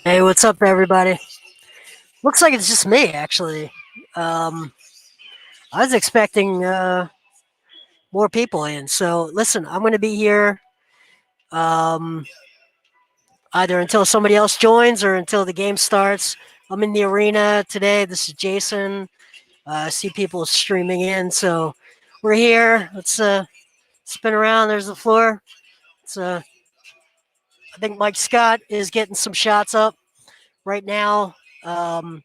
Hey, what's up, everybody? Looks like it's just me, actually. Um, I was expecting more people in. So, listen, I'm going to be here um, either until somebody else joins or until the game starts. I'm in the arena today. This is Jason. I see people streaming in. So, we're here. Let's spin around. There's the floor. It's, I think Mike Scott is getting some shots up right now. Um,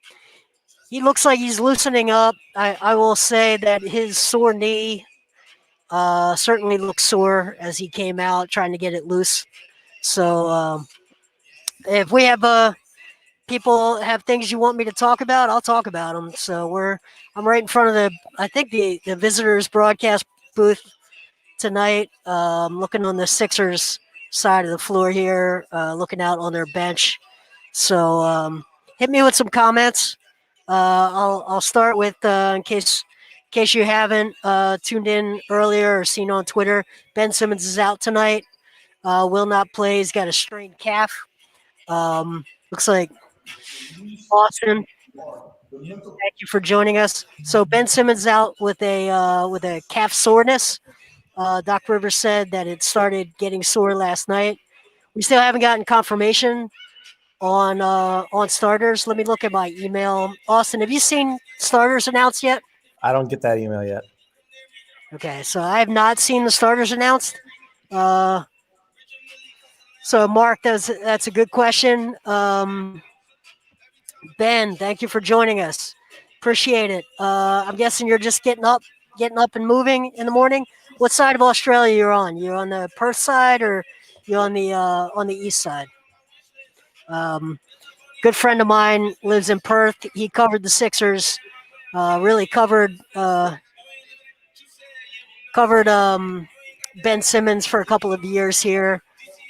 he looks like he's loosening up. I will say that his sore knee certainly looks sore as he came out trying to get it loose. So if we have people have things you want me to talk about, I'll talk about them. So I'm right in front of I think the visitors broadcast booth tonight, looking on the Sixers side of the floor here, looking out on their bench. So hit me with some comments. I'll start with in case you haven't tuned in earlier or seen on Twitter. Ben Simmons is out tonight. Will not play. He's got a strained calf. Looks like Austin. Thank you for joining us. So Ben Simmons out with a calf soreness. Doc Rivers said that it started getting sore last night. We still haven't gotten confirmation on starters. Let me look at my email. Austin, have you seen starters announced yet? I don't get that email yet. Okay, so I have not seen the starters announced. Uh, so Mark, that's a good question. Ben, thank you for joining us. Appreciate it. I'm guessing you're just getting up and moving in the morning. What side of Australia you're on? You're on the Perth side or you're on the east side? Um, Good friend of mine lives in Perth. He covered the Sixers. Really covered Ben Simmons for a couple of years here.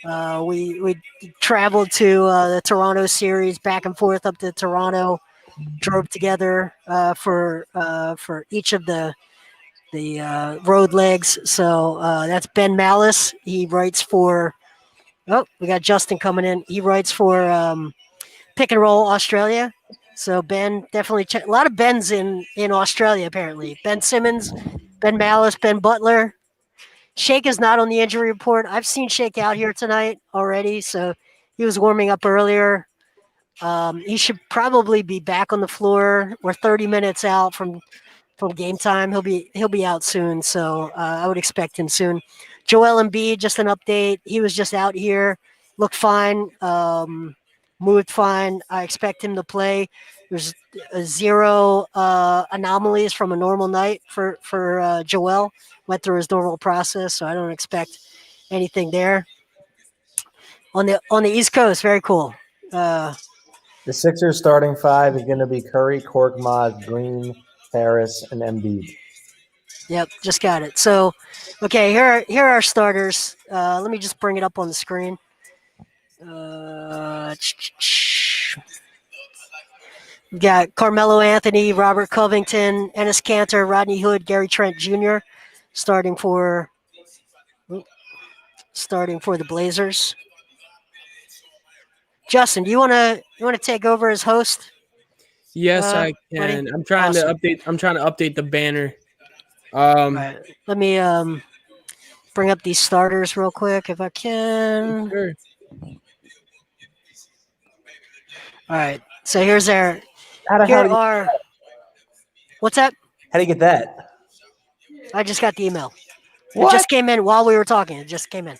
We traveled to the Toronto series, back and forth up to Toronto. Drove together for each of the road legs. So that's Ben Malice. He writes for. Oh, we got Justin coming in. He writes for Pick and Roll Australia. So Ben definitely a lot of Bens in Australia apparently. Ben Simmons, Ben Malice, Ben Butler. Shake is not on the injury report. I've seen Shake out here tonight already, so he was warming up earlier. He should probably be back on the floor. We're 30 minutes out from game time. He'll be out soon, so I would expect him soon. Joel Embiid, just an update. He was just out here, looked fine, moved fine. I expect him to play. There's zero anomalies from a normal night for Joel. Went through his normal process, so I don't expect anything there. On the East Coast, very cool. The Sixers starting five is going to be Curry, Korkmaz, Green, Harris, and Embiid. Yep, just got it. So, okay, here are our starters. Let me just bring it up on the screen. We got Carmelo Anthony, Robert Covington, Ennis Cantor, Rodney Hood, Gary Trent Jr. starting for the Blazers. Justin, do you want to take over as host? Yes, I buddy? can. I'm trying Awesome. to update. I'm trying to update the banner. All right, let me bring up these starters real quick if I can. Sure. All right, so here's our. What's that? How do you get that? I just got the email. What? It just came in while we were talking. It just came in.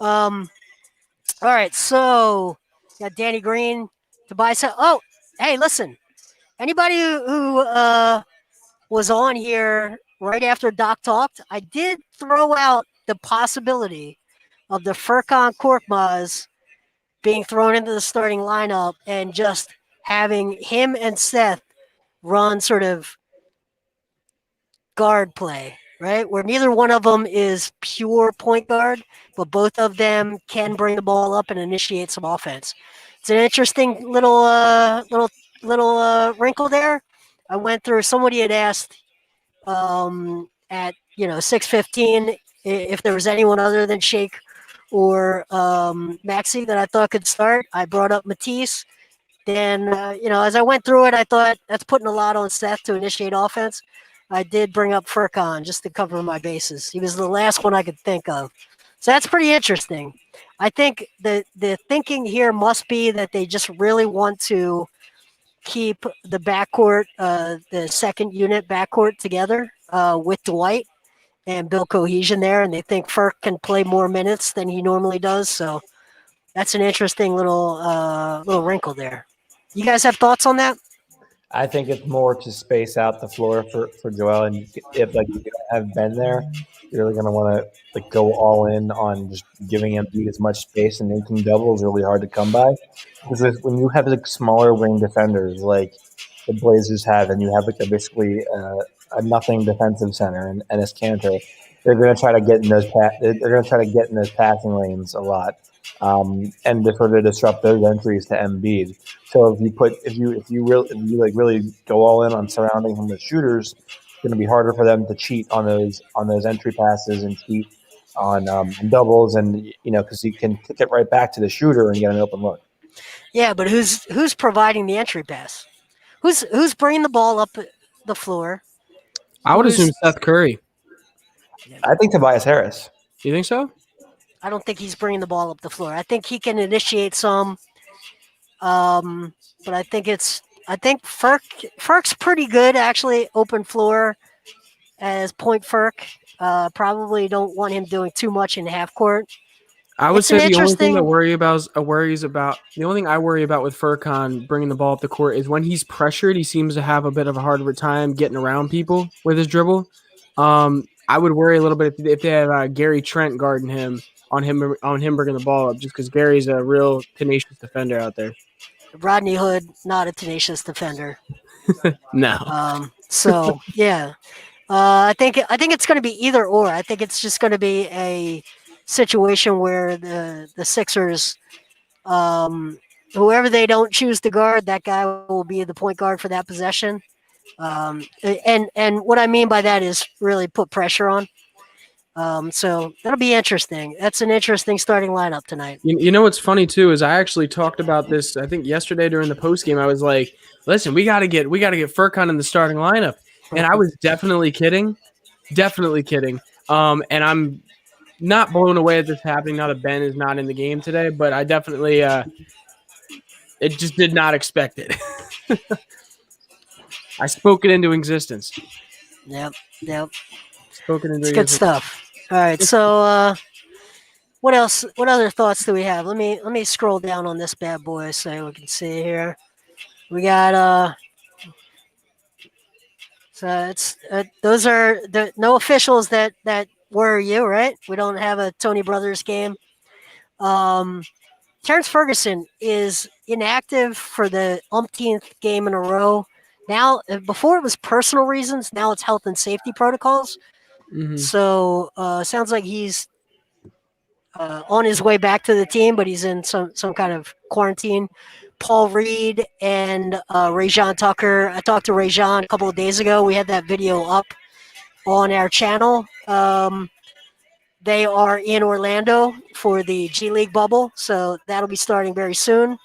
All right, so got Danny Green, Tobias. Oh, hey, listen. Anybody who was on here right after Doc talked, I did throw out the possibility of the Furman Korkmaz being thrown into the starting lineup and just having him and Seth run sort of guard play, right? Where neither one of them is pure point guard, but both of them can bring the ball up and initiate some offense. It's an interesting little wrinkle there. I went through. Somebody had asked at 6:15 if there was anyone other than Shake or Maxey that I thought could start. I brought up Matisse. Then, as I went through it, I thought that's putting a lot on Seth to initiate offense. I did bring up Furkan just to cover my bases. He was the last one I could think of. So that's pretty interesting. I think the thinking here must be that they just really want to keep the backcourt, the second unit backcourt together with Dwight and build cohesion there. And they think Furk can play more minutes than he normally does. So that's an interesting little wrinkle there. You guys have thoughts on that? I think it's more to space out the floor for Joel, and if like you have been there, you're really gonna want to like go all in on just giving Embiid as much space, and making doubles really hard to come by. Because when you have like smaller wing defenders like the Blazers have, and you have like basically a nothing defensive center and Enes Kanter, they're gonna try to get in those they're gonna try to get in those passing lanes a lot. And to sort of disrupt those entries to Embiid. So if you really go all in on surrounding him with shooters, it's going to be harder for them to cheat on those entry passes and cheat on doubles, and because you can kick it right back to the shooter and get an open look. Yeah, but who's providing the entry pass? Who's bringing the ball up the floor? I would assume Seth Curry. I think Tobias Harris. You think so? I don't think he's bringing the ball up the floor. I think he can initiate some, but I think Furk's pretty good actually open floor as point Furk. Probably don't want him doing too much in half court. I would say the only thing I worry about with Furkan bringing the ball up the court is when he's pressured, he seems to have a bit of a harder time getting around people with his dribble. I would worry a little bit if they have Gary Trent guarding him on him bringing the ball up, just because Gary's a real tenacious defender out there. Rodney Hood, not a tenacious defender. No. So yeah, I think it's going to be either or. I think it's just going to be a situation where the Sixers, whoever they don't choose to guard, that guy will be the point guard for that possession. And what I mean by that is really put pressure on. So that'll be interesting. That's an interesting starting lineup tonight. You know what's funny too is I actually talked about this. I think yesterday during the post game, I was like, "Listen, we got to get Furkan in the starting lineup," and I was definitely kidding. And I'm not blown away at this happening now that Ben is not in the game today, but I definitely it just did not expect it. I spoke it into existence. Yep. Spoken into it's good stuff. All right, so what else? What other thoughts do we have? Let me scroll down on this bad boy so we can see here. We got so it's those are the no officials that worry you, right? We don't have a Tony Brothers game. Terrence Ferguson is inactive for the umpteenth game in a row. Now, before it was personal reasons, now it's health and safety protocols. Mm-hmm. So sounds like he's on his way back to the team, but he's in some kind of quarantine. Paul Reed and Rajon Tucker. I talked to Rajon a couple of days ago. We had that video up on our channel. They are in Orlando for the G League bubble, so that'll be starting very soon.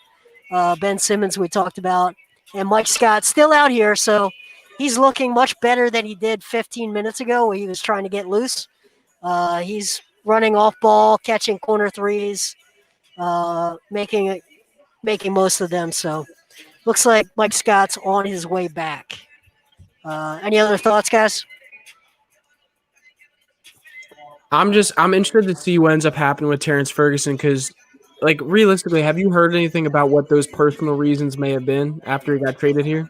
Ben Simmons we talked about. And Mike Scott still out here, so he's looking much better than he did 15 minutes ago where he was trying to get loose. He's running off ball, catching corner threes, making most of them. So looks like Mike Scott's on his way back. Any other thoughts, guys? I'm interested to see what ends up happening with Terrence Ferguson because, like, realistically, have you heard anything about what those personal reasons may have been after he got traded here?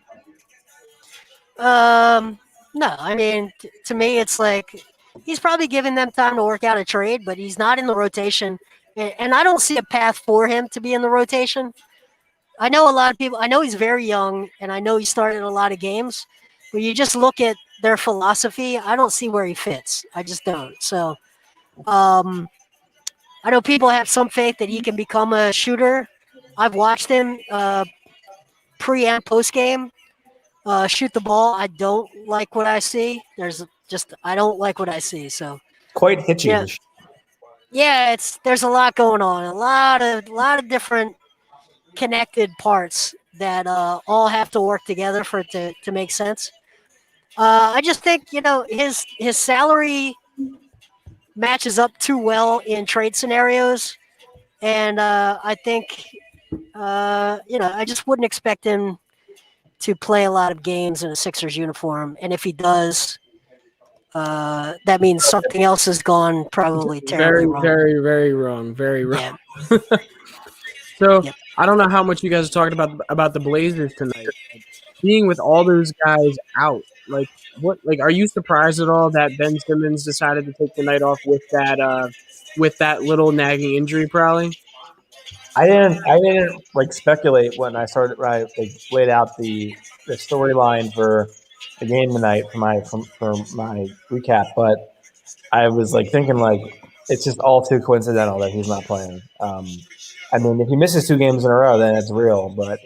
No. I mean, to me, it's like he's probably giving them time to work out a trade, but he's not in the rotation. And I don't see a path for him to be in the rotation. I know a lot of people. I know he's very young, and I know he started a lot of games. But you just look at their philosophy, I don't see where he fits. I just don't. So I know people have some faith that he can become a shooter. I've watched him pre and post game shoot the ball. I don't like what I see. I don't like what I see. So Quite hitchy. yeah. Yeah, there's a lot going on, a lot of different connected parts that all have to work together for it to make sense. I just think his salary matches up too well in trade scenarios, and I think I just wouldn't expect him to play a lot of games in a Sixers uniform, and if he does, that means something else has gone probably terribly Very, wrong. very, very wrong. Very wrong. Yeah. So Yep. I don't know how much you guys are talking about the Blazers tonight. Being with all those guys out, like what? Like, are you surprised at all that Ben Simmons decided to take the night off with that little nagging injury, probably? I didn't like speculate when I started. When I like laid out the storyline for the game tonight for my recap, but I was like thinking like it's just all too coincidental that he's not playing. I mean, if he misses 2 games in a row, then it's real. But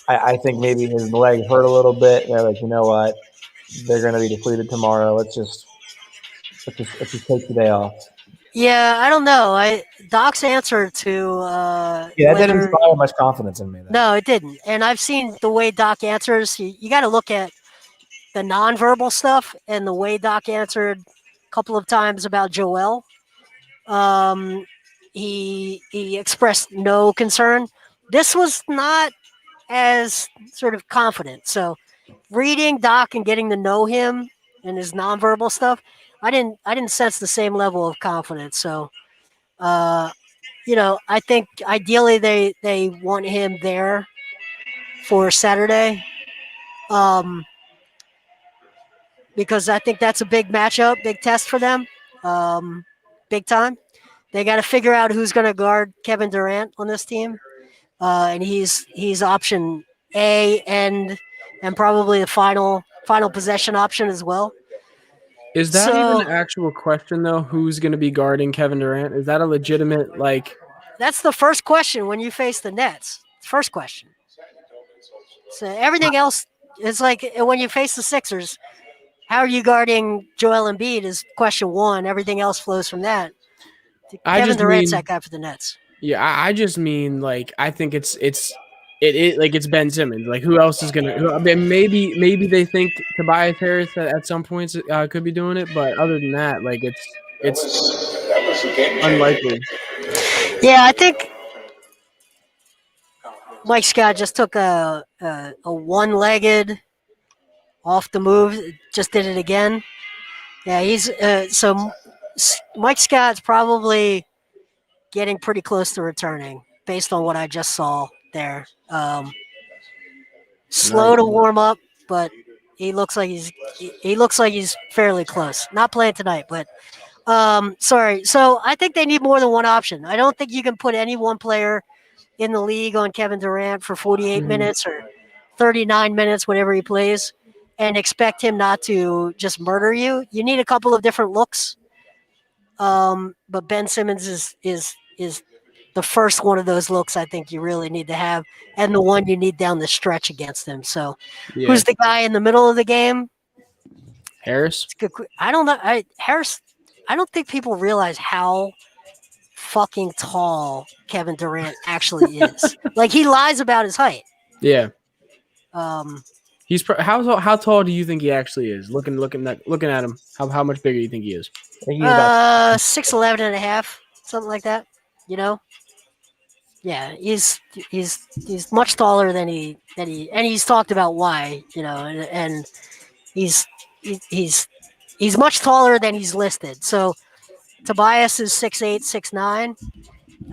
I think maybe his leg hurt a little bit. They're like, you know what? They're going to be depleted tomorrow. Let's just take the day off. Yeah, I don't know. Doc's answer to Yeah, that didn't whether inspire much confidence in me. Though. no, it didn't. And I've seen the way Doc answers. You got to look at the nonverbal stuff and the way Doc answered a couple of times about Joel. Um, he expressed no concern. This was not as sort of confident. So reading Doc and getting to know him and his nonverbal stuff, I didn't sense the same level of confidence. So uh, I think ideally they want him there for Saturday. Um, because I think that's a big matchup, big test for them, big time. They got to figure out who's going to guard Kevin Durant on this team, and he's option A and probably the final possession option as well. Is that So even an actual question though? Who's going to be guarding Kevin Durant? Is that a legitimate like? that's the first question when you face the Nets. First question. So everything else is like when you face the Sixers. How are you guarding Joel Embiid is question one. Everything else flows from that. I Kevin just Durant's mean, that guy for the Nets. yeah, I just mean like I think it like it's Ben Simmons. Like who else is gonna? I mean, maybe they think Tobias Harris at some points could be doing it, but other than that, like it's unlikely. Yeah, I think Mike Scott just took a one-legged off the move. Just did it again. Yeah, he's Mike Scott's probably getting pretty close to returning based on what I just saw there. Slow to warm up, but he looks like he's fairly close. Not playing tonight, but sorry. So I think they need more than one option. I don't think you can put any one player in the league on Kevin Durant for 48 minutes or 39 minutes, whatever he plays, and expect him not to just murder you. You need a couple of different looks. But Ben Simmons is the first one of those looks I think you really need to have, and the one you need down the stretch against him. So, Yeah. who's the guy in the middle of the game? Harris? I don't know. Harris. I don't think people realize how fucking tall Kevin Durant actually is. Like he lies about his height. Yeah. Um, He's how tall do you think he actually is? Looking at him, how much bigger do you think he is? I think he's about 6'11" and a half, something like that. You know. Yeah, he's much taller than he and he's talked about why, and he's he's he's much taller than he's listed. So Tobias is 6'8", 6'9",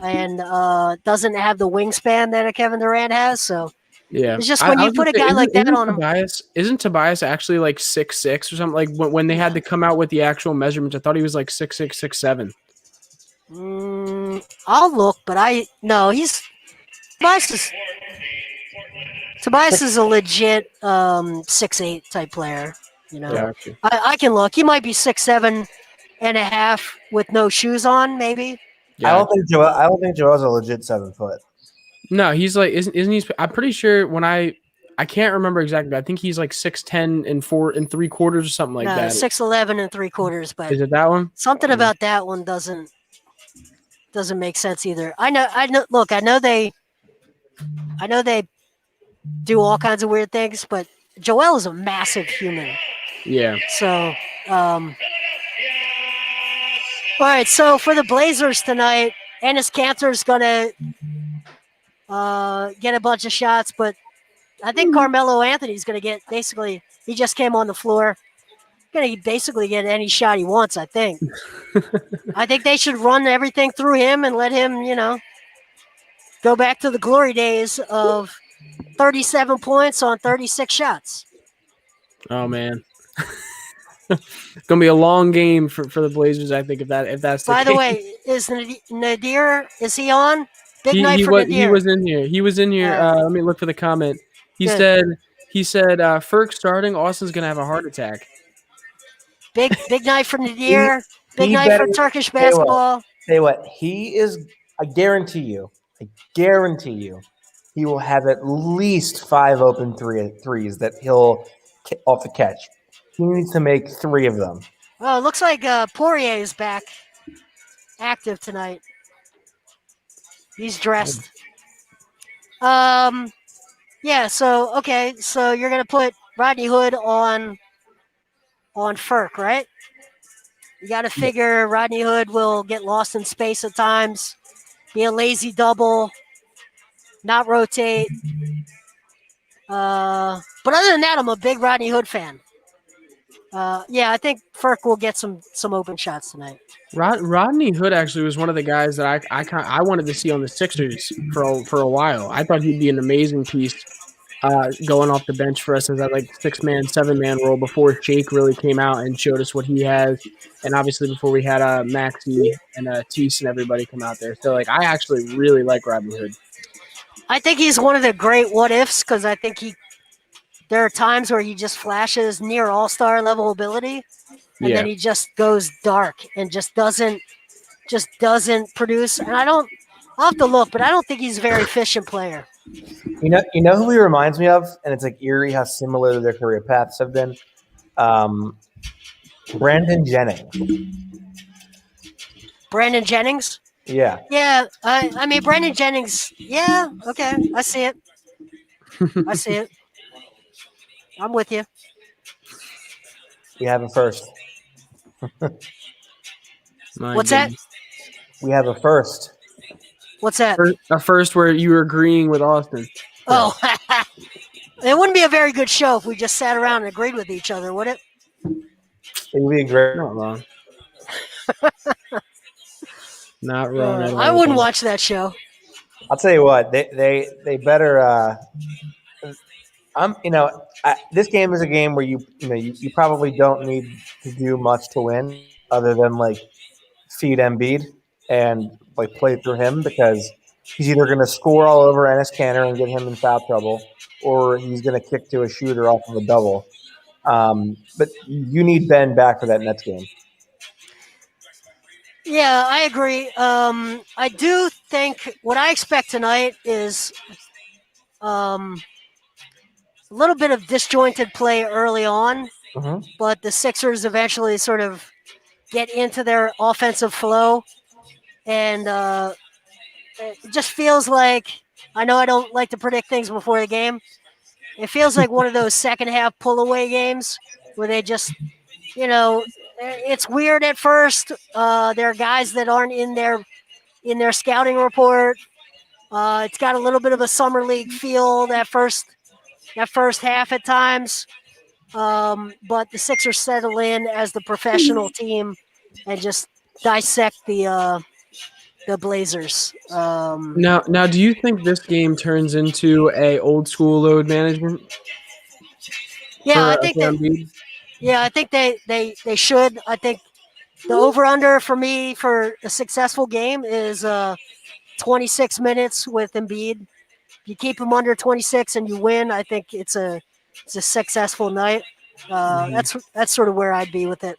and doesn't have the wingspan that a Kevin Durant has. So Yeah, it's just when you put a guy like that on him. Isn't Tobias actually like 6'6" or something? Like when they had to come out with the actual measurements, I thought he was like 6'6", 6'7". I'll look, but Tobias is a legit 6'8" type player. Gotcha. I can look. He might be 6'7" and a half with no shoes on, maybe. I don't think Joel's a legit 7 foot. No, he's like isn't he? I'm pretty sure when I can't remember exactly, but I think he's like 6'10" and 4 3/4 or something like that. 6'11" and 3/4. But is it that one? Something about that one doesn't doesn't make sense either. I know. Look, I know they do all kinds of weird things, but Joel is a massive human. Yeah. So, all right. So for the Blazers tonight, Enes Kanter's gonna get a bunch of shots, but I think Carmelo Anthony's gonna get basically. He just came on the floor. Gonna basically get any shot he wants. I think. I think they should run everything through him and let him, go back to the glory days of 37 points on 36 shots. Oh man. It's gonna be a long game for the Blazers, I think, if that's the By case. the way, is Nadir, is he on? Big night for Nadir. He was in here. He was in here. Let me look for the comment. He Good. said Ferk starting, Austin's gonna have a heart attack. Big night for Nadir. Big he night better- for Turkish basketball. Say what? He is. I guarantee you. He will have at least 5 open threes that he'll off the catch. He needs to make 3 of them. Oh, it looks like Poirier is back active tonight. He's dressed. Yeah, so you're gonna put Rodney Hood on Ferk, right? You gotta figure Rodney Hood will get lost in space at times, be a lazy double, not rotate. But other than that, I'm a big Rodney Hood fan. Yeah, I think Ferk will get some open shots tonight. Rodney Hood actually was one of the guys that I wanted to see on the Sixers for a while. I thought he'd be an amazing piece going off the bench for us as that 6-man, 7-man role before Jake really came out and showed us what he has, and obviously before we had Maxey and Tease and everybody come out there. So I actually really like Rodney Hood. I think he's one of the great what ifs because I think there are times where he just flashes near all-star level ability, and then he just goes dark and just doesn't produce. And I'll have to look, but I don't think he's a very efficient player. You know who he reminds me of, and it's eerie how similar their career paths have been. Brandon Jennings. Brandon Jennings. Yeah. Yeah, I mean Brandon Jennings. Yeah, okay, I see it. I'm with you. We have a first. What's that? We have a first. What's that? A first where you were agreeing with Austin. Oh, it wouldn't be a very good show if we just sat around and agreed with each other, would it? It would be great. Not wrong. Not wrong. I wouldn't watch that show. I'll tell you what, they better. This game is a game where you probably don't need to do much to win, other than feed Embiid and play through him, because he's either going to score all over Enes Kanter and get him in foul trouble, or he's going to kick to a shooter off of a double. But you need Ben back for that Nets game. Yeah, I agree. I do think what I expect tonight is a little bit of disjointed play early on, but the Sixers eventually sort of get into their offensive flow, and it just feels like, I know I don't like to predict things before the game, it feels like one of those second half pull away games where they just, it's weird at first. There are guys that aren't in their scouting report. It's got a little bit of a summer league feel that first half at times. But the Sixers settle in as the professional team and just dissect the Blazers. Now, do you think this game turns into a old school load management? Yeah, I think they should. I think the over-under for me for a successful game is 26 minutes with Embiid. If you keep him under 26 and you win, I think it's a successful night. That's sort of where I'd be with it.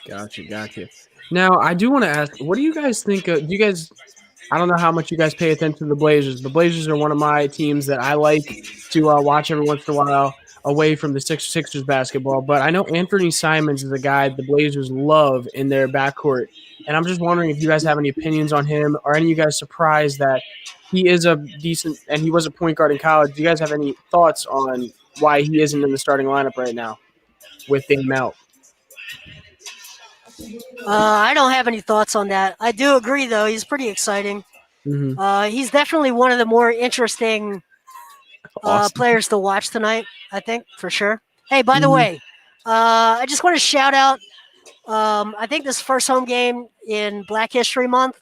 Gotcha. Now, I do want to ask, what do you guys think? I don't know how much you guys pay attention to the Blazers. The Blazers are one of my teams that I like to watch every once in a while. away from the Sixers basketball. But I know Anthony Simons is a guy the Blazers love in their backcourt. And I'm just wondering if you guys have any opinions on him. Are any of you guys surprised that he is a decent – and he was a point guard in college. Do you guys have any thoughts on why he isn't in the starting lineup right now with Dame out? I don't have any thoughts on that. I do agree, though. He's pretty exciting. Mm-hmm. He's definitely one of the more interesting Awesome. players to watch tonight, I think, for sure. Hey, by the Mhm. way, I just want to shout out, I think this first home game in Black History Month.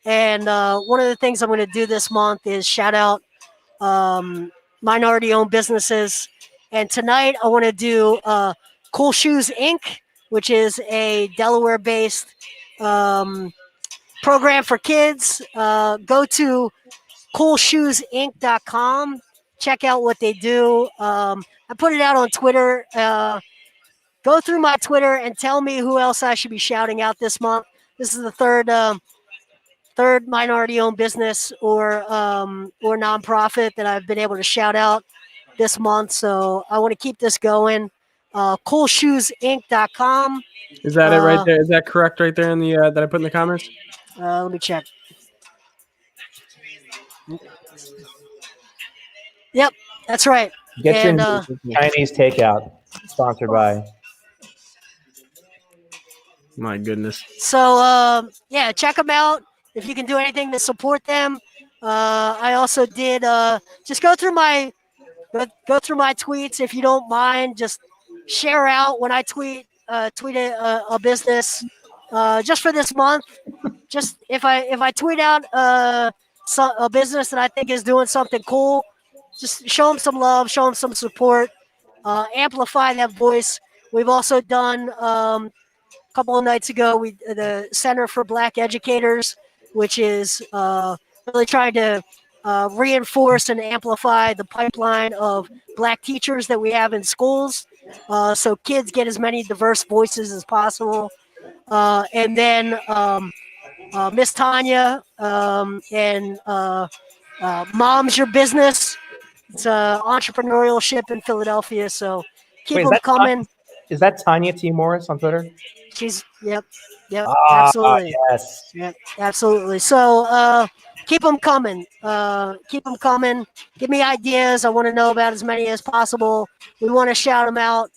And one of the things I'm going to do this month is shout out minority-owned businesses. And tonight I want to do Cool Shoes Inc., which is a Delaware-based program for kids. Go to coolshoesinc.com. Check out what they do. I put it out on Twitter. Go through my Twitter and tell me who else I should be shouting out this month. This is the third minority-owned business or nonprofit that I've been able to shout out this month. So I want to keep this going. Coolshoesinc.com. Is that it right there? Is that correct right there in the that I put in the comments? Let me check. Yep, that's right. Get And, your Chinese takeout, sponsored by. My goodness. So yeah, check them out if you can do anything to support them. I also did just go through my tweets if you don't mind. Just share out when I tweet a business just for this month. Just if I tweet out a business that I think is doing something cool, just show them some love, show them some support, amplify that voice. We've also done a couple of nights ago the Center for Black Educators, which is really trying to reinforce and amplify the pipeline of Black teachers that we have in schools, so kids get as many diverse voices as possible. And then Miss Tanya and Mom's Your Business. It's entrepreneurship in Philadelphia, so keep them coming. Is that Tanya T. Morris on Twitter? She's yep, absolutely. Yes. Yep, absolutely. So keep them coming. Keep them coming. Give me ideas. I want to know about as many as possible. We want to shout them out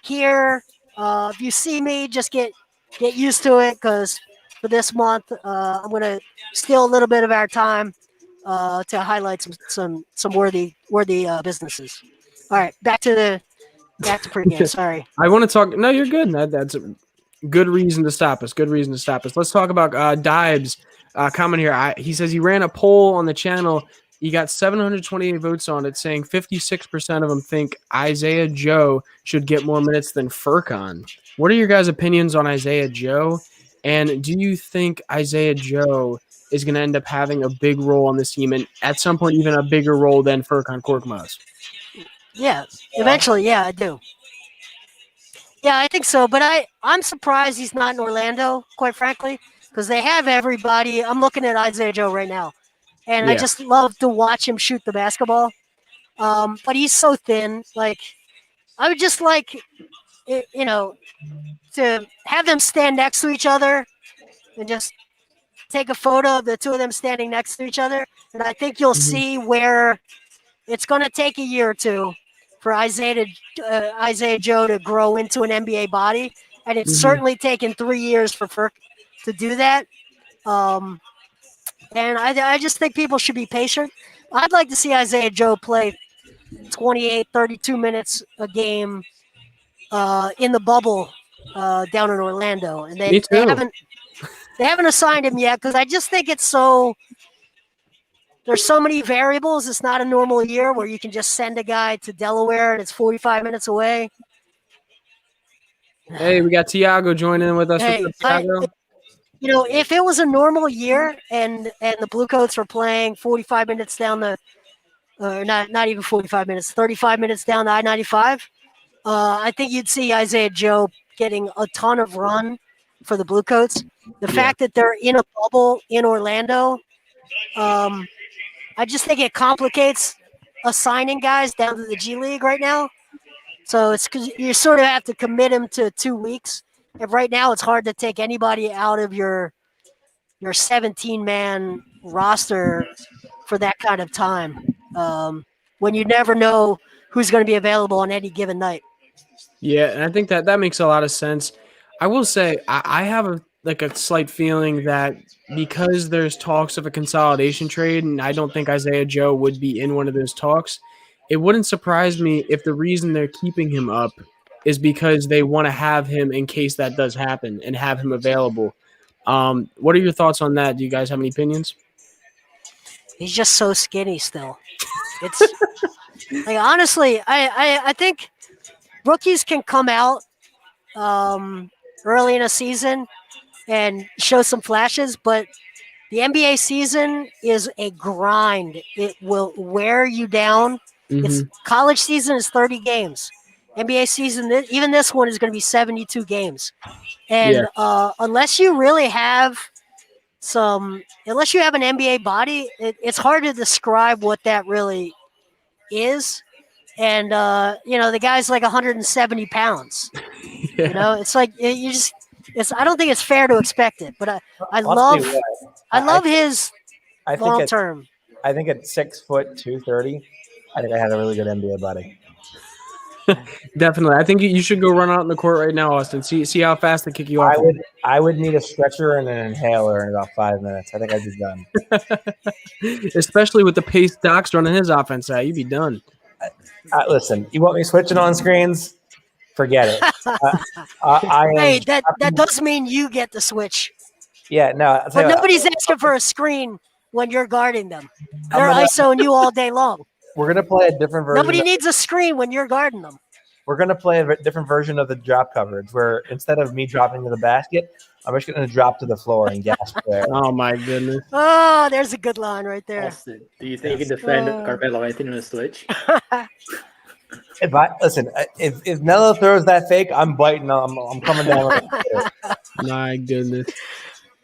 here. If you see me, just get used to it, because for this month, I'm going to steal a little bit of our time to highlight some worthy businesses. All right, back to pregame. Sorry. I want to talk. No, you're good. That's a good reason to stop us. Good reason to stop us. Let's talk about Dibes' comment here. He says he ran a poll on the channel. He got 728 votes on it, saying 56% of them think Isaiah Joe should get more minutes than Furkan. What are your guys' opinions on Isaiah Joe? And do you think Isaiah Joe is going to end up having a big role on this team, and at some point even a bigger role than Furman Korkmaz? Yeah, eventually, yeah, I do. Yeah, I think so, but I'm surprised he's not in Orlando, quite frankly, because they have everybody. I'm looking at Isaiah Joe right now, and I just love to watch him shoot the basketball. But he's so thin. Like, I would just like, to have them stand next to each other and just take a photo of the two of them standing next to each other, and I think you'll see where it's going to take a year or two for Isaiah Joe to grow into an NBA body, and it's certainly taken 3 years for Furk to do that. And I just think people should be patient. I'd like to see Isaiah Joe play 28, 32 minutes a game in the bubble down in Orlando, and they haven't assigned him yet, because I just think it's so. There's so many variables. It's not a normal year where you can just send a guy to Delaware and it's 45 minutes away. Hey, we got Tiago joining in with us. Hey, if it was a normal year and the Bluecoats were playing 45 minutes down the, not even 45 minutes, 35 minutes down the I-95, I think you'd see Isaiah Joe getting a ton of run for the Bluecoats. The fact that they're in a bubble in Orlando, I just think it complicates assigning guys down to the G League right now. So it's because you sort of have to commit him to 2 weeks. And right now, it's hard to take anybody out of your 17-man roster for that kind of time when you never know who's going to be available on any given night. Yeah, and I think that makes a lot of sense. I will say I have a slight feeling that because there's talks of a consolidation trade, and I don't think Isaiah Joe would be in one of those talks, it wouldn't surprise me if the reason they're keeping him up is because they want to have him in case that does happen and have him available. What are your thoughts on that? Do you guys have any opinions? He's just so skinny still. It's like, honestly, I think rookies can come out early in a season and show some flashes, but the NBA season is a grind. It will wear you down. It's college season is 30 games. NBA season, even this one is going to be 72 games. And unless you really have unless you have an NBA body, it's hard to describe what that really is. And the guy's like 170 pounds. Yeah. It's like I don't think it's fair to expect it, but I love his long term. I think at 6 foot 230, I think I had a really good NBA body. Definitely. I think you should go run out in the court right now, Austin. See how fast they kick you off. I would need a stretcher and an inhaler in about 5 minutes. I think I'd be done. Especially with the pace Doc's running his offense at. You'd be done. Listen, you want me switching on screens? Forget it. Hey, that does mean you get the switch. Yeah, no. But nobody's asking for a screen when you're guarding them. They're ISOing you all day long. We're going to play a different version. Nobody needs a screen when you're guarding them. We're going to play a different version of the drop coverage where instead of me dropping to the basket, I'm just going to drop to the floor and gasp there. Oh, my goodness. Oh, there's a good line right there. Austin, do you think you can defend Carmelo Anthony on a switch? If Melo throws that fake, I'm biting. I'm coming down. My goodness.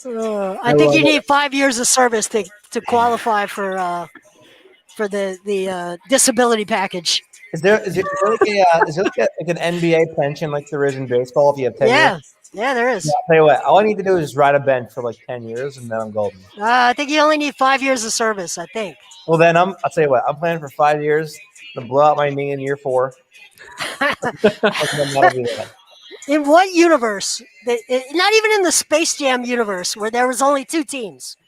I think you need 5 years of service to qualify for the disability package. Is there like an NBA pension like there is in baseball if you have 10 years? Yeah, there is. I'll tell you what, all I need to do is just ride a bench for like 10 years and then I'm golden. I think you only need 5 years of service, I think. Well, then I'll tell you what, I'm planning for 5 years to blow out my knee in year 4. In what universe? Not even in the Space Jam universe where there was only 2 teams.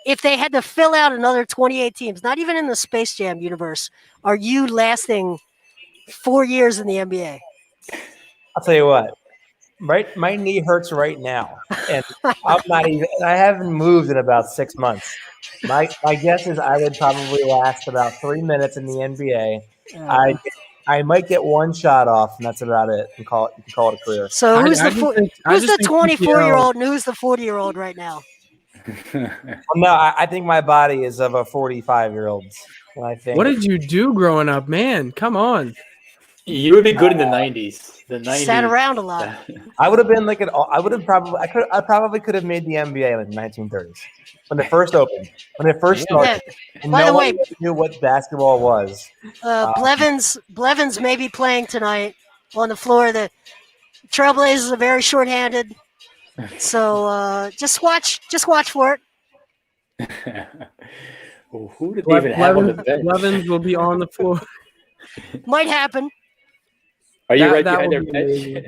If they had to fill out another 28 teams, not even in the Space Jam universe, are you lasting 4 years in the NBA? I'll tell you what, right? My knee hurts right now, and I haven't moved in about 6 months. My guess is I would probably last about 3 minutes in the NBA. I might get one shot off, and that's about it. You can call it a career. So who's the 24-year-old and who's the 40-year-old right now? Well, no, I think my body is of a 45-year-old. What did you do growing up, man? Come on. You would be good in the 90s. The 90s. Sat around a lot. I would have been like I probably could have made the NBA in the 1930s when it first opened, when it first started. Yeah. By the way, knew what basketball was. Blevins may be playing tonight on the floor. The Trailblazers are very shorthanded. So just watch for it. Well, who did they even have on the bench? Blevins will be on the floor. Might happen. Are you right behind their bench?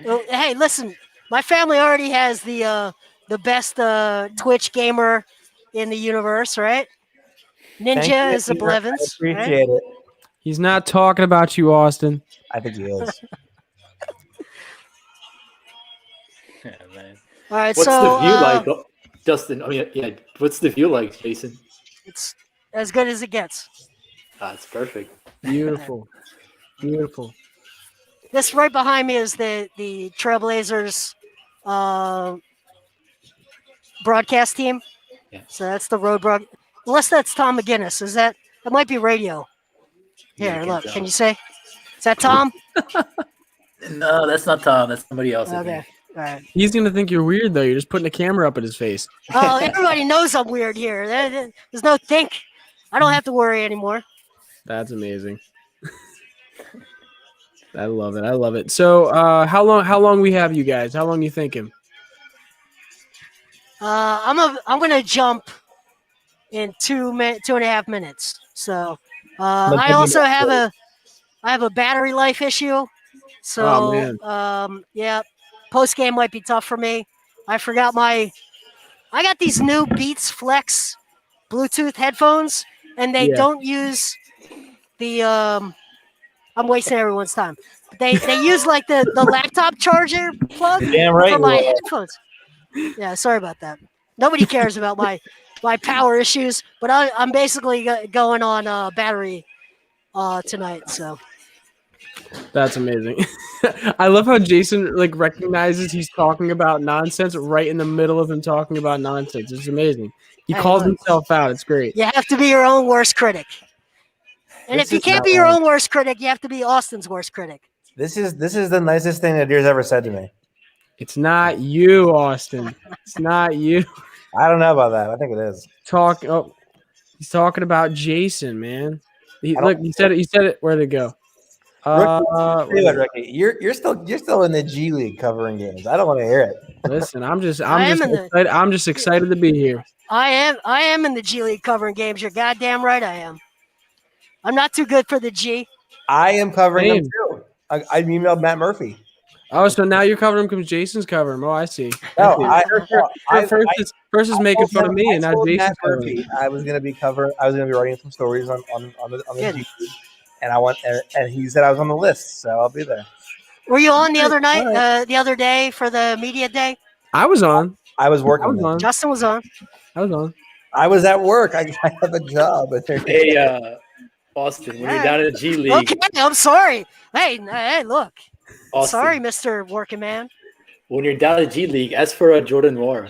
Well, hey, listen, my family already has the best Twitch gamer in the universe, right? Ninja is the Blevins. I appreciate it. He's not talking about you, Austin. I think he is. Yeah, man. All right, what's the view like, Justin? I mean, yeah. What's the view like, Jason? It's as good as it gets. It's perfect. Beautiful. This right behind me is the Trailblazers broadcast team. Yeah. So that's the road broadcast. Unless that's Tom McGinnis. That might be radio. Here, look. Can you say? Is that Tom? No, that's not Tom. That's somebody else. Okay. All right. He's going to think you're weird, though. You're just putting a camera up at his face. Oh, everybody knows I'm weird here. There's no think. I don't have to worry anymore. That's amazing. I love it. I love it. So, how long we have you guys? How long you thinking? I'm gonna jump in 2.5 minutes. So I also have a battery life issue. So Oh, man. yeah, post game might be tough for me. I got these new Beats Flex Bluetooth headphones, and they Yeah. don't use the I'm wasting everyone's time. They use like the laptop charger plug Damn right for you my are. headphones. Yeah, sorry about that. Nobody cares about my power issues, but I'm basically going on battery tonight. So That's amazing. I love how Jason like recognizes he's talking about nonsense right in the middle of him talking about nonsense. It's amazing. He Hey, calls look. himself out. It's great. you have to be your own worst critic. And This if you is can't not be your right. own worst critic, you have to be Austin's worst critic. This is the nicest thing that Deer's ever said to me. It's not you, Austin. It's not you. I don't know about that. I think it is. He's talking about Jason, man. I don't- Look, he said it. He said it. Where'd it go? Tell you what, Ricky, you're still in the G League covering games. I don't want to hear it. Listen, I'm just excited to be here. I am in the G League covering games. You're goddamn right I am. I'm not too good for the G. I am covering them Same. too. I emailed Matt Murphy. Oh, so now you're covering him because Jason's covering him. Oh, I see. No, First is making fun of me, and now told Jason's Matt covering. Murphy I was going to be writing some stories on the Good. G League, and I went and he said I was on the list, so I'll be there. Were you on the other night, All the other day for the media day? I was on. I was working. I was on. Justin was on. I was on. I was at work. I have a job. Hey, Austin, when you're down in the G League, Okay, I'm sorry. Hey, look. Austin, Sorry, Mr. Working Man. when you're down in the G League, ask for a Jordan Moore.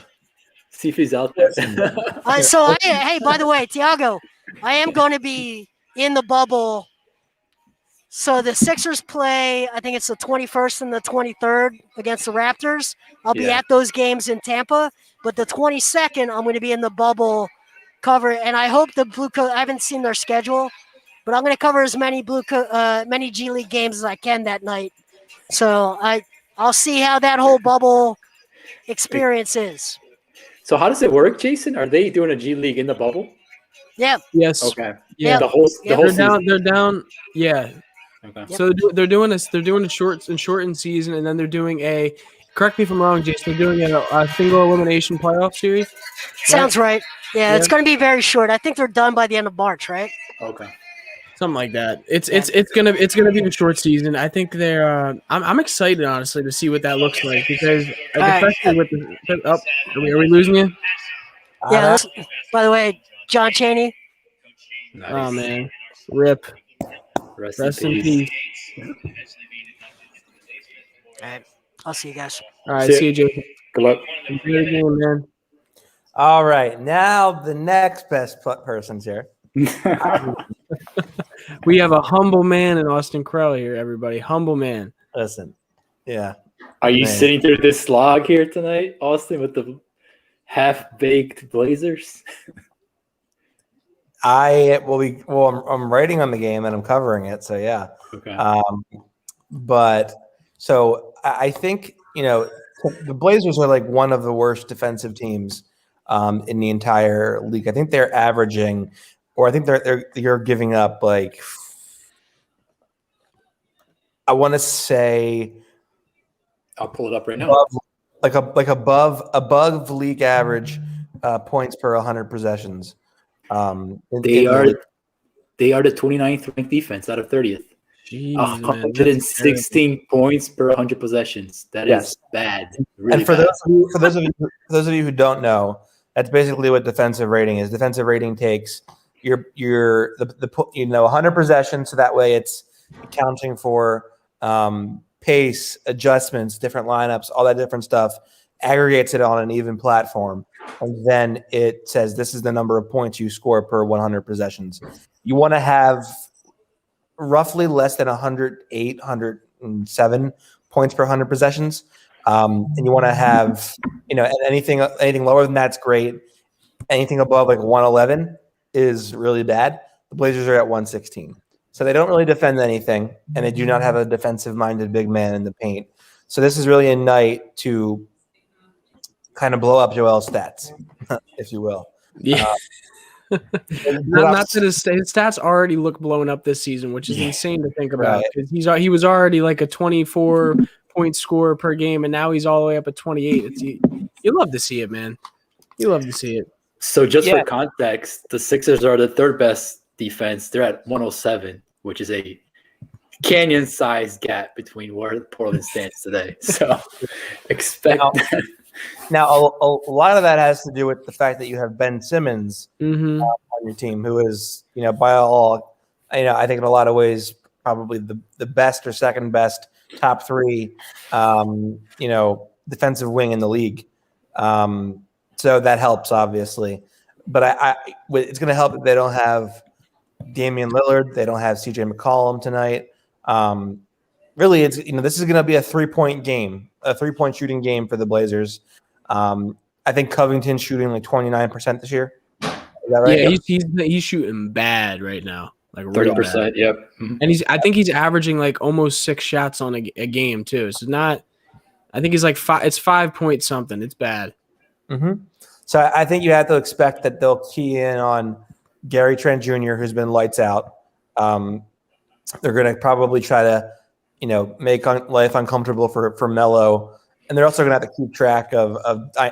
See if he's out there. Hey, by the way, Tiago, I am going to be in the bubble. So the Sixers play, I think it's the 21st and the 23rd against the Raptors. I'll be Yeah. at those games in Tampa. But the 22nd, I'm going to be in the bubble cover. And I hope the Blue Coat, I haven't seen their schedule, but I'm going to cover as many many G League games as I can that night. So I'll see how that whole bubble experience is. So how does it work, Jason? Are they doing a G League in the bubble? Yes. Okay. Yeah. The whole They're season. down. They're down. Yeah. Okay. So they're doing a shortened season, and then they're doing a. Correct me if I'm wrong, Jason. They're doing a single elimination playoff series. Sounds right. Yeah, it's Yeah. going to be very short. I think they're done by the end of March, right? Okay. Something like that. It's gonna be a short season. I think they're. I'm excited honestly to see what that looks like because especially with the. Oh, are we losing you? Yeah. By the way, John Chaney. Nice. Oh man, rip. Rest in peace. All right. I'll see you guys. All right, see you, Jason. Good luck. Enjoy the game, man. All right, now the next best person's here. We have a humble man in Austin Krell here, everybody. Humble man. Listen, yeah. Are you Man. sitting through this slog here tonight, Austin, with the half-baked Blazers? I'm writing on the game and I'm covering it, so yeah. Okay. But so I think the Blazers are like one of the worst defensive teams in the entire league. I think they're averaging, or I think they're giving up like, I want to say, I'll pull it up right now. above league average points per 100 possessions. They are the 29th ranked defense out of 30th. Jeez, 116 points per 100 possessions. That is bad. Really And for bad. those of you who don't know, that's basically what defensive rating is. Defensive rating takes your 100 possessions, so that way it's accounting for pace, adjustments, different lineups, all that different stuff, aggregates it on an even platform, and then it says this is the number of points you score per 100 possessions. You want to have roughly less than 108, 107 points per 100 possessions, and you want to have anything lower than that's great. Anything above like 111 is really bad. The Blazers are at 116. So they don't really defend anything, and they do not have a defensive-minded big man in the paint. So this is really a night to kind of blow up Joel's stats, if you will. Yeah. Not that his stats already look blown up this season, which is insane to think about. Because he was already like a 24-point scorer per game, and now he's all the way up at 28. You love to see it, man. You love to see it. So just for context, the Sixers are the third best defense. They're at 107, which is a canyon-sized gap between where Portland stands today. So expect that. Now, a lot of that has to do with the fact that you have Ben Simmons on your team, who is, by all, I think in a lot of ways probably the best or second best top three, defensive wing in the league. So that helps, obviously. But it's going to help if they don't have Damian Lillard. They don't have CJ McCollum tonight. Really, it's this is going to be a 3-point game, a 3-point shooting game for the Blazers. I think Covington's shooting like 29% this year. Is that right? Yeah, he's shooting bad right now, like 30%. Yep. And I think he's averaging like almost 6 shots on a game too. So I think he's like 5. It's 5 point something. It's bad. Mm-hmm. So I think you have to expect that they'll key in on Gary Trent Jr., who's been lights out. They're going to probably try to, make life uncomfortable for Melo. And they're also going to have to keep track of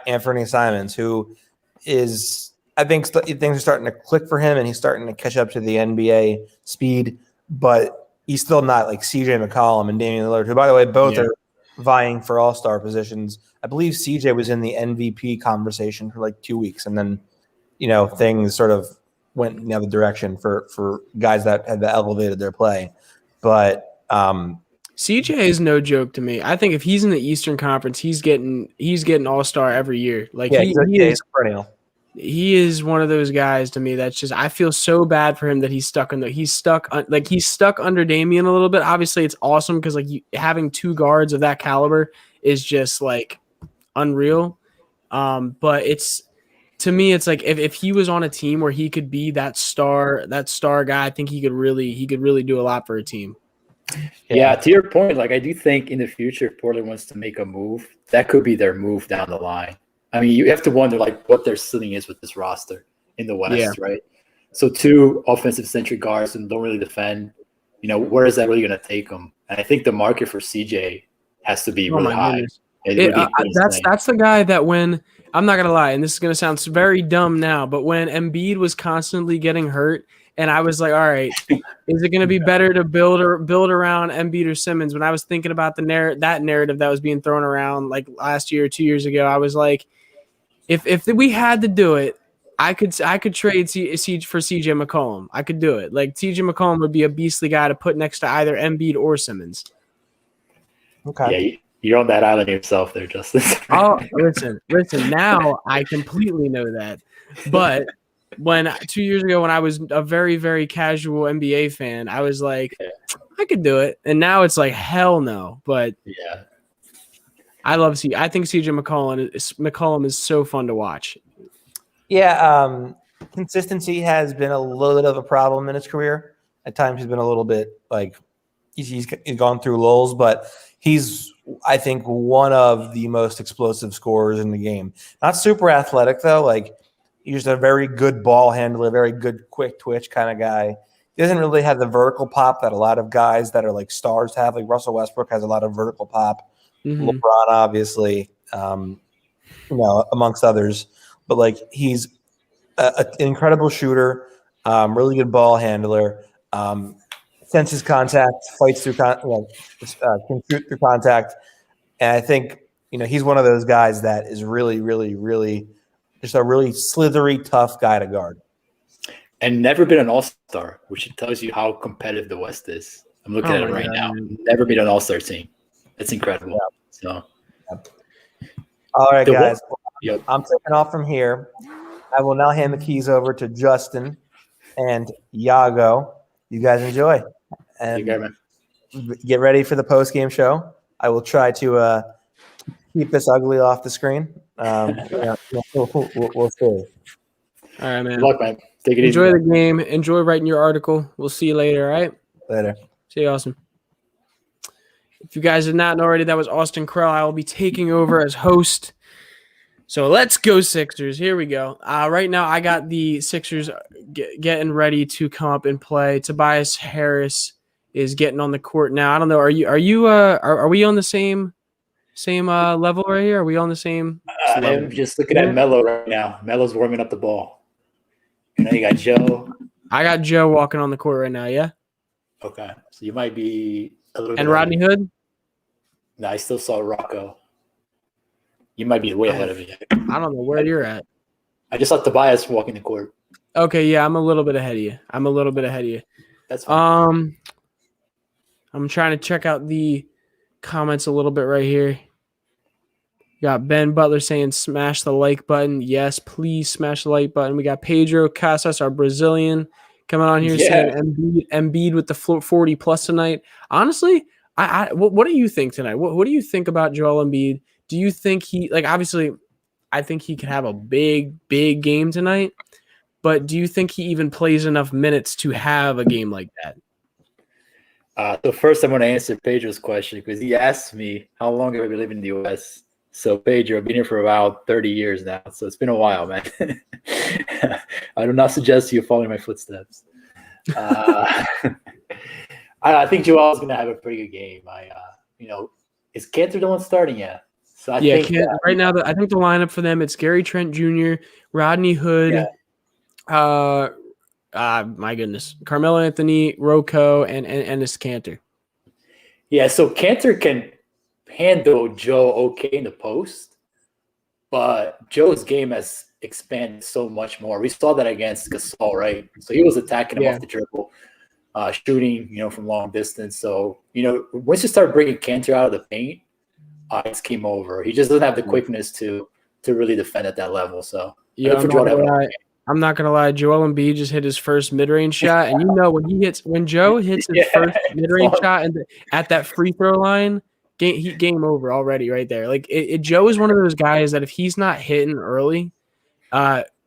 Anthony Simons, who is, I think things are starting to click for him, and he's starting to catch up to the NBA speed. But he's still not like CJ McCollum and Damian Lillard, who, by the way, both are vying for all-star positions. I believe CJ was in the MVP conversation for like 2 weeks, and then, things sort of went in the other direction for guys that had elevated their play. But CJ is no joke to me. I think if he's in the Eastern Conference, he's getting all-star every year. Like he is perennial. He is one of those guys to me that's just, I feel so bad for him that he's stuck under Damian a little bit. Obviously it's awesome because having 2 guards of that caliber is just like unreal. But to me, it's like if he was on a team where he could be that star guy, I think he could really do a lot for a team. Yeah, to your point, I do think in the future, if Portland wants to make a move, that could be their move down the line. I mean, you have to wonder what their ceiling is with this roster in the West, right? So 2 offensive-centric guards and don't really defend. Where is that really going to take them? And I think the market for CJ has to be really high. That's the guy that when – I'm not going to lie, and this is going to sound very dumb now, but when Embiid was constantly getting hurt, and I was like, all right, is it going to be better to build around Embiid or Simmons? When I was thinking about that narrative that was being thrown around like last year or 2 years ago, I was like, if we had to do it, I could trade for CJ McCollum. I could do it. Like CJ McCollum would be a beastly guy to put next to either Embiid or Simmons. Okay. Yeah, you're on that island yourself there, Justin. Oh, listen. Now I completely know that, but when 2 years ago when I was a very, very casual NBA fan, I was like, I could do it, and now it's like hell no. But yeah. I think CJ McCollum is so fun to watch. Yeah, consistency has been a little bit of a problem in his career. At times he's been a little bit he's gone through lulls, but he's, I think, one of the most explosive scorers in the game. Not super athletic though. He's just a very good ball handler, very good quick twitch kind of guy. He doesn't really have the vertical pop that a lot of guys that are stars have. Like Russell Westbrook has a lot of vertical pop. Mm-hmm. LeBron, obviously, amongst others. But he's an incredible shooter, really good ball handler, senses contact, fights through can shoot through contact. And I think he's one of those guys that is really, really, really just a really slithery, tough guy to guard. And never been an all-star, which tells you how competitive the West is. I'm looking at it right now. Never been an all-star team. It's incredible. So, all right, guys. I'm taking off from here. I will now hand the keys over to Justin and Iago. You guys enjoy. And get ready for the post-game show. I will try to keep this ugly off the screen. We'll see. All right, man. Good luck, man. Take it easy. Enjoy the game. Enjoy writing your article. We'll see you later, all right? Later. See you, Austin. If you guys did not know already, that was Austin Krell. I will be taking over as host. So let's go Sixers. Here we go. Right now, I got the Sixers getting ready to come up and play. Tobias Harris is getting on the court now. I don't know. Are we on the same level right here? Are we on the same? I'm just looking at Melo right now. Melo's warming up the ball. You got Joe. I got Joe walking on the court right now. Yeah. Okay, so you might be a little. And Rodney Hood. No, I still saw Rocco. You might be way ahead of me. I don't know where you're at. I just saw Tobias walking the court. Okay, yeah, I'm a little bit ahead of you. That's fine. I'm trying to check out the comments a little bit right here. Got Ben Butler saying smash the like button. Yes, please smash the like button. We got Pedro Casas, our Brazilian, coming on here saying Embiid with the 40 plus tonight. Honestly, what do you think tonight? What do you think about Joel Embiid? Do you think obviously, I think he could have a big game tonight, but do you think he even plays enough minutes to have a game like that? So first I'm going to answer Pedro's question because he asked me how long have I been living in the U.S. So Pedro, I've been here for about 30 years now, so it's been a while, man. I do not suggest you following my footsteps. I think Joel's going to have a pretty good game. Is Cantor the one starting yet? So I think right now, I think the lineup for them, it's Gary Trent Jr., Rodney Hood, my goodness, Carmelo Anthony, Rocco, and this Cantor. Yeah, so Cantor can handle Joe okay in the post, but Joe's game has expanded so much more. We saw that against Gasol, right? So he was attacking him off the dribble, shooting, from long distance. So, once you start bringing Cantor out of the paint, it's game over. He just doesn't have the quickness to really defend at that level. So I'm not gonna lie. Joel Embiid just hit his first mid-range shot, and when Joe hits his first mid-range shot and at that free throw line, game over already right there. Like Joe is one of those guys that if he's not hitting early,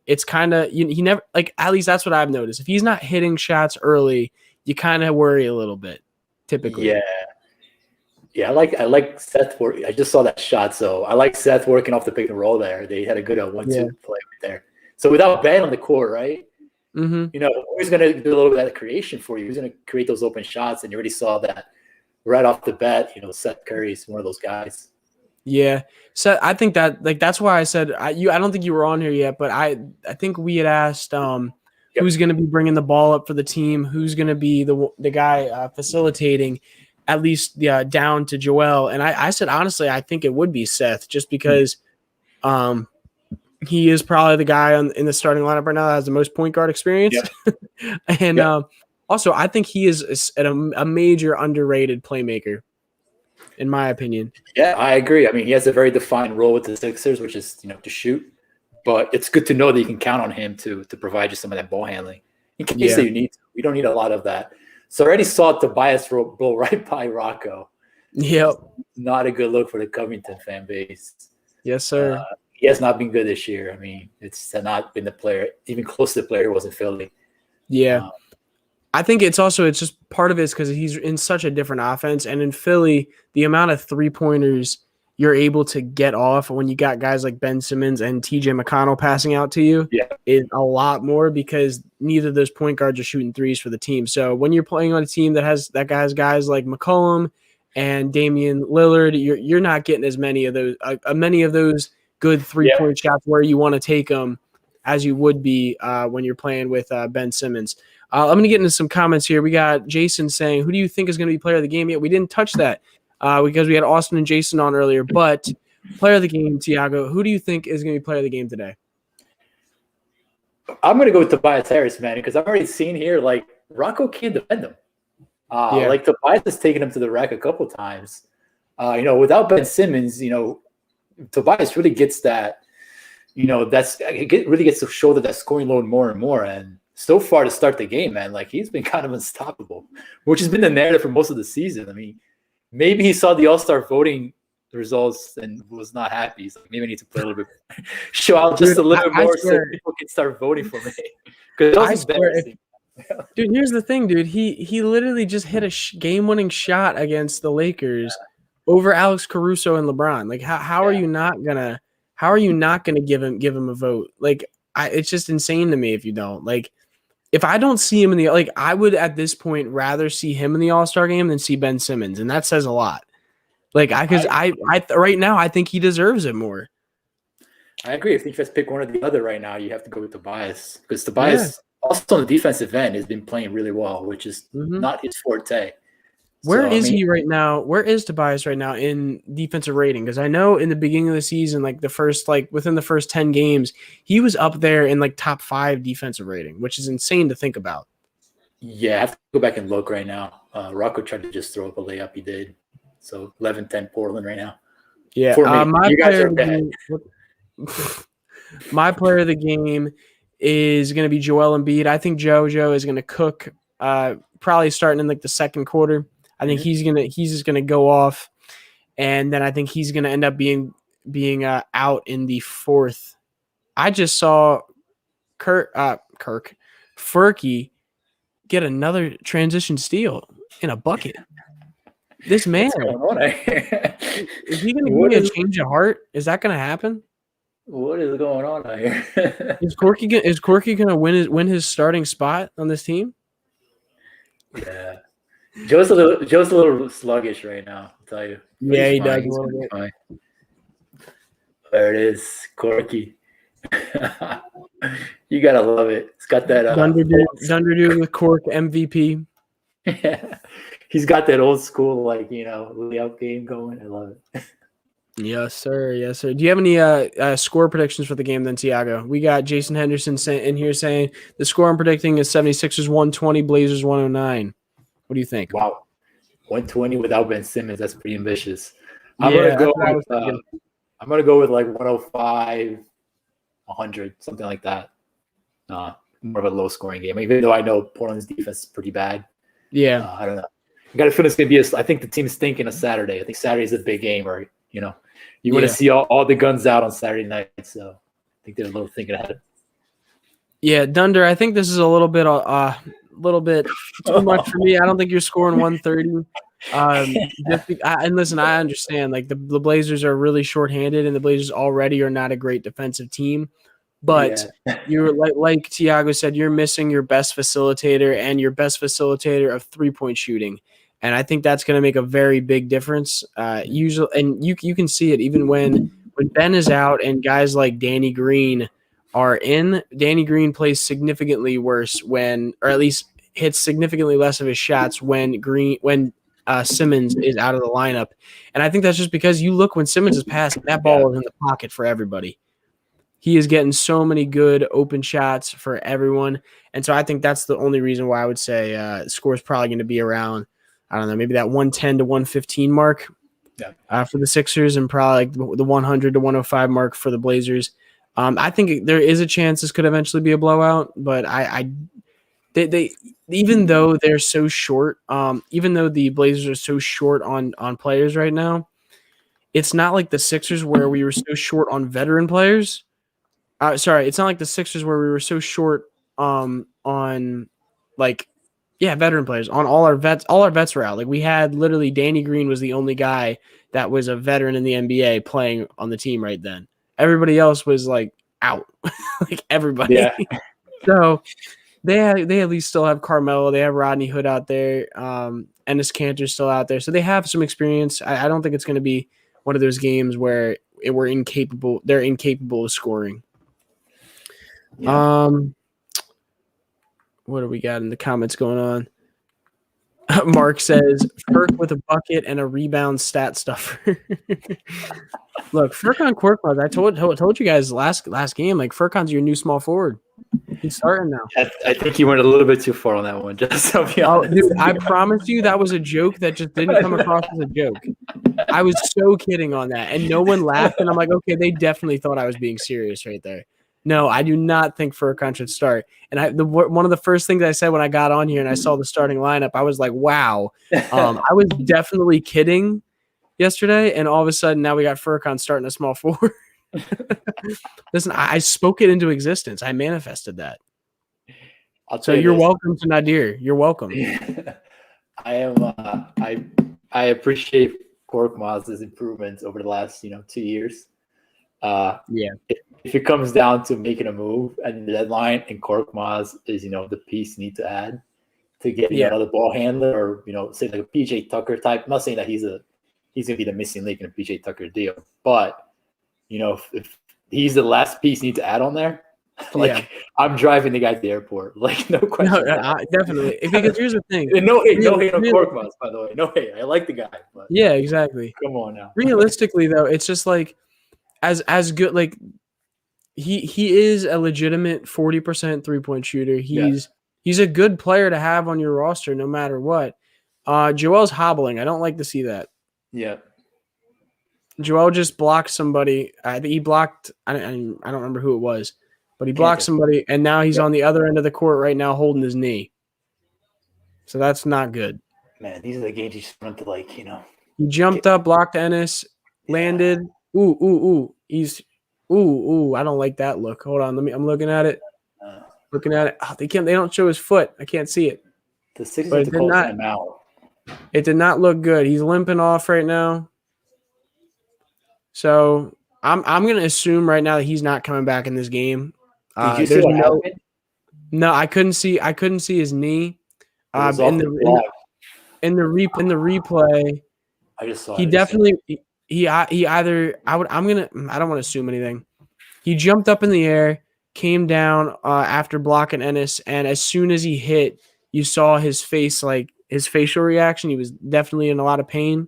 it's kind of he never at least that's what I've noticed. If he's not hitting shots early, you kind of worry a little bit. Typically, yeah. I like Seth. I just saw that shot, so I like Seth working off the pick and roll there. They had a good 1-2 play right there. So without Ben on the court, right? Mm-hmm. Who's going to do a little bit of that creation for you? Who's going to create those open shots? And you already saw that right off the bat. Seth Curry's one of those guys. Yeah, so I think that that's why I said I don't think you were on here yet, but I think we had asked who's going to be bringing the ball up for the team, who's going to be the guy facilitating, at least down to Joel. And I said honestly, I think it would be Seth, just because he is probably the guy in the starting lineup right now that has the most point guard experience, and also I think he is a major underrated playmaker. In my opinion. Yeah, I agree. I mean, he has a very defined role with the Sixers, which is, to shoot. But it's good to know that you can count on him to provide you some of that ball handling in case that you need to. We don't need a lot of that. So I already saw Tobias blow right by Rocco. Yep. Not a good look for the Covington fan base. Yes, sir. He has not been good this year. I mean, it's not been the player, even close to the player who was in Philly. Yeah. I think it's just part of it is because he's in such a different offense. And in Philly, the amount of three-pointers you're able to get off when you got guys like Ben Simmons and TJ McConnell passing out to you is a lot more because neither of those point guards are shooting threes for the team. So when you're playing on a team that has guys like McCollum and Damian Lillard, you're not getting as many of those good three-point shots where you want to take them as you would be when you're playing with Ben Simmons. I'm going to get into some comments here. We got Jason saying, who do you think is going to be player of the game? Yeah, we didn't touch that because we had Austin and Jason on earlier. But player of the game, Tiago, who do you think is going to be player of the game today? I'm going to go with Tobias Harris, man, because I've already seen here, Rocco can't defend him. Tobias has taken him to the rack a couple times. Without Ben Simmons, Tobias really gets that, really gets to shoulder that scoring load more and more. And so far to start the game, man, he's been kind of unstoppable, which has been the narrative for most of the season. I mean, maybe he saw the All-Star voting results and was not happy. He's like, maybe I need to play a little bit, show out just a little bit more so people can start voting for me. Because it was embarrassing. Dude, here's the thing, dude. He literally just hit a game-winning shot against the Lakers over Alex Caruso and LeBron. Like, how are you not gonna give him a vote? Like, it's just insane to me if you don't. Like, if I don't see him I would at this point rather see him in the All-Star game than see Ben Simmons, and that says a lot. Like, because I right now I think he deserves it more. I agree. If you just pick one or the other right now, you have to go with Tobias because Tobias also on the defensive end has been playing really well, which is not his forte. Where is he right now? Where is Tobias right now in defensive rating? Because I know in the beginning of the season, within the first 10 games, he was up there in top 5 defensive rating, which is insane to think about. Yeah, I have to go back and look right now. Rocco tried to just throw up a layup. He did. So 11-10 Portland right now. Yeah, you guys are bad. My player of the game is going to be Joel Embiid. I think JoJo is going to cook, probably starting in the second quarter. I think he's just gonna go off, and then I think he's gonna end up being out in the fourth. I just saw Furky get another transition steal in a bucket. This man, is he gonna give me a change of heart? Is that gonna happen? What is going on out here? Is Corky gonna win his starting spot on this team? Yeah. Joe's a little sluggish right now, I'll tell you. Yeah, he does a little bit. Fine. There it is, Corky. You gotta love it. It's got that Dunder Dude with Cork MVP. Yeah. He's got that old school layup game going. I love it. Yes, sir. Yes, sir. Do you have any score predictions for the game then, Tiago? We got Jason Henderson in here saying the score I'm predicting is 76ers 120, Blazers 109. What do you think? Wow. 120 without Ben Simmons. That's pretty ambitious. I'm going to go with 105, 100, something like that. More of a low-scoring game, even though I know Portland's defense is pretty bad. Yeah. I don't know. I got a feeling it's going to be I think the team's thinking of Saturday. I think Saturday's a big game, or, you want to see all the guns out on Saturday night. So I think they're a little thinking ahead. Yeah, Dunder, I think this is a little bit too much for me. I don't think you're scoring 130. And listen, I understand the Blazers are really shorthanded, and the Blazers already are not a great defensive team. But you're like Tiago said, you're missing your best facilitator and your best facilitator of 3-point shooting. And I think that's going to make a very big difference. Usually, and you can see it even when Ben is out and guys like Danny Green are in. Danny Green plays significantly worse or at least hits significantly less of his shots when Simmons is out of the lineup. And I think that's just because you look when Simmons is passing, that ball is in the pocket for everybody. He is getting so many good open shots for everyone. And so I think that's the only reason why I would say the score is probably going to be around, I don't know, maybe that 110 to 115 mark for the Sixers, and probably the 100 to 105 mark for the Blazers. I think there is a chance this could eventually be a blowout, but they even though they're so short, even though the Blazers are so short on players right now, it's not like the Sixers where we were so short on veteran players. It's not like the Sixers where we were so short on veteran players. On all our vets were out. We had literally Danny Green was the only guy that was a veteran in the NBA playing on the team right then. Everybody else was out, everybody. Yeah. So they at least still have Carmelo. They have Rodney Hood out there. Enes Kanter's still out there. So they have some experience. I don't think it's going to be one of those games where they're incapable of scoring. Yeah. What do we got in the comments going on? Mark says, Furk with a bucket and a rebound stat stuffer. Look, Furman Korkmaz, I told you guys last game, Furkan's your new small forward. He's starting now. I think you went a little bit too far on that one, just to be honest. Dude, I promise you that was a joke that just didn't come across as a joke. I was so kidding on that, and no one laughed, and I'm like, okay, they definitely thought I was being serious right there. No, I do not think Furkan should start. And one of the first things I said when I got on here and I saw the starting lineup, I was like, wow. I was definitely kidding yesterday, and all of a sudden now we got Furkan starting a small forward. Listen, I spoke it into existence. I manifested that. I'll So tell you you're this. welcome to Nadir. You're welcome. I am. I appreciate Korkmaz's improvements over the last 2 years. Yeah. If it comes down to making a move at the deadline, and Korkmaz is the piece you need to add to get another ball handler, or say like a PJ Tucker type. I'm not saying that he's gonna be the missing link in a PJ Tucker deal, but if he's the last piece you need to add on there, I'm driving the guy to the airport, like no question. No, definitely. Because here's the thing. No hate on Korkmaz, by the way. No hate. I like the guy, but yeah, exactly. come on now. Realistically, though, it's just like as good. Like he is a legitimate 40% 3-point shooter. He's a good player to have on your roster, no matter what. Joel's hobbling. I don't like to see that. Yeah. Joel just blocked somebody. I think he blocked. I don't remember who it was, but he blocked somebody, and now he's on the other end of the court right now, holding his knee. So that's not good. Man, these are the games you just want to He jumped up, blocked Ennis, landed. Ooh. I don't like that look. Hold on, I'm looking at it. Looking at it. Oh, they don't show his foot. I can't see it. The Sixers have to call him out. It did not look good. He's limping off right now. So I'm gonna assume right now that he's not coming back in this game. Did you see what happened? No, I couldn't see his knee. In the replay, I just saw he definitely I don't want to assume anything. He jumped up in the air, came down after blocking Ennis, and as soon as he hit, you saw his face, like his facial reaction. He was definitely in a lot of pain.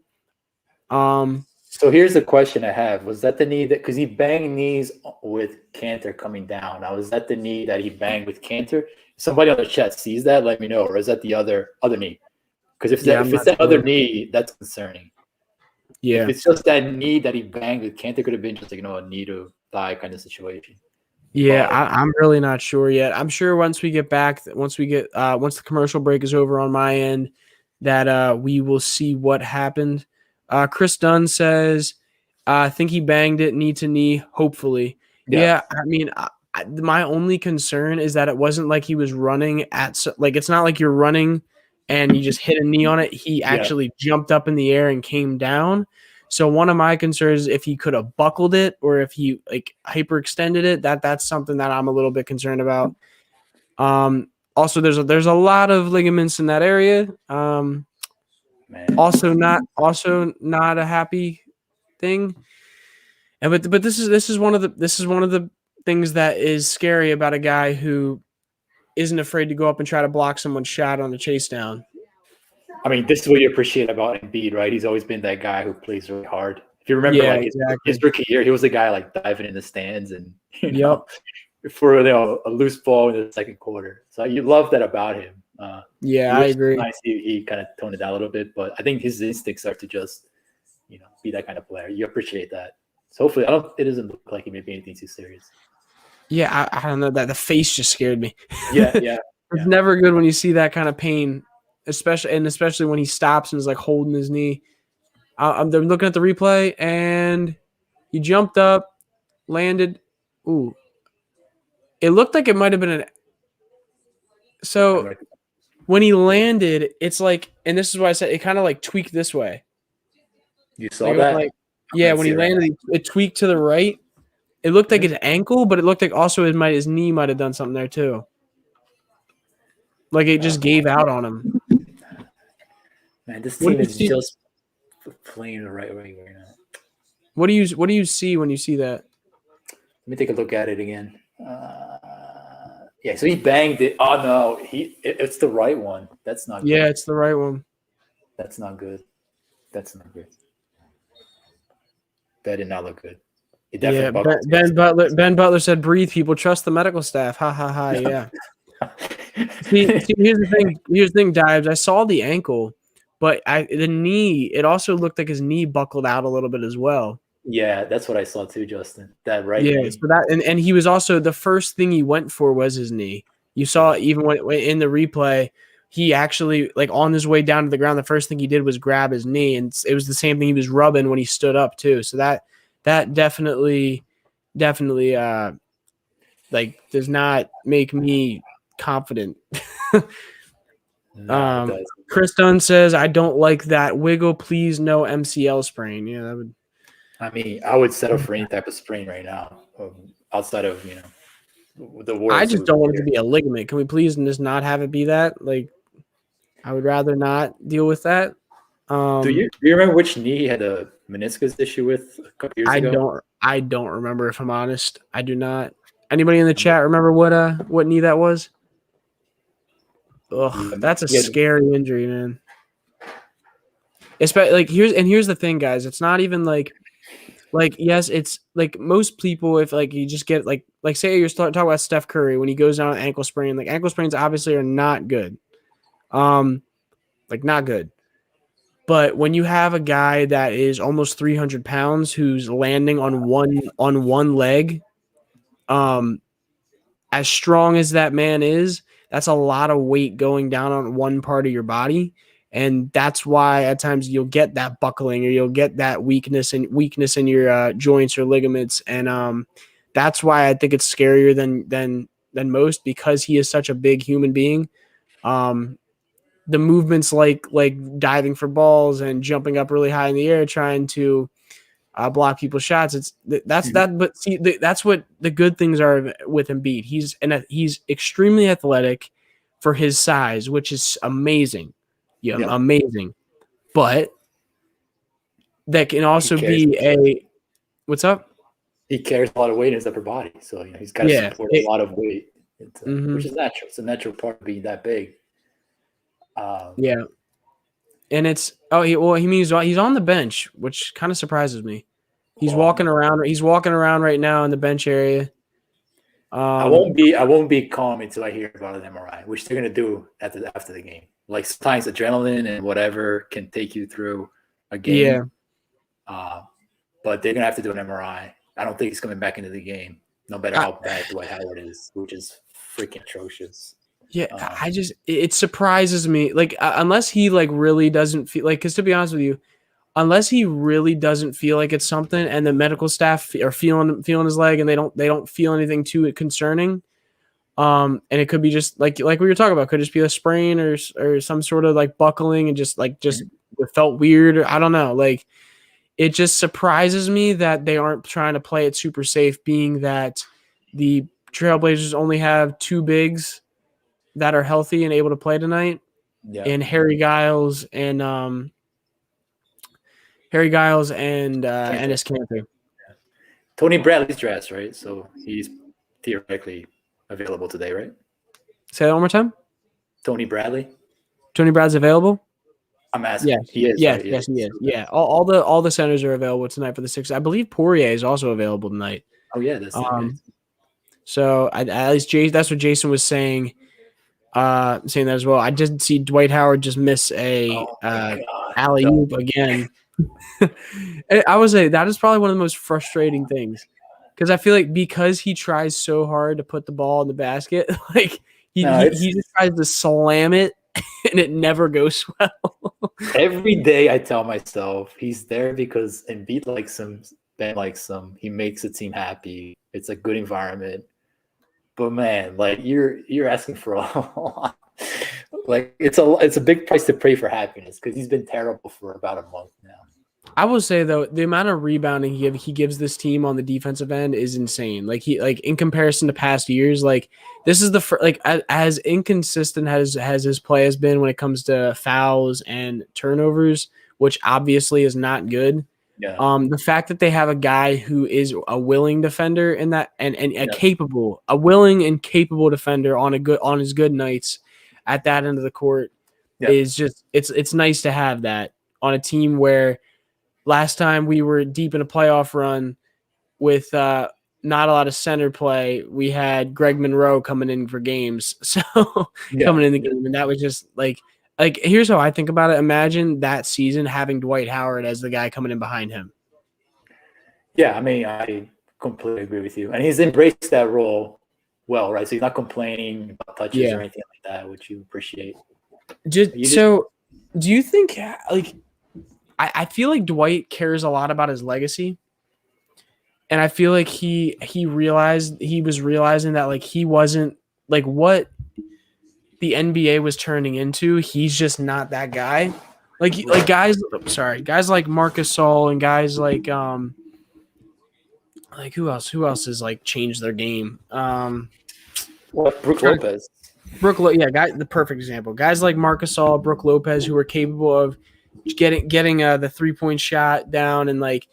So here's the question I have: was that the knee because he banged knees with Cantor coming down? Now, is that the knee that he banged with Cantor? If somebody on the chat sees that, let me know. Or is that the other knee? Because if it's that other knee, that's concerning. Yeah, if it's just that knee that he banged with Cantor, could have been just a knee to thigh kind of situation. Yeah, I'm really not sure yet. I'm sure once we get back, once the commercial break is over on my end, that we will see what happened. Chris Dunn says, I think he banged it knee to knee, hopefully. Yeah, I mean, my only concern is that it wasn't like he was running it's not like you're running and you just hit a knee on it. He actually jumped up in the air and came down. So one of my concerns is if he could have buckled it or if he hyperextended it, that's something that I'm a little bit concerned about. Also, there's a lot of ligaments in that area. Also not a happy thing. And but this is one of the things that is scary about a guy who isn't afraid to go up and try to block someone's shot on the chase down. I mean, this is what you appreciate about Embiid, right? He's always been that guy who plays really hard. If you remember, his rookie year, he was the guy diving in the stands and for a loose ball in the second quarter. So you love that about him. I agree. Nice. He kind of toned it down a little bit, but I think his instincts are to just, be that kind of player. You appreciate that. So hopefully, it doesn't look like he may be anything too serious. Yeah, I don't know. That the face just scared me. Yeah. It's never good when you see that kind of pain, especially when he stops and is holding his knee. I'm looking at the replay, and he jumped up, landed. Ooh, it looked like it might have been So when he landed, it's and this is why I said it kind of tweaked this way. You saw that? When he landed, it tweaked to the right. It looked like his ankle, but it looked like also his knee might have done something there too. It just gave out on him. Man, this team is just playing the right way right now. What do you see when you see that? Let me take a look at it again. So he banged it. Oh no, it's the right one. That's not good. Yeah, it's the right one. That's not good. That did not look good. It definitely Ben Butler said, "Breathe, people. Trust the medical staff." Ha ha ha. Yeah. see, here's the thing, Dives. I saw the ankle, but the knee. It also looked like his knee buckled out a little bit as well. Yeah, that's what I saw too, Justin. That right. Yeah, knee. so that and he was also the first thing he went for was his knee. You saw even when in the replay, he actually on his way down to the ground, the first thing he did was grab his knee, and it was the same thing he was rubbing when he stood up too. So that definitely does not make me confident. No, it does. Chris Dunn says, I don't like that wiggle. Please, no MCL sprain. Yeah, that would. I mean, I would settle for any type of sprain right now, outside of the worst. I just don't want it to be a ligament. Can we please just not have it be that? Like, I would rather not deal with that. Do you remember which knee he had a meniscus issue with a couple years ago? I don't remember, if I'm honest. I do not. Anybody in the chat remember what knee that was? Ugh, that's a scary injury, man. Especially here's the thing, guys. It's not even like yes, it's like most people, if like you just get like say you're talking about Steph Curry when he goes down with ankle sprain, like ankle sprains obviously are not good. Not good. But when you have a guy that is almost 300 pounds who's landing on one leg, as strong as that man is, that's a lot of weight going down on one part of your body. And that's why at times you'll get that buckling or you'll get that weakness in your joints or ligaments. And that's why I think it's scarier than most, because he is such a big human being. The movements like diving for balls and jumping up really high in the air, trying to block people's shots. But see, that's what the good things are with Embiid. He's extremely athletic for his size, which is amazing. Yeah, amazing. But that can also be what's up? He carries a lot of weight in his upper body, so he's got to support a lot of weight, which is natural. It's a natural part of being that big. And it's he's on the bench, which kind of surprises me. He's walking around right now in the bench area. I won't be calm until I hear about an MRI, which they're gonna do after the game. Like sometimes adrenaline and whatever can take you through a game. Yeah. But they're gonna have to do an MRI. I don't think he's coming back into the game, no matter how bad Dwight Howard is, which is freaking atrocious. Yeah, it surprises me. Like unless he really doesn't feel because to be honest with you, unless he really doesn't feel like it's something, and the medical staff are feeling his leg, and they don't feel anything too concerning. And it could be just like we were talking about, could just be a sprain or some sort of buckling and just it felt weird. I don't know. It just surprises me that they aren't trying to play it super safe, being that the Trailblazers only have two bigs that are healthy and able to play tonight, and Harry Giles and Enes Kanter. Tony Bradley's dressed, right? So he's theoretically available today, right? Say that one more time. Tony Bradley's available. I'm asking. Yeah, he is. Yes, right? yes, he is. Yeah, all the centers are available tonight for the Sixers. I believe Poirier is also available tonight. Oh yeah, that's so at least that's what Jason was saying. Saying that as well. I did see Dwight Howard just miss a alley-oop again. I would say that is probably one of the most frustrating things, because I feel like because he tries so hard to put the ball in the basket, he just tries to slam it and it never goes well. Every day I tell myself he's there because Embiid likes him, Ben likes him. He makes the team happy. It's a good environment. But man, you're asking for a lot. It's a big price to pay for happiness, because he's been terrible for about a month now. I will say though, the amount of rebounding he gives this team on the defensive end is insane. In comparison to past years, this is as inconsistent as his play has been when it comes to fouls and turnovers, which obviously is not good. Yeah. The fact that they have a guy who is a willing defender in that and a willing and capable defender on his good nights at that end of the court is just it's nice to have that on a team where last time we were deep in a playoff run with not a lot of center play, we had Greg Monroe coming in for games. So coming in the game, and that was just here's how I think about it. Imagine that season having Dwight Howard as the guy coming in behind him. Yeah, I mean, I completely agree with you. And he's embraced that role well, right? So he's not complaining about touches or anything like that, which you appreciate. Do you think, I feel like Dwight cares a lot about his legacy. And I feel like he was realizing that he wasn't what the NBA was turning into. He's just not that guy. Like guys like Marcus Gasol and guys like who else has like changed their game? Brook Lopez. The perfect example. Guys like Marcus Gasol, Brook Lopez, who are capable of getting the 3-point shot down and like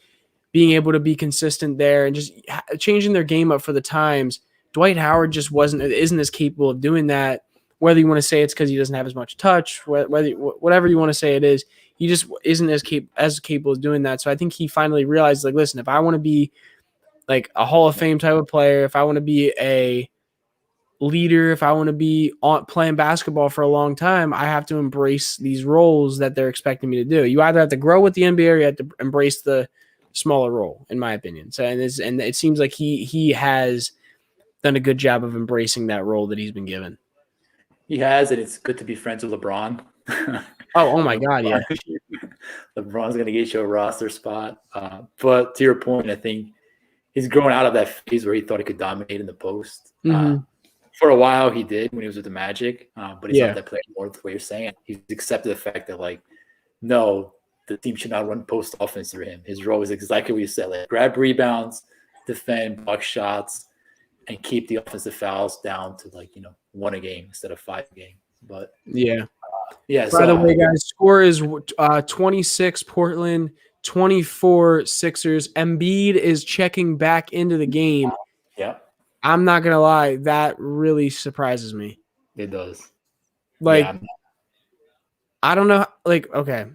being able to be consistent there and just changing their game up for the times. Dwight Howard just isn't as capable of doing that. Whether you want to say it's because he doesn't have as much touch, whatever you want to say it is, he just isn't as capable of doing that. So I think he finally realized, like, listen, if I want to be like a Hall of Fame type of player, if I want to be a leader, if I want to be playing basketball for a long time, I have to embrace these roles that they're expecting me to do. You either have to grow with the NBA or you have to embrace the smaller role, in my opinion. So and it seems like he has done a good job of embracing that role that he's been given. He has, and it's good to be friends with LeBron. Oh my God, yeah. LeBron's going to get you a roster spot. But to your point, I think he's growing out of that phase where he thought he could dominate in the post. For a while, he did when he was with the Magic, but he's not that player anymore. The way you're saying, he's accepted the fact that, like, no, the team should not run post offense through him. His role is exactly what you said: like grab rebounds, defend, block shots, and keep the offensive fouls down to 1 a game instead of 5 a game. But yeah. By the way, guys, score is 26 Portland, 24 Sixers. Embiid is checking back into the game. Yeah. I'm not gonna lie, that really surprises me. It does. I don't know. Okay,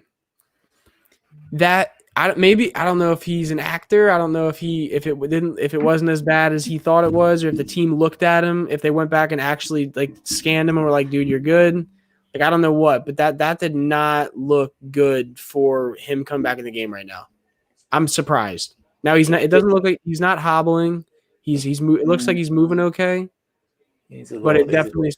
that I don't know if he's an actor. I don't know if it wasn't as bad as he thought it was, or if the team looked at him, if they went back and actually scanned him and were like, "Dude, you're good." I don't know what, but that did not look good for him coming back in the game right now. I'm surprised. Now he's not. It doesn't look like he's not hobbling. It looks like he's moving okay, but it definitely.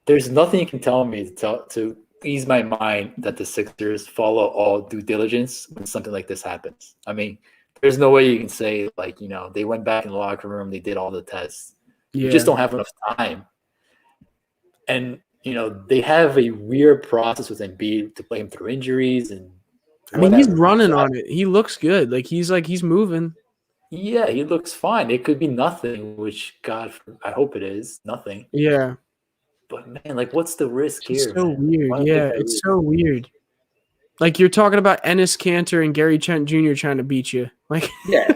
There's nothing you can tell me to ease my mind that the Sixers follow all due diligence when something like this happens. I mean, there's no way you can say they went back in the locker room, they did all the tests. Yeah. You just don't have enough time, and they have a weird process with Embiid to play him through injuries and. I mean, he's running on it. He looks good. He's moving. Yeah, he looks fine. It could be nothing, which God, I hope it is nothing. Yeah. But man, what's the risk here? It's so weird. Yeah, it's so weird. You're talking about Enes Kanter and Gary Trent Jr. trying to beat you. Yeah,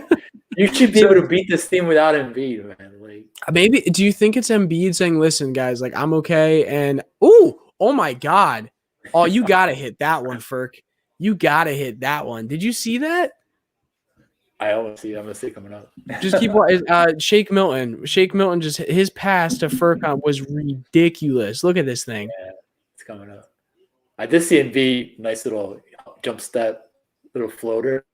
you should be able to beat this team without Embiid, man. Maybe. Do you think it's Embiid saying, "Listen, guys, I'm okay," and oh my God, you gotta hit that one, Furk. You gotta hit that one. Did you see that? I always see. I'm gonna see coming up. Just keep watching. Shake Milton. Shake Milton. Just his pass to Furkan was ridiculous. Look at this thing. Yeah, it's coming up. I did see Embiid. Nice little jump step, little floater.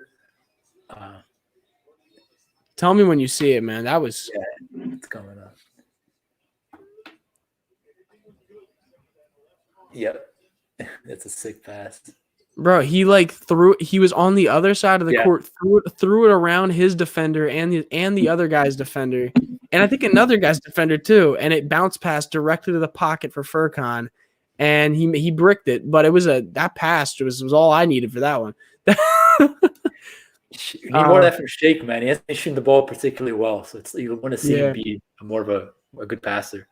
Tell me when you see it, man. That was. Yeah, it's coming up. Yep, that's a sick pass. Bro, he he was on the other side of the court, threw it around his defender and the other guy's defender, and I think another guy's defender too, and it bounced past directly to the pocket for Furkan, and he bricked it, but that pass was all I needed for that one. You need more of that from Shake, man. He hasn't shooting the ball particularly well, so you want to see him be more of a good passer.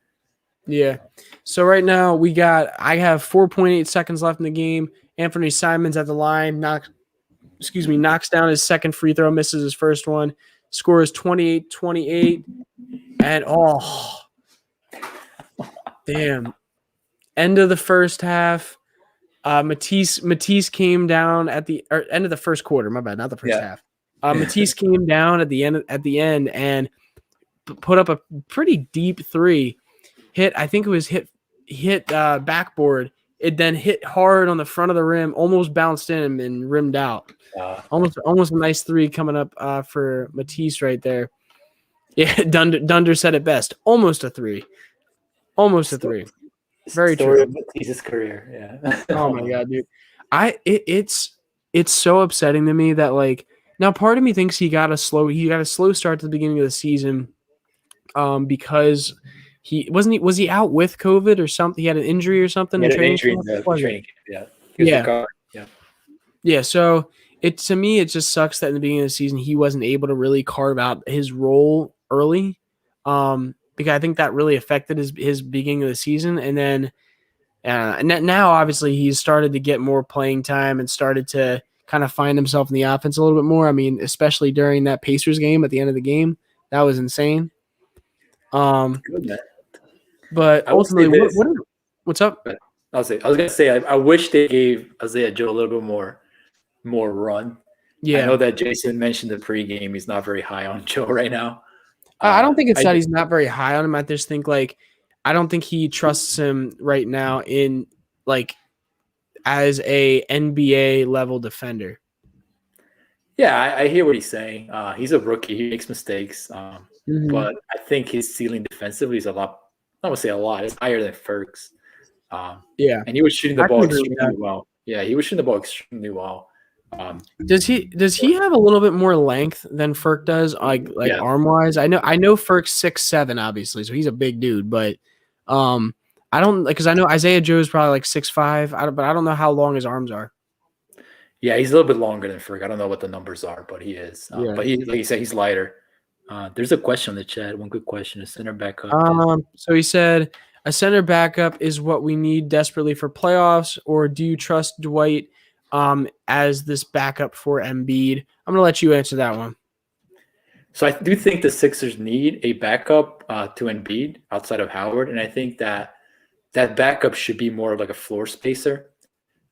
Yeah. So right now I have 4.8 seconds left in the game. Anthony Simons at the line knocks down his second free throw, misses his first one. Score is 28-28. And damn. End of the first half. Matisse came down at the end of the first quarter. My bad, not the first half. Matisse came down at the end and put up a pretty deep three. I think it was hit backboard. It then hit hard on the front of the rim, almost bounced in and rimmed out. Almost a nice three coming up for Matisse right there. Yeah, Dunder said it best. Almost a three. Very true. Of Matisse's career, yeah. Oh my God, dude. It's so upsetting to me that now part of me thinks he got a slow start to the beginning of the season because Was he out with COVID or something? He had an injury or something. He had in an training injury in camp? the training camp. Yeah. He was recovering. Yeah. Yeah. So to me, it just sucks that in the beginning of the season he wasn't able to really carve out his role early. Because I think that really affected his beginning of the season, and then now obviously he's started to get more playing time and started to kind of find himself in the offense a little bit more. I mean, especially during that Pacers game at the end of the game, that was insane. Good, man. But ultimately, what's up? I was gonna say I wish they gave Isaiah Joe a little bit more run. Yeah, I know that Jason mentioned the pregame. He's not very high on Joe right now. I don't think it's that he's not very high on him. I just think I don't think he trusts him right now in as a NBA level defender. Yeah, I hear what he's saying. He's a rookie. He makes mistakes. But I think his ceiling defensively is a lot. I don't want to say a lot. It's higher than Ferg's. Yeah, and he was shooting the ball extremely well. Yeah, he was shooting the ball extremely well. Does he have a little bit more length than Ferg does, arm wise? I know Ferg's 6'7", obviously, so he's a big dude. But I don't because I know Isaiah Joe is probably 6'5", but I don't know how long his arms are. Yeah, he's a little bit longer than Ferg. I don't know what the numbers are, but he is. But he, like you said, he's lighter. There's a question in the chat. One good question: a center backup. So he said, a center backup is what we need desperately for playoffs, or do you trust Dwight as this backup for Embiid? I'm gonna let you answer that one. So I do think the Sixers need a backup to Embiid outside of Howard, and I think that backup should be more like a floor spacer.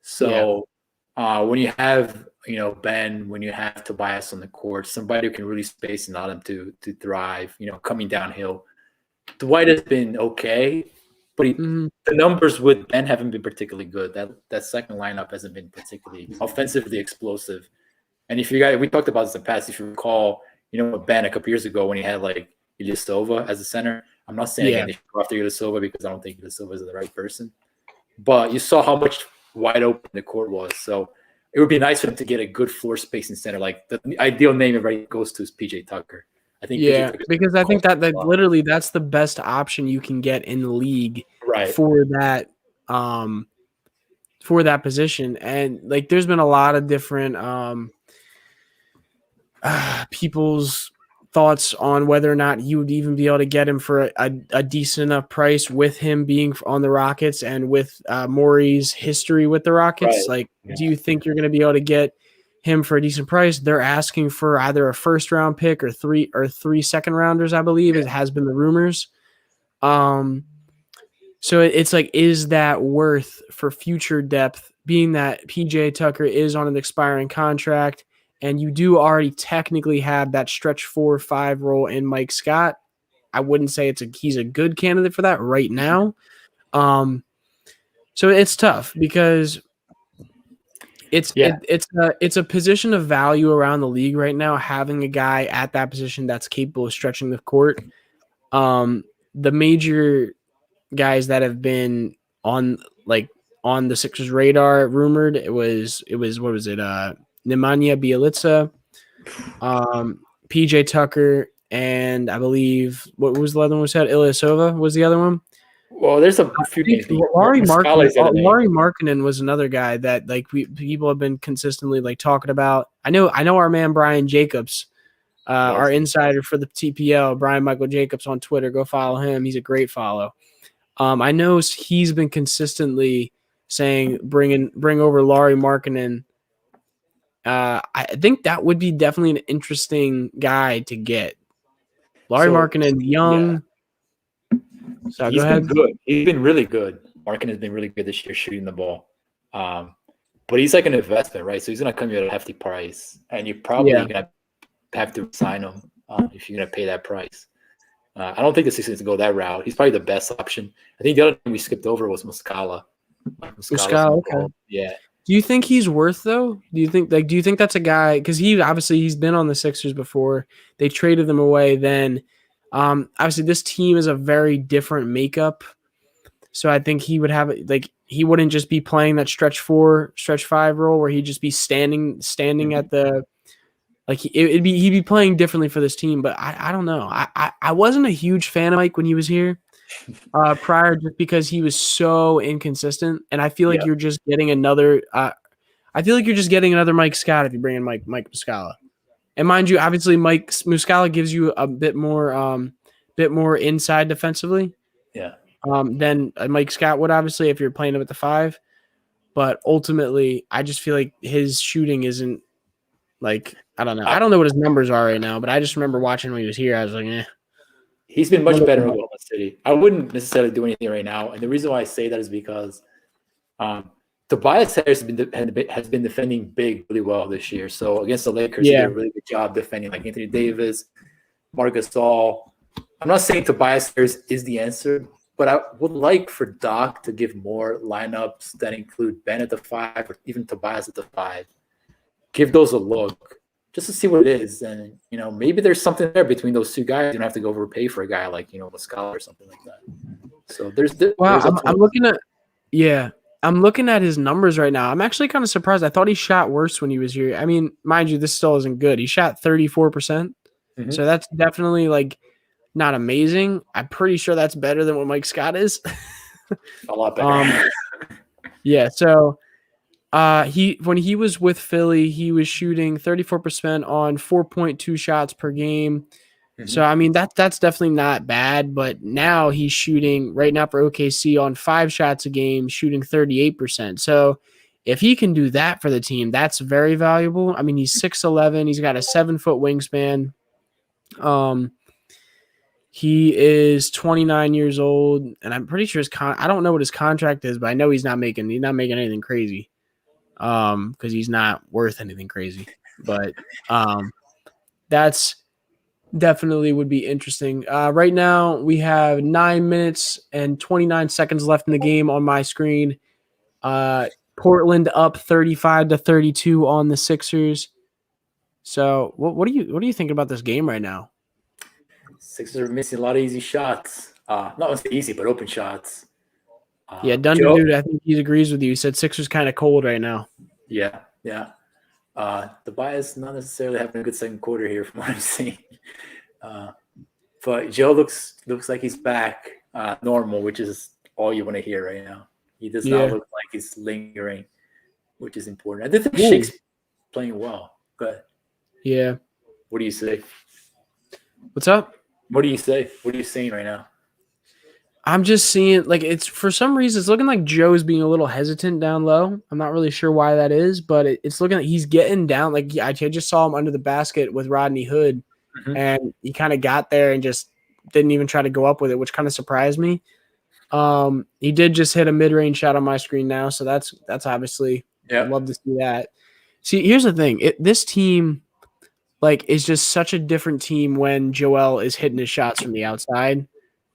So when you have Ben, when you have Tobias on the court, somebody who can really space and allow them to thrive, coming downhill. Dwight has been okay, but the numbers with Ben haven't been particularly good. That second lineup hasn't been particularly offensively explosive. And if you guys, we talked about this in the past, if you recall, Ben a couple years ago when he had Ilyasova as a center. I'm not saying again they should go after Ilyasova because I don't think Ilyasova is the right person. But you saw how much wide open the court was. So it would be nice for them to get a good floor spacing center. Like the ideal name everybody goes to is PJ Tucker. I think because I think that literally that's the best option you can get in the league for that position. And there's been a lot of different people's thoughts on whether or not you would even be able to get him for a decent enough price with him being on the Rockets and with Morey's history with the Rockets. Do you think you're going to be able to get him for a decent price? They're asking for either a first round pick or three second rounders, I believe. It has been the rumors. So it's is that worth for future depth, being that PJ Tucker is on an expiring contract and you do already technically have that stretch 4-5 role in Mike Scott? I wouldn't say he's a good candidate for that right now. So it's tough because it's a position of value around the league right now, having a guy at that position that's capable of stretching the court. The major guys that have been on the Sixers radar rumored, it was what was it? Nemanja Bjelica, PJ Tucker, and I believe what was the other one we said? Ilyasova was the other one. Well, there's a few names. Laurie Markkinen was another guy that people have been consistently talking about. I know our man Brian Jacobs, our insider for the TPL, Brian Michael Jacobs on Twitter. Go follow him. He's a great follow. I know he's been consistently saying bring over Laurie Markkinen. I think that would be definitely an interesting guy to get. Laurie Markkinen, young. Yeah. So he's been good. He's been really good. Markkinen has been really good this year shooting the ball. But he's an investment, right? So he's going to come at a hefty price. And you're probably going to have to sign him if you're going to pay that price. I don't think the Sixers go that route. He's probably the best option. I think the other thing we skipped over was Muscala. Muscala, okay. Yeah. Do you think he's worth though? Do you think that's a guy? Because he's been on the Sixers before. They traded him away. Then, obviously, this team is a very different makeup. So I think he would have he wouldn't just be playing that stretch 4, stretch 5 role where he'd just be standing at the he'd be playing differently for this team. But I don't know. I wasn't a huge fan of Mike when he was here. prior, just because he was so inconsistent, and I feel like you're just getting another. I feel like you're just getting another Mike Scott if you bring in Mike Muscala. And mind you, obviously Mike Muscala gives you a bit more inside defensively. Yeah. Than Mike Scott would, obviously, if you're playing him at the 5. But ultimately, I just feel like his shooting isn't like, I don't know. I don't know what his numbers are right now, but I just remember watching when he was here. I was like, eh. He's been much better in Oklahoma City. I wouldn't necessarily do anything right now, and the reason why I say that is because Tobias Harris has been defending big really well this year. So against the Lakers, he did a really good job defending, like Anthony Davis, Marc Gasol. I'm not saying Tobias Harris is the answer, but I would like for Doc to give more lineups that include Ben at the 5 or even Tobias at the 5. Give those a look just to see what it is. And, maybe there's something there between those two guys. You don't have to go overpay for a guy like, Muscala or something like that. So I'm looking at his numbers right now. I'm actually kind of surprised. I thought he shot worse when he was here. I mean, mind you, this still isn't good. He shot 34%. Mm-hmm. So that's definitely like not amazing. I'm pretty sure that's better than what Mike Scott is. A lot better. So when he was with Philly, he was shooting 34% on 4.2 shots per game. Mm-hmm. So I mean that's definitely not bad, but now he's shooting right now for OKC on 5 shots a game, shooting 38%. So if he can do that for the team, that's very valuable. I mean, he's 6'11", he's got a 7-foot wingspan. He is 29 years old, and I'm pretty sure I don't know what his contract is, but I know he's not making anything crazy. Because he's not worth anything crazy. But that's definitely would be interesting. Right now we have 9 minutes and 29 seconds left in the game on my screen. Portland up 35-32 on the Sixers. So what do you think about this game right now? Sixers are missing a lot of easy shots. Not necessarily easy, but open shots. Dunder Dude, I think he agrees with you. He said Sixers kind of cold right now. Yeah. Tobias not necessarily having a good second quarter here from what I'm seeing. But Joe looks like he's back normal, which is all you want to hear right now. He does not look like he's lingering, which is important. I do think Shake's playing well. Go ahead. Yeah. What do you say? What's up? What do you say? What are you seeing right now? I'm just seeing, like, it's for some reason, it's looking like Joe's being a little hesitant down low. I'm not really sure why that is, but it's looking like he's getting down. Like, I just saw him under the basket with Rodney Hood, and he kind of got there and just didn't even try to go up with it, which kind of surprised me. He did just hit a mid-range shot on my screen now, so that's obviously I'd love to see that. See, here's the thing. This team, like, is just such a different team when Joel is hitting his shots from the outside.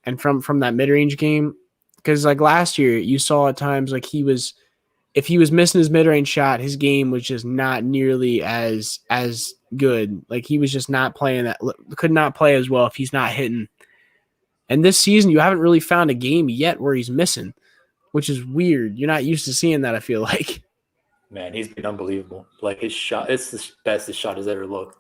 And from that mid-range game, because like last year, you saw at times like if he was missing his mid-range shot, his game was just not nearly as good. Like he was just not playing could not play as well if he's not hitting. And this season, you haven't really found a game yet where he's missing, which is weird. You're not used to seeing that, I feel like. Man, he's been unbelievable. Like his shot, it's the best his shot has ever looked.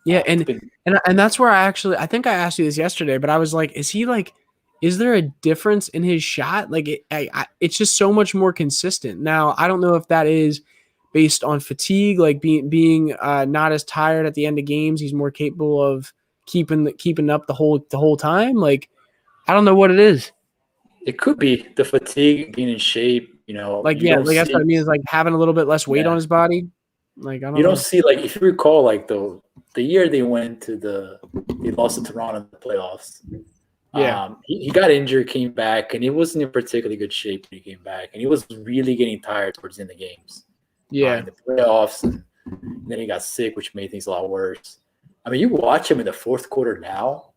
Yeah, and that's where I think I asked you this yesterday, but I was like, is there a difference in his shot? Like it's just so much more consistent. Now, I don't know if that is based on fatigue, like being not as tired at the end of games. He's more capable of keeping up the whole time. Like I don't know what it is. It could be the fatigue, being in shape. Like that's what I mean. Is like having a little bit less weight on his body. Like I don't. You don't see, like, if you recall, like the year they went to they lost to Toronto in the playoffs. Yeah, he got injured, came back, and he wasn't in particularly good shape when he came back, and he was really getting tired towards the end of the games. Yeah, in the playoffs, and then he got sick, which made things a lot worse. I mean, you watch him in the fourth quarter now,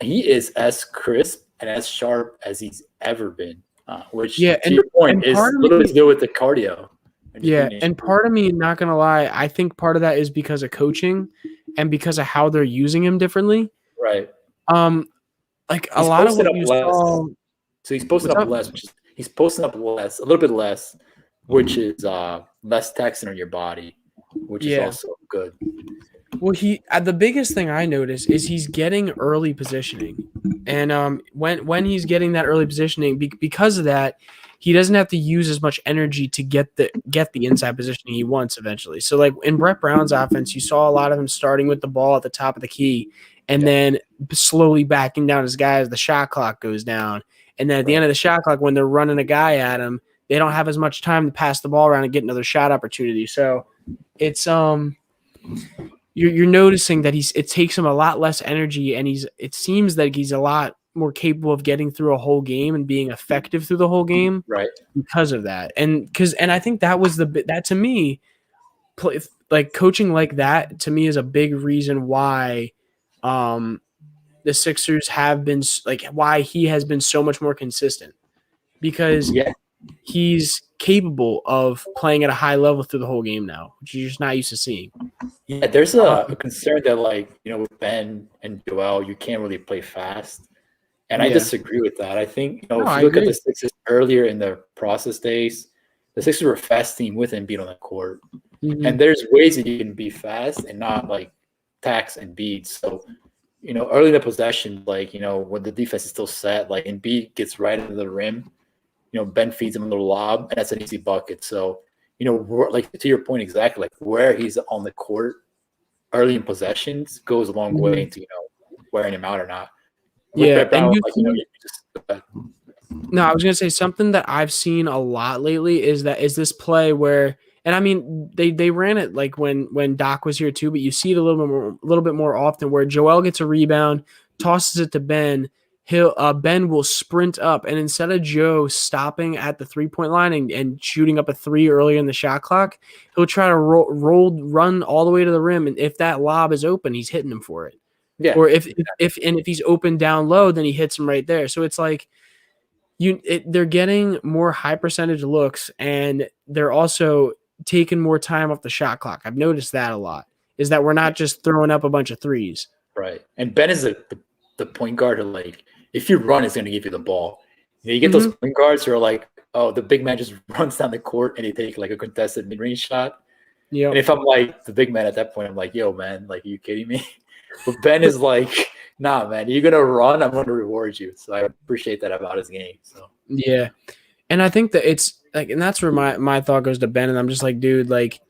he is as crisp and as sharp as he's ever been. Which, to your point, is a little bit to do with the cardio. Yeah, and part of me, not going to lie, I think part of that is because of coaching and because of how they're using him differently. Right. Like a lot of what you saw. So he's posting up less, a little bit less, which is less taxing on your body, which is also good. Well, the biggest thing I noticed is he's getting early positioning. And when he's getting that early positioning, because of that, he doesn't have to use as much energy to get the inside positioning he wants eventually. So like in Brett Brown's offense, you saw a lot of him starting with the ball at the top of the key and then slowly backing down his guy as the shot clock goes down. And then at the end of the shot clock, when they're running a guy at him, they don't have as much time to pass the ball around and get another shot opportunity. So it's you're noticing that it takes him a lot less energy, and it seems like he's a lot more capable of getting through a whole game and being effective through the whole game, right? Because of that, and I think that was that to me, like coaching like that to me is a big reason why, the Sixers have been why he has been so much more consistent, because he's capable of playing at a high level through the whole game now, which you're just not used to seeing. Yeah, there's a concern that, like, with Ben and Joel, you can't really play fast. And I disagree with that. I think, if you look at the Sixers earlier in the process days, the Sixers were a fast team with Embiid on the court. Mm-hmm. And there's ways that you can be fast and not, like, tax Embiid. So, early in the possession, like, when the defense is still set, like, Embiid gets right into the rim, Ben feeds him a little lob, and that's an easy bucket. So, like, to your point exactly, like where he's on the court early in possessions goes a long way into, wearing him out or not. Brown, I was going to say something that I've seen a lot lately is this play where, and I mean, they ran it like when Doc was here too, but you see it a little bit more often where Joel gets a rebound, tosses it to Ben. Ben will sprint up, and instead of Joe stopping at the 3-point line and shooting up a 3 earlier in the shot clock, he'll try to run all the way to the rim, and if that lob is open, he's hitting him for it. Yeah. Or if he's open down low, then he hits him right there. So it's like they're getting more high percentage looks, and they're also taking more time off the shot clock. I've noticed that a lot. Is that we're not just throwing up a bunch of threes. Right, and Ben is the point guard who, like, if you run, it's going to give you the ball. You get those point guards who are like, oh, the big man just runs down the court and they take like a contested mid-range shot. Yeah. And if I'm like the big man at that point, I'm like, yo, man, like, are you kidding me? But Ben is like, nah, man, you're going to run, I'm going to reward you. So I appreciate that about his game. So yeah. And I think that it's like, and that's where my thought goes to Ben. And I'm just like, dude, like,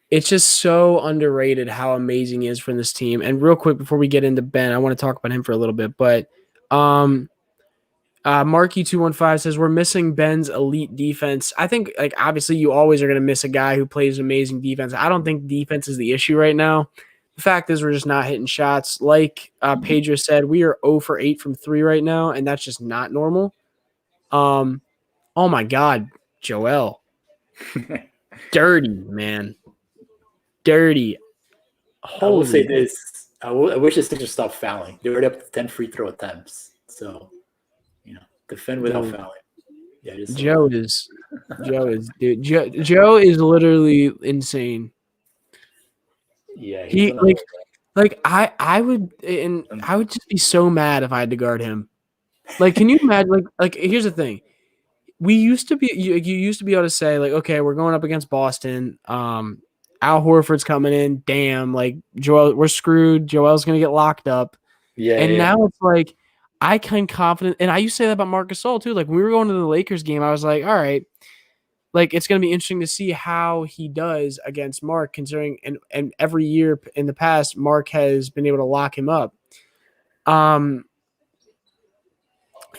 it's just so underrated how amazing he is for this team. And real quick, before we get into Ben, I want to talk about him for a little bit. But Marky215 says, we're missing Ben's elite defense. I think, like, obviously you always are going to miss a guy who plays amazing defense. I don't think defense is the issue right now. The fact is we're just not hitting shots. Like Pedro said, we are 0 for 8 from 3 right now, and that's just not normal. Oh, my God, Joel. Dirty, man. Dirty. I will say this. I wish the Sixers stopped fouling. They were up to 10 free throw attempts. So, defend without fouling. Yeah, Joe is literally insane. Yeah, he I would just be so mad if I had to guard him. Like, can you imagine? Like here's the thing. We used to be you used to be able to say, like, okay, we're going up against Boston. Al Horford's coming in. Damn, like, Joel, we're screwed. Joel's gonna get locked up. Yeah. And now it's like I can confident, and I used to say that about Marc Gasol too. Like, when we were going to the Lakers game, I was like, all right, like, it's gonna be interesting to see how he does against Mark, considering and every year in the past, Mark has been able to lock him up. And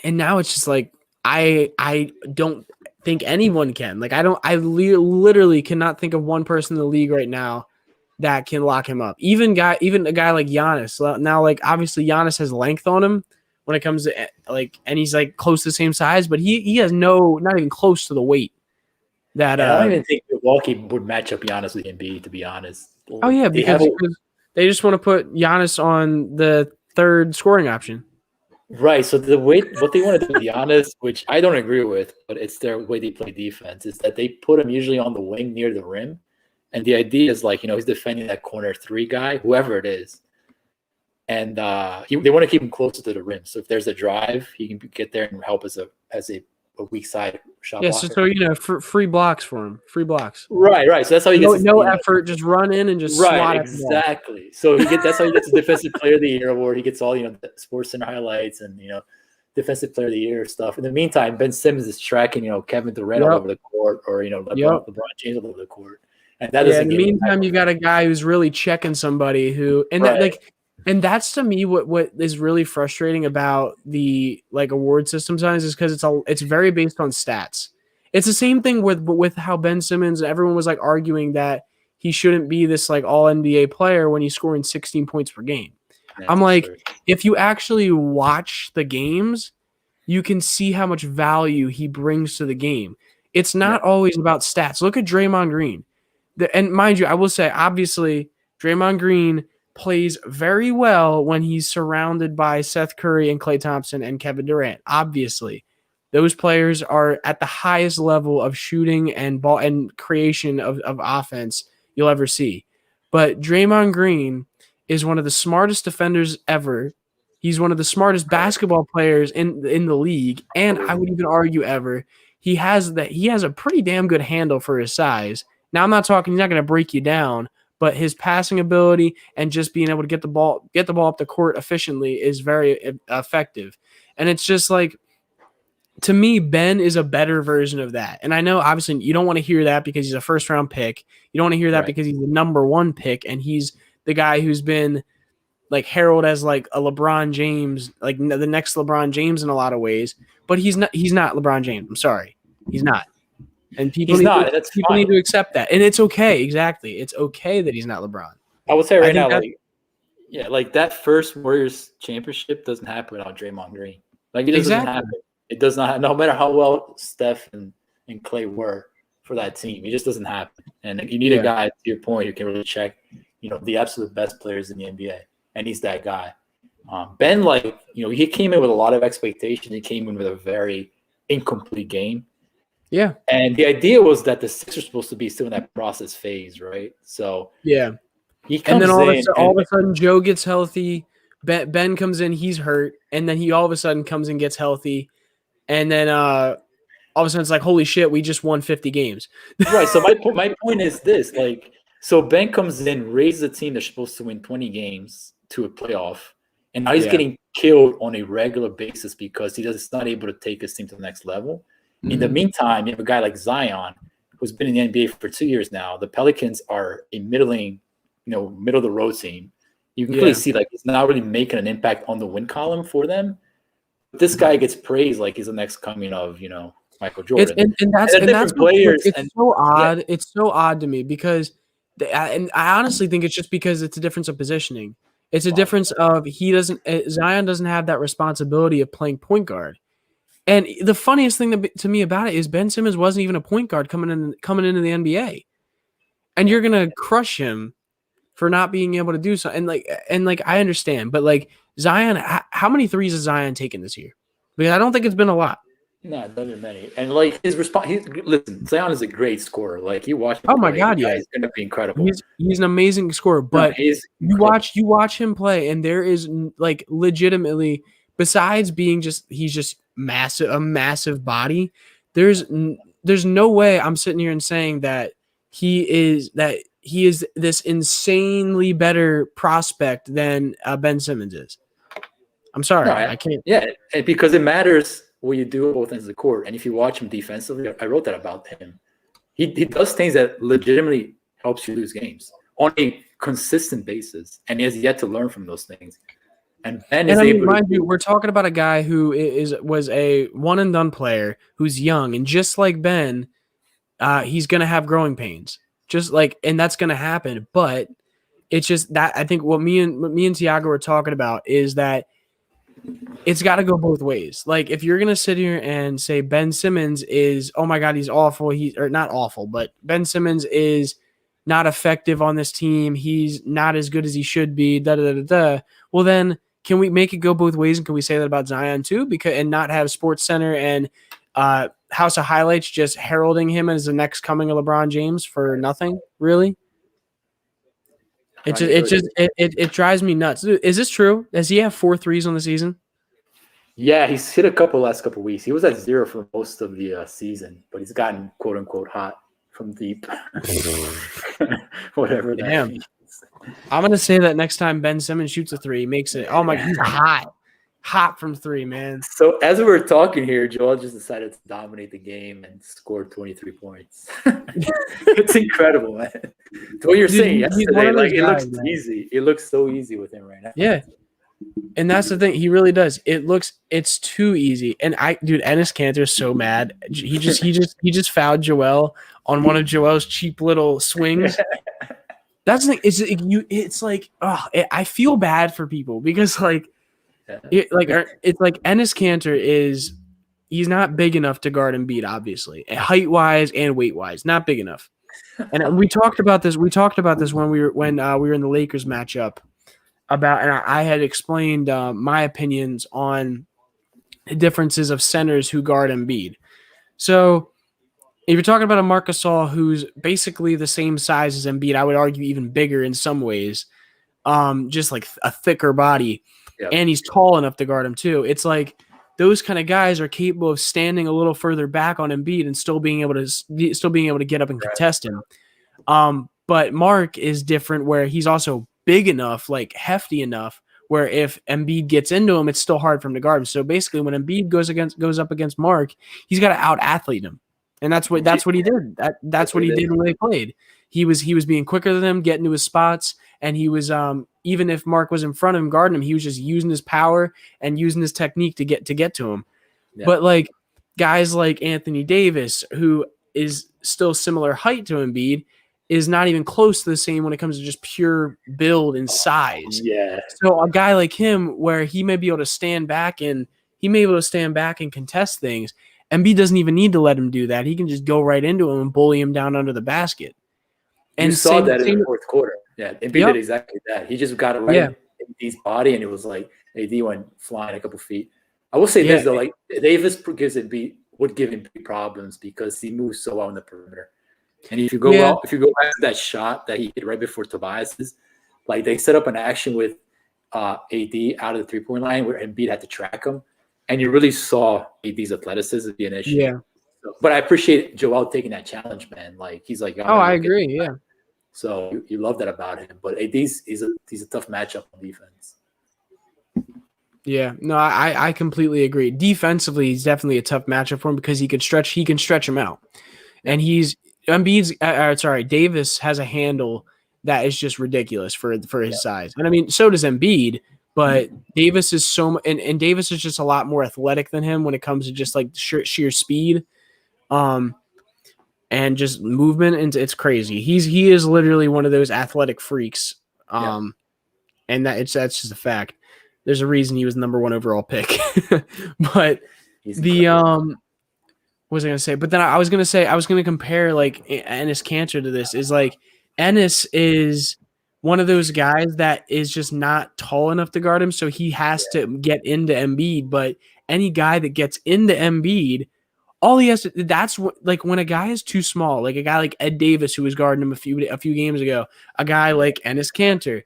now it's just like I don't think anyone can. Like, I literally cannot think of one person in the league right now that can lock him up. Even a guy like Giannis. Now, like, obviously Giannis has length on him when it comes to, like, and he's like close to the same size, but he has not even close to the weight that. I don't even think Milwaukee would match up Giannis with Embiid, to be honest. Oh yeah, because they just want to put Giannis on the third scoring option. Right. So what they want to do with Giannis, which I don't agree with, but it's their way they play defense, is that they put him usually on the wing near the rim. And the idea is, like, he's defending that corner 3 guy, whoever it is. And they want to keep him closer to the rim. So if there's a drive, he can get there and help as a weak side shot Yeah, blocker. so free blocks for him. Free blocks. Right. So that's how he gets No effort, just run in and just swat at the ball. Exactly. So that's how he gets the Defensive Player of the Year award. He gets all the Sports Center highlights and Defensive Player of the Year stuff. In the meantime, Ben Simmons is tracking Kevin Durant all over the court, or LeBron James all over the court, and that doesn't. In the meantime, you got a guy who's really checking somebody and that's to me what is really frustrating about the award system sometimes is because it's very based on stats. It's the same thing with how Ben Simmons, everyone was arguing that he shouldn't be this all NBA player when he's scoring 16 points per game. I'm if you actually watch the games, you can see how much value he brings to the game. It's not always about stats. Look at Draymond Green. And mind you, I will say, obviously, Draymond Green plays very well when he's surrounded by Seth Curry and Klay Thompson and Kevin Durant. Obviously, those players are at the highest level of shooting and ball and creation of offense you'll ever see. But Draymond Green is one of the smartest defenders ever. He's one of the smartest basketball players in the league, and I would even argue ever. He has a pretty damn good handle for his size. Now, I'm not talking, he's not going to break you down, but his passing ability and just being able to get the ball up the court efficiently is very effective. And it's just to me, Ben is a better version of that. And I know, obviously, you don't want to hear that because he's a first-round pick. You don't want to hear that because he's the number one pick, and he's the guy who's been heralded as a LeBron James, the next LeBron James in a lot of ways. But he's not LeBron James. I'm sorry. He's not. And people need to accept that. And it's okay. Exactly. It's okay that he's not LeBron. I would say right now, that first Warriors championship doesn't happen without Draymond Green. It just doesn't happen. It does not, no matter how well Steph and Klay were for that team, it just doesn't happen. And you need a guy, to your point, who can really check, the absolute best players in the NBA. And he's that guy. Ben, he came in with a lot of expectation. He came in with a very incomplete game. Yeah. And the idea was that the Sixers are supposed to be still in that process phase, right? So he comes in. And then all of a sudden, Joe gets healthy. Ben comes in, he's hurt. And then he all of a sudden comes and gets healthy. And then all of a sudden it's holy shit, we just won 50 games. Right. So my point is this. So Ben comes in, raises a team that's supposed to win 20 games to a playoff. And now he's getting killed on a regular basis because he's not able to take his team to the next level. Mm-hmm. In the meantime, you have a guy like Zion, who's been in the NBA for 2 years now. The Pelicans are a middle of the road team. You can really see he's not really making an impact on the win column for them. But this guy gets praised like he's the next coming of Michael Jordan. That's players. It's so odd. Yeah. It's so odd to me because, and I honestly think it's just because it's a difference of positioning. It's a difference of Zion doesn't have that responsibility of playing point guard. And the funniest thing to me about it is Ben Simmons wasn't even a point guard coming into the NBA, and you're gonna crush him for not being able to do so. And I understand, but Zion, how many threes has Zion taken this year? Because I don't think it's been a lot. No, not been many. And his response, listen, Zion is a great scorer. You watch him. Oh my God, he's going to be incredible. He's an amazing scorer. But you watch him play, and there is legitimately, besides being he's just a massive body. There's no way I'm sitting here and saying that he is this insanely better prospect than Ben Simmons is. I'm sorry, I can't. Yeah, because it matters what you do at both ends of the court. And if you watch him defensively, I wrote that about him. He does things that legitimately helps you lose games on a consistent basis, and he has yet to learn from those things. And Ben is able. Mind you, we're talking about a guy who was a one and done player who's young, and just like Ben, he's gonna have growing pains. And that's gonna happen. But it's just that I think what me and Tiago were talking about is that it's got to go both ways. If you're gonna sit here and say Ben Simmons is, oh my God, he's awful. Or not awful, but Ben Simmons is not effective on this team. He's not as good as he should be. Well, then can we make it go both ways? And can we say that about Zion too? And not have Sports Center and House of Highlights just heralding him as the next coming of LeBron James for nothing, really? It drives me nuts. Is this true? Does he have 4 threes on the season? Yeah, he's hit a couple last couple weeks. He was at 0 for most of the season, but he's gotten quote unquote hot from deep. Whatever that Damn. means. I'm gonna say that next time Ben Simmons shoots a 3, he makes it. Oh my, he's hot from 3, man. So as we were talking here, Joel just decided to dominate the game and score 23 points. It's incredible, man. What you're saying yesterday, like it looks easy. It looks so easy with him right now. Yeah. And that's the thing. He really does. It's too easy. And Enes Kanter is so mad. He just fouled Joel on one of Joel's cheap little swings. That's the thing. It's like, I feel bad for people because it's like Enes Kanter he's not big enough to guard Embiid, obviously, height wise and weight wise, not big enough. And we talked about this. When we were in the Lakers matchup. And I had explained my opinions on the differences of centers who guard Embiid. So if you're talking about a Marc Gasol who's basically the same size as Embiid, I would argue even bigger in some ways, just like a thicker body, and he's tall enough to guard him too. It's like those kind of guys are capable of standing a little further back on Embiid and still being able to get up and contest him. But Mark is different, where he's also big enough, like hefty enough, where if Embiid gets into him, it's still hard for him to guard him. So basically, when Embiid goes up against Mark, he's got to out-athlete him, and that's what he did. That's what he did when they played. He was being quicker than him, getting to his spots, and he was even if Mark was in front of him guarding him, he was just using his power and using his technique to get to him. Yeah. But like guys like Anthony Davis, who is still similar height to Embiid, is not even close to the same when it comes to just pure build and size. Yeah. So a guy like him, where he may be able to stand back and contest things, Embiid doesn't even need to let him do that. He can just go right into him and bully him down under the basket. And you saw that in the fourth quarter. Yeah, Embiid did exactly that. He just got it right in his body, and it was like AD went flying a couple feet. I will say this though, like Davis would give Embiid problems because he moves so well on the perimeter. And if you go back to that shot that he hit right before Tobias's, like they set up an action with AD out of the 3-point line where Embiid had to track him, and you really saw AD's athleticism be an issue. Yeah. But I appreciate Joel taking that challenge, man. Like he's like, I agree. Yeah. So you love that about him. But AD's he's a tough matchup on defense. Yeah, no, I completely agree. Defensively, he's definitely a tough matchup for him because he can stretch him out, and Davis has a handle that is just ridiculous for his size. And I mean, so does Embiid, but Davis is and Davis is just a lot more athletic than him when it comes to just like sheer speed, and just movement. And it's crazy. He is literally one of those athletic freaks. And that's just a fact. There's a reason he was the number 1 overall pick. But what was I going to say? But then I was going to compare like Enes Kanter to this. Is like Enes is one of those guys that is just not tall enough to guard him, so he has to get into Embiid. But any guy that gets into Embiid, all he has to, that's what, like when a guy is too small, like a guy like Ed Davis, who was guarding him a few games ago, a guy like Enes Kanter,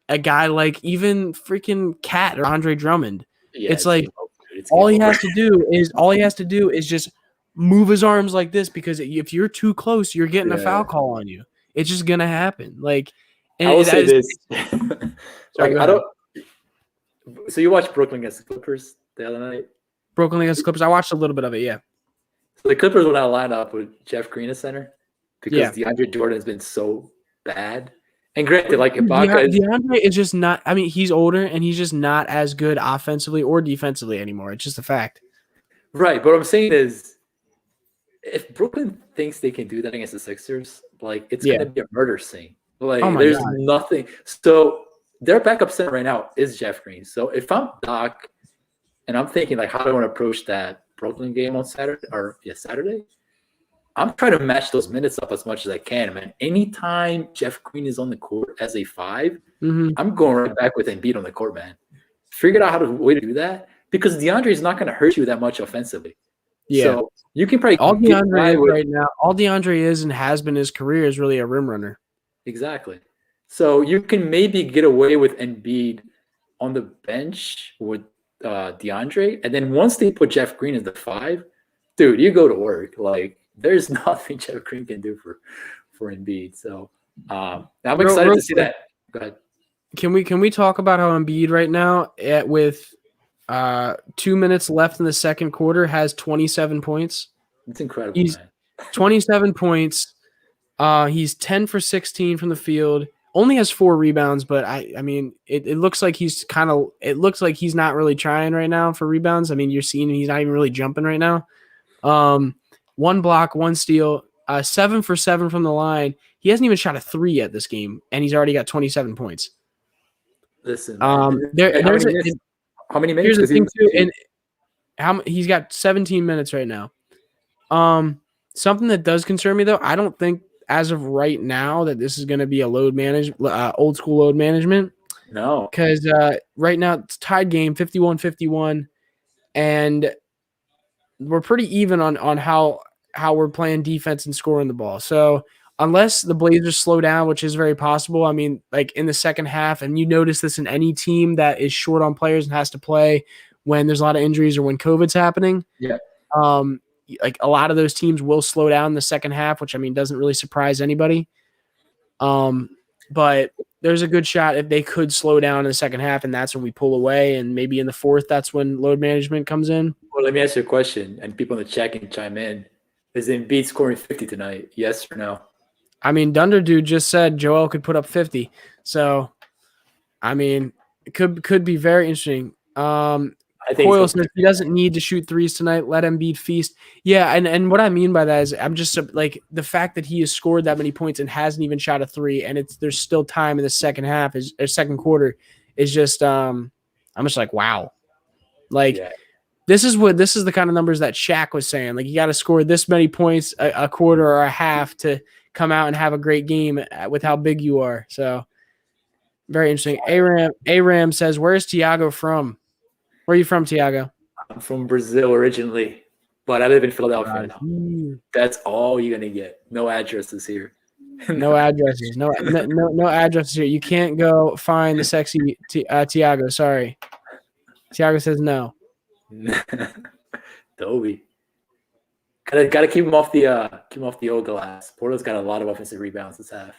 a guy like even freaking Cat or Andre Drummond. It's like all he has to do is just move his arms like this, because if you're too close, you're getting a foul call on you. It's just gonna happen. Like, and I will say this. So you watched Brooklyn against the Clippers the other night? Brooklyn against the Clippers. I watched a little bit of it. Yeah. So the Clippers went out line up with Jeff Green at center because DeAndre Jordan has been so bad. And granted, like Ibaka DeAndre is just not. I mean, he's older and he's just not as good offensively or defensively anymore. It's just a fact. Right, but what I'm saying is, if Brooklyn thinks they can do that against the Sixers, like it's gonna be a murder scene. Like there's nothing. So their backup center right now is Jeff Green. So if I'm Doc and I'm thinking like, how do I want to approach that Brooklyn game on Saturday? I'm trying to match those minutes up as much as I can, man. Anytime Jeff Green is on the court as a 5, I'm going right back with Embiid on the court, man. Figured out a way to do that because DeAndre is not going to hurt you that much offensively. Yeah. So you can probably all DeAndre is and has been his career is really a rim runner. Exactly. So you can maybe get away with Embiid on the bench with DeAndre, and then once they put Jeff Green as the 5, dude, you go to work. Like, there's nothing Jeff Green can do for Embiid. So I'm excited to see that. Go ahead. Can we talk about how Embiid right now, with 2 minutes left in the second quarter, has 27 points? It's incredible. He's man. 27 points. He's 10 for 16 from the field. Only has 4 rebounds, but I mean, it looks like he's not really trying right now for rebounds. I mean, you're seeing he's not even really jumping right now. 1 block, 1 steal, 7 for 7 from the line. He hasn't even shot a 3 yet this game, and he's already got 27 points. Listen, how many minutes? Here's the thing too, and he's got 17 minutes right now. Something that does concern me though, I don't think as of right now that this is going to be a old school load management. No, because right now it's tied game 51-51, and we're pretty even on how we're playing defense and scoring the ball. So unless the Blazers slow down, which is very possible, I mean, like in the second half, and you notice this in any team that is short on players and has to play when there's a lot of injuries or when COVID's happening. Yeah. Like a lot of those teams will slow down in the second half, which I mean doesn't really surprise anybody. But there's a good shot if they could slow down in the second half, and that's when we pull away, and maybe in the fourth, that's when load management comes in. Well, let me ask you a question, and people in the chat can chime in. Is Embiid scoring 50 tonight? Yes or no? I mean, Dunder Dude just said Joel could put up 50. So, I mean, it could be very interesting. I think Coyle says he doesn't need to shoot threes tonight. Let Embiid feast. Yeah, and what I mean by that is I'm just like the fact that he has scored that many points and hasn't even shot a 3, and there's still time in the second half or second quarter is just I'm just like, wow. Like this is the kind of numbers that Shaq was saying. Like you got to score this many points a quarter or a half to come out and have a great game with how big you are. So very interesting. Aram says, "Where's Tiago from?" Where are you from, Tiago? I'm from Brazil originally, but I live in Philadelphia now. That's all you're gonna get. No addresses here. No addresses. No addresses here. You can't go find the sexy Tiago. Sorry. Tiago says no. Dobie. Gotta keep him off the old glass. Porto's got a lot of offensive rebounds this half.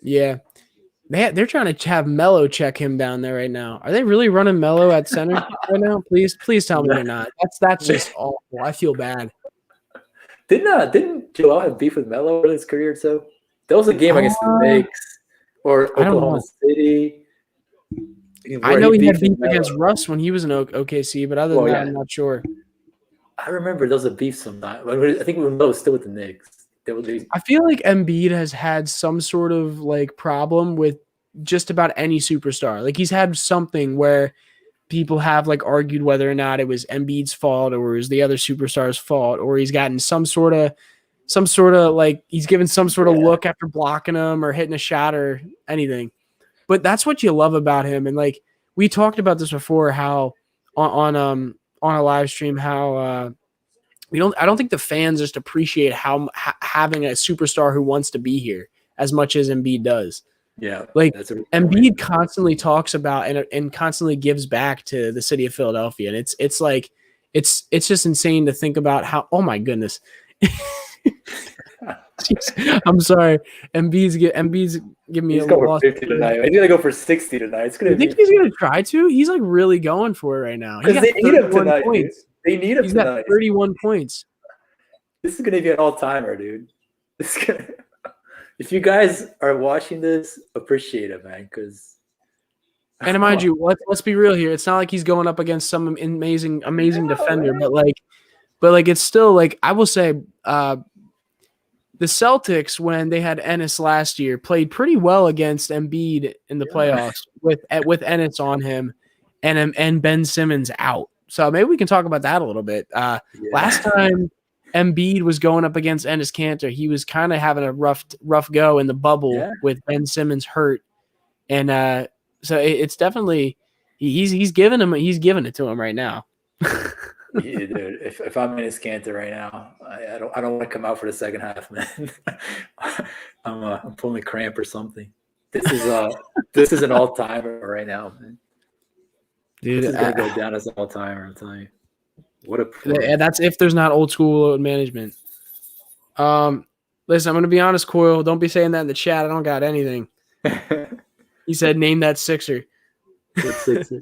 Yeah. They're trying to have Melo check him down there right now. Are they really running Melo at center right now? Please tell me they're not. That's just awful. I feel bad. Didn't Joel have beef with Melo in his career? So that was a game against the Knicks or Oklahoma City. I know he had beef against Russ when he was in OKC, but other than that, I'm not sure. I remember there was a beef sometime. I think Melo was still with the Knicks. I feel like Embiid has had some sort of like problem with just about any superstar. Like he's had something where people have like argued whether or not it was Embiid's fault or it was the other superstar's fault, or he's gotten some sort of like he's given some sort of look after blocking him or hitting a shot or anything. But that's what you love about him. And like we talked about this before, how on a live stream, how I don't think the fans just appreciate how having a superstar who wants to be here as much as Embiid does. Yeah, like Embiid constantly talks about and constantly gives back to the city of Philadelphia, and it's like it's just insane to think about how. Oh my goodness, I'm sorry, Embiid's giving me a loss. 50 tonight. He's gonna go for 60 tonight. It's gonna. I think he's gonna try to. He's like really going for it right now. He got they need him tonight. Points. Dude. They need him He's tonight. got 31 points. This is gonna be an all-timer, dude. If you guys are watching this, appreciate it, man. Because, and mind you, let's be real here. It's not like he's going up against some amazing defender, right? but like it's still like I will say, the Celtics when they had Ennis last year played pretty well against Embiid in the playoffs with Ennis on him and Ben Simmons out. So maybe we can talk about that a little bit. Last time Embiid was going up against Enes Kanter, he was kind of having a rough go in the bubble with Ben Simmons hurt, and so it's definitely he's giving it to him right now. Yeah, dude. If I'm Enes Kanter right now, I don't want to come out for the second half, man. I'm pulling a cramp or something. This is an all timer right now, man. Dude, This is gonna go down as an all-timer. I'm telling you. What a yeah, that's if there's not old school load management. Listen, I'm gonna be honest, Coyle. Don't be saying that in the chat. I don't got anything. He said, "Name that Sixer." Sixer.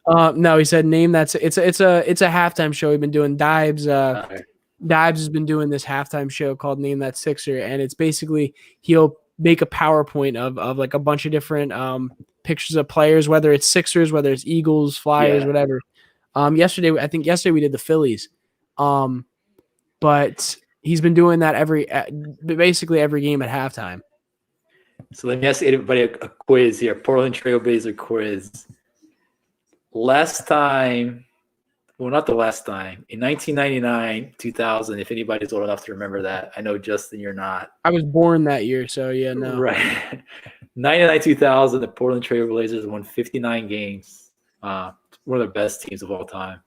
No, he said, "Name that." It's a halftime show. We've been doing Dibes. Dibes has been doing this halftime show called "Name That Sixer," and it's basically he'll make a PowerPoint of like a bunch of different pictures of players, whether it's Sixers, whether it's Eagles, Flyers, whatever. Yesterday we did the Phillies, but he's been doing that basically every game at halftime. So let me ask everybody a quiz here. Portland Trailblazer quiz. Last time, well, not the last time, in 1999, 2000, if anybody's old enough to remember that. I know, Justin, you're not. I was born that year, so yeah, no. Right. 99, 2000, the Portland Trailblazers won 59 games. One of the best teams of all time.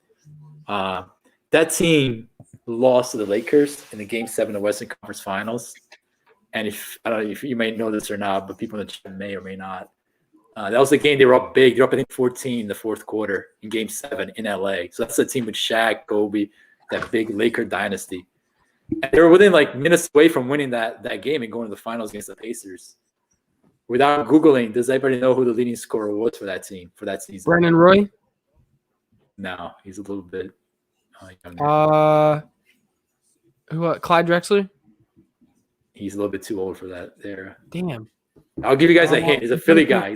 That team lost to the Lakers in the Game 7 of the Western Conference Finals. And I don't know if you may know this or not, but people in the chat may or may not. That was the game they were up big. They were up, I think, 14 in the fourth quarter in Game 7 in LA. So that's the team with Shaq, Kobe, that big Laker dynasty. And they were within like minutes away from winning that game and going to the finals against the Pacers. Without Googling, does anybody know who the leading scorer was for that team for that season? Brennan Roy? No, he's a little bit younger. Clyde Drexler? He's a little bit too old for that era. Damn. I'll give you guys a hint. He's a Philly guy.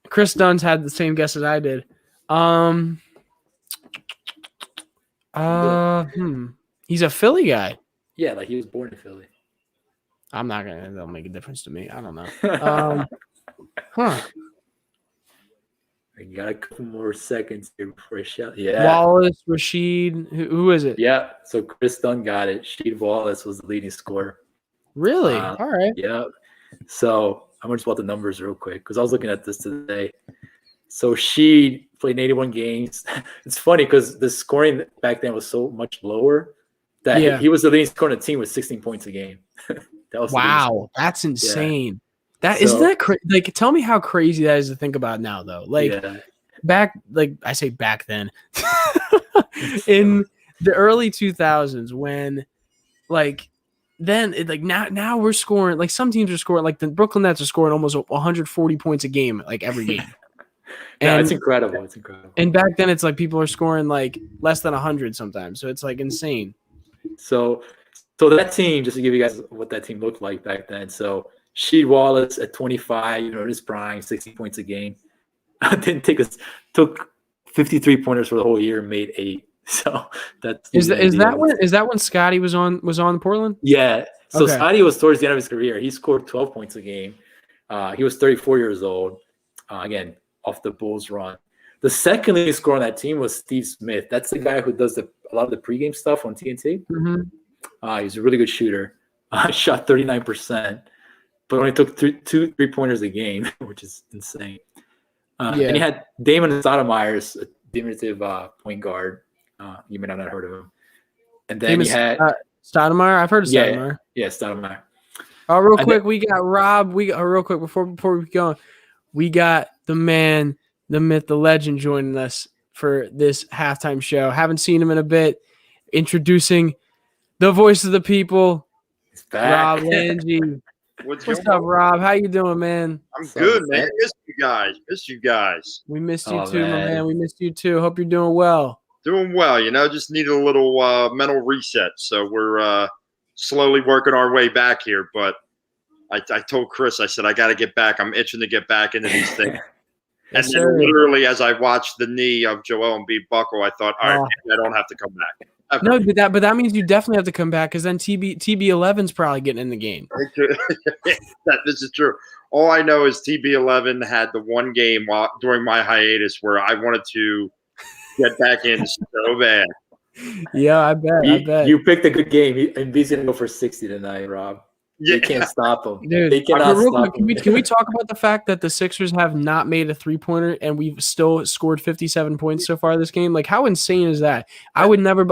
Chris Dunn's had the same guess as I did. He's a Philly guy. Yeah, like he was born in Philly. That'll make a difference to me. I don't know. You got a couple more seconds here before I shout. Yeah. Wallace, Rasheed. Who is it? Yeah. So Chris Dunn got it. Rasheed Wallace was the leading scorer. Really? All right. Yeah. So I'm going to just about the numbers real quick because I was looking at this today. So Sheed played 81 games. It's funny because the scoring back then was so much lower that he was the leading scorer on the team with 16 points a game. Wow. That's insane. Isn't that crazy? Like, tell me how crazy that is to think about now, though. Like, back then, in the early 2000s, when, like, now we're scoring. Like, some teams are scoring. Like, the Brooklyn Nets are scoring almost 140 points a game, like every game. And it's incredible. And back then, it's like people are scoring like less than 100 sometimes. So it's like insane. So that team, just to give you guys what that team looked like back then. So Sheed Wallace at 25, in his prime, 60 points a game. Took 53 pointers for the whole year and made 8. So that's is that when Scotty was on Portland? Yeah. So Scotty was towards the end of his career. He scored 12 points a game. He was 34 years old. Again, off the Bulls run. The second leading scorer on that team was Steve Smith. That's the guy who does a lot of the pregame stuff on TNT. Mm-hmm. He's a really good shooter. Shot 39%. But only took two 3-pointers a game, which is insane. And he had Damon Stoudemire, a diminutive point guard. You may not have heard of him. And then he had Stoudemire. I've heard of Stoudemire. Yeah, Stoudemire. Real quick, we got Rob. Real quick before we go, we got the man, the myth, the legend joining us for this halftime show. Haven't seen him in a bit. Introducing the voice of the people, Rob Lange. What's up, Rob? How you doing, man? I'm good, man. Missed you guys. We missed you too, my man. We missed you too. Hope you're doing well. Doing well. Just needed a little mental reset. So we're slowly working our way back here. But I told Chris, I said, I got to get back. I'm itching to get back into these things. And then literally, as I watched the knee of Joel Embiid buckle, I thought, all right, I don't have to come back. No, but that means you definitely have to come back because then TB11's probably getting in the game. This is true. All I know is TB11 had the one game during my hiatus where I wanted to get back in so bad. Yeah, I bet. You picked a good game. And B's going to go for 60 tonight, Rob. Yeah. They can't stop him. Dude, they cannot stop him. Can we talk about the fact that the Sixers have not made a 3-pointer and we've still scored 57 points so far this game? Like, how insane is that? I would never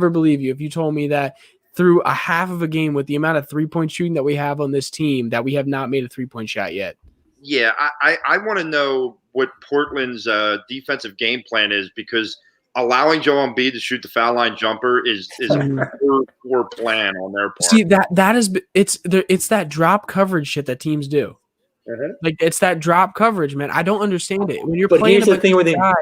believe you if you told me that through a half of a game with the amount of 3-point shooting that we have on this team that we have not made a 3-point shot yet. Yeah, I want to know what Portland's defensive game plan is, because allowing Joel Embiid to shoot the foul line jumper is a poor plan on their part. See, it's that drop coverage shit that teams do. Like, it's that drop coverage, man. I don't understand it. When you're playing here's the thing with guy,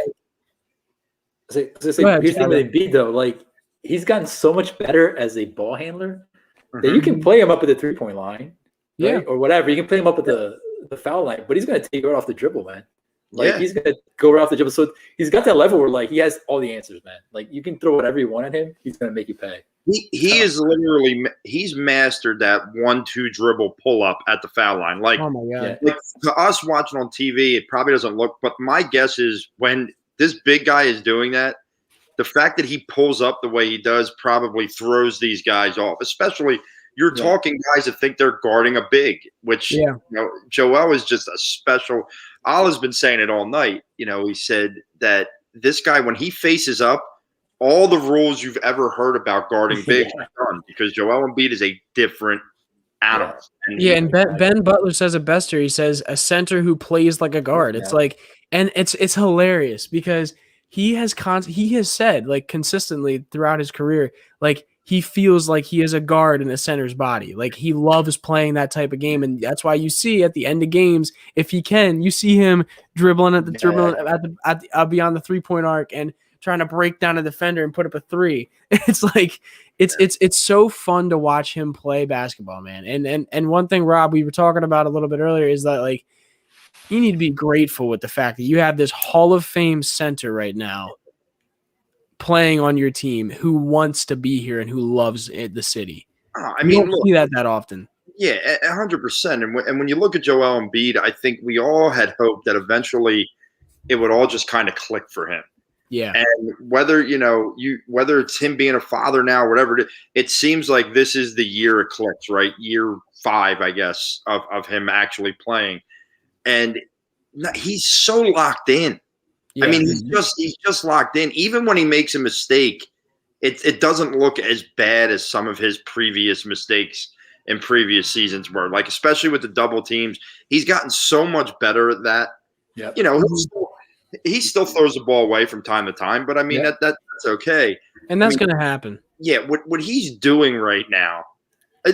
here's the thing with Embiid, though. Like, he's gotten so much better as a ball handler that you can play him up at the 3-point line, right? Or whatever. You can play him up at the foul line, but he's going to take it off the dribble, man. Like, he's going to go right off the dribble. So he's got that level where, like, he has all the answers, man. Like, you can throw whatever you want at him. He's going to make you pay. He is literally – he's mastered that 1-2 dribble pull-up at the foul line. Like, oh, my God. Like, to us watching on TV, it probably doesn't look – but my guess is when this big guy is doing that, the fact that he pulls up the way he does probably throws these guys off, especially – you're talking guys that think they're guarding a big, which Joel is just a special. Al has been saying it all night. He said that this guy, when he faces up, all the rules you've ever heard about guarding big are done, because Joel Embiid is a different animal. And Ben Butler says it best here. He says a center who plays like a guard. It's like, and it's hilarious because he has said, like, consistently throughout his career, like, he feels like he is a guard in a center's body. Like, he loves playing that type of game, and that's why you see at the end of games, if he can, you see him dribbling at the beyond the 3-point arc and trying to break down a defender and put up a 3. It's like it's so fun to watch him play basketball, man. And one thing, Rob, we were talking about a little bit earlier is that, like, you need to be grateful with the fact that you have this Hall of Fame center right now playing on your team who wants to be here and who loves the city. You don't see that often. Yeah, 100%. And when you look at Joel Embiid, I think we all had hoped that eventually it would all just kind of click for him. Yeah. And whether it's him being a father now, or whatever, it seems like this is the year it clicks, right? Year 5, I guess, of him actually playing. And he's so locked in. Yeah. I mean, he's just locked in. Even when he makes a mistake, it doesn't look as bad as some of his previous mistakes in previous seasons were. Like, especially with the double teams, he's gotten so much better at that. Yeah, he still throws the ball away from time to time, but I mean that's okay, and that's going to happen. Yeah, what he's doing right now,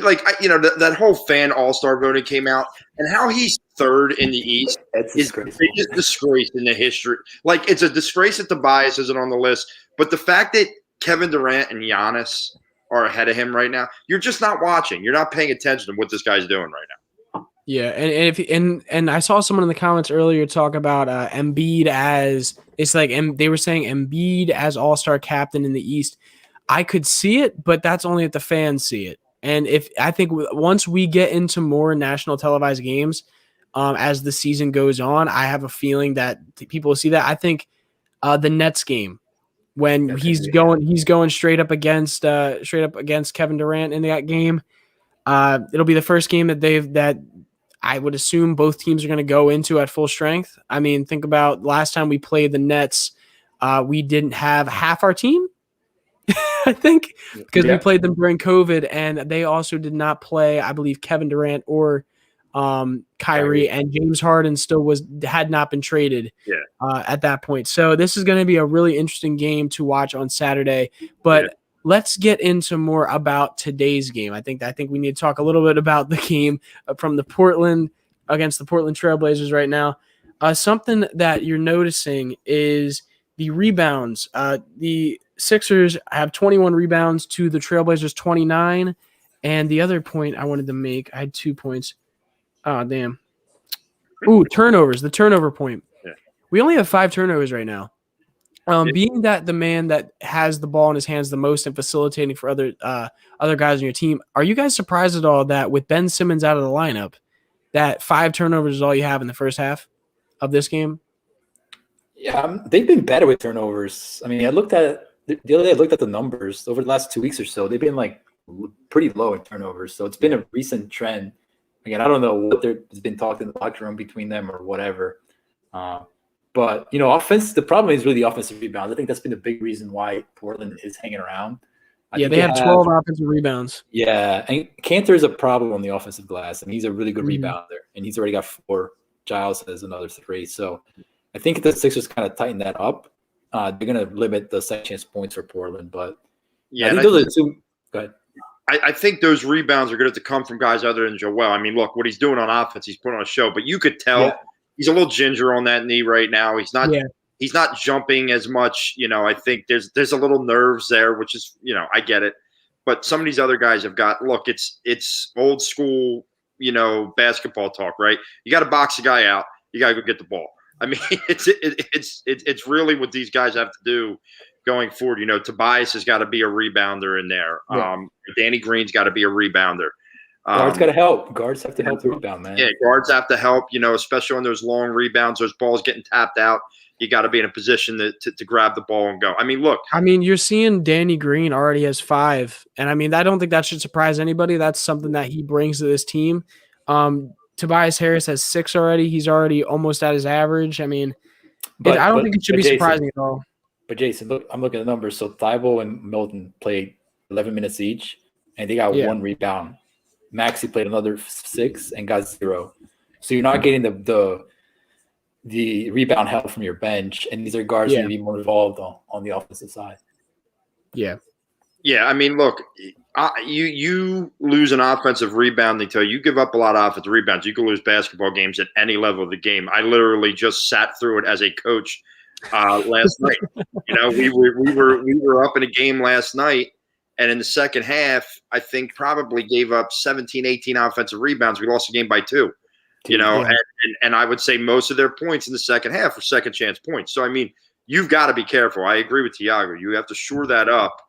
like that whole fan all-star voting came out, and how he's 3rd in the East is the biggest disgrace in the history. Like, it's a disgrace that Tobias isn't on the list, but the fact that Kevin Durant and Giannis are ahead of him right now, you're just not watching. You're not paying attention to what this guy's doing right now. Yeah, and I saw someone in the comments earlier talk about Embiid as they were saying Embiid as all-star captain in the East. I could see it, but that's only if the fans see it. And I think once we get into more national televised games, as the season goes on, I have a feeling that people will see that. I think the Nets game, when he's going straight up against Kevin Durant in that game, it'll be the first game that I would assume both teams are going to go into at full strength. I mean, think about last time we played the Nets, we didn't have half our team. I think, because we played them during COVID, and they also did not play, I believe, Kevin Durant or Kyrie, and James Harden still had not been traded at that point. So this is going to be a really interesting game to watch on Saturday. But let's get into more about today's game. I think we need to talk a little bit about the game from the Portland against the Portland Trailblazers right now. Something that you're noticing is the rebounds. The Sixers have 21 rebounds to the Trailblazers 29. And the other point I wanted to make, I had 2 points. Oh, damn. Ooh, turnovers, the turnover point. Yeah. We only have 5 turnovers right now. Being that the man that has the ball in his hands the most and facilitating for other guys on your team, are you guys surprised at all that with Ben Simmons out of the lineup, that 5 turnovers is all you have in the first half of this game? Yeah, they've been better with turnovers. I mean, the other day I looked at the numbers over the last 2 weeks or so. They've been like pretty low in turnovers. So it's been a recent trend. Again, I don't know what has been talked in the locker room between them or whatever. But, offense, the problem is really the offensive rebounds. I think that's been a big reason why Portland is hanging around. They have 12 offensive rebounds. Yeah, and Cantor is a problem on the offensive glass. I mean, he's a really good rebounder, and he's already got 4 Giles has another 3. So I think the Sixers kind of tighten that up. They're going to limit the second chance points for Portland, but Yeah, I think those are two. Go ahead. I think those rebounds are going to have to come from guys other than Joel. I mean, look, what he's doing on offense, he's putting on a show, but you could tell he's a little ginger on that knee right now. He's not jumping as much. I think there's a little nerves there, which is, I get it. But some of these other guys have got, look, it's old school, basketball talk, right? You got to box a guy out. You got to go get the ball. I mean, it's really what these guys have to do going forward. Tobias has got to be a rebounder in there. Yeah. Danny Green's got to be a rebounder. Guards got to help. Guards have to help the rebound, man. Yeah, guards have to help, especially on those long rebounds, those balls getting tapped out. You got to be in a position to grab the ball and go. I mean, look. I mean, you're seeing Danny Green already has 5. And I mean, I don't think that should surprise anybody. That's something that he brings to this team. Tobias Harris has 6 already. He's already almost at his average. I mean, I don't think it should be surprising at all. But Jason, look, I'm looking at the numbers. So Thibault and Milton played 11 minutes each, and they got 1 rebound. Maxey played another 6 and got 0. So you're not getting the rebound help from your bench, and these are guards that need to be more involved on the offensive side. Yeah. Yeah, I mean, look, you lose an offensive rebounding till you give up a lot of offensive rebounds. You can lose basketball games at any level of the game. I literally just sat through it as a coach last night. We were up in a game last night, and in the second half, I think probably gave up 17, 18 offensive rebounds. We lost the game by 2. And I would say most of their points in the second half were second chance points. So I mean, you've got to be careful. I agree with Tiago. You have to shore that up,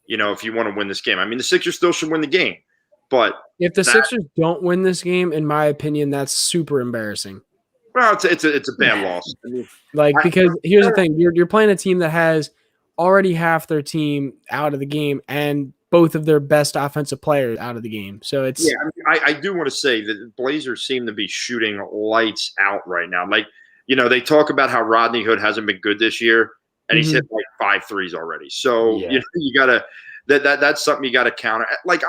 if you want to win this game. I mean, the Sixers still should win the game, but if the Sixers don't win this game, in my opinion, that's super embarrassing. Well, it's a bad loss. I mean, because here's the thing: you're playing a team that has already half their team out of the game and both of their best offensive players out of the game. So it's I do want to say that the Blazers seem to be shooting lights out right now. Like, they talk about how Rodney Hood hasn't been good this year, and he's hit like 5 threes already. So you gotta that's something you gotta counter. Like,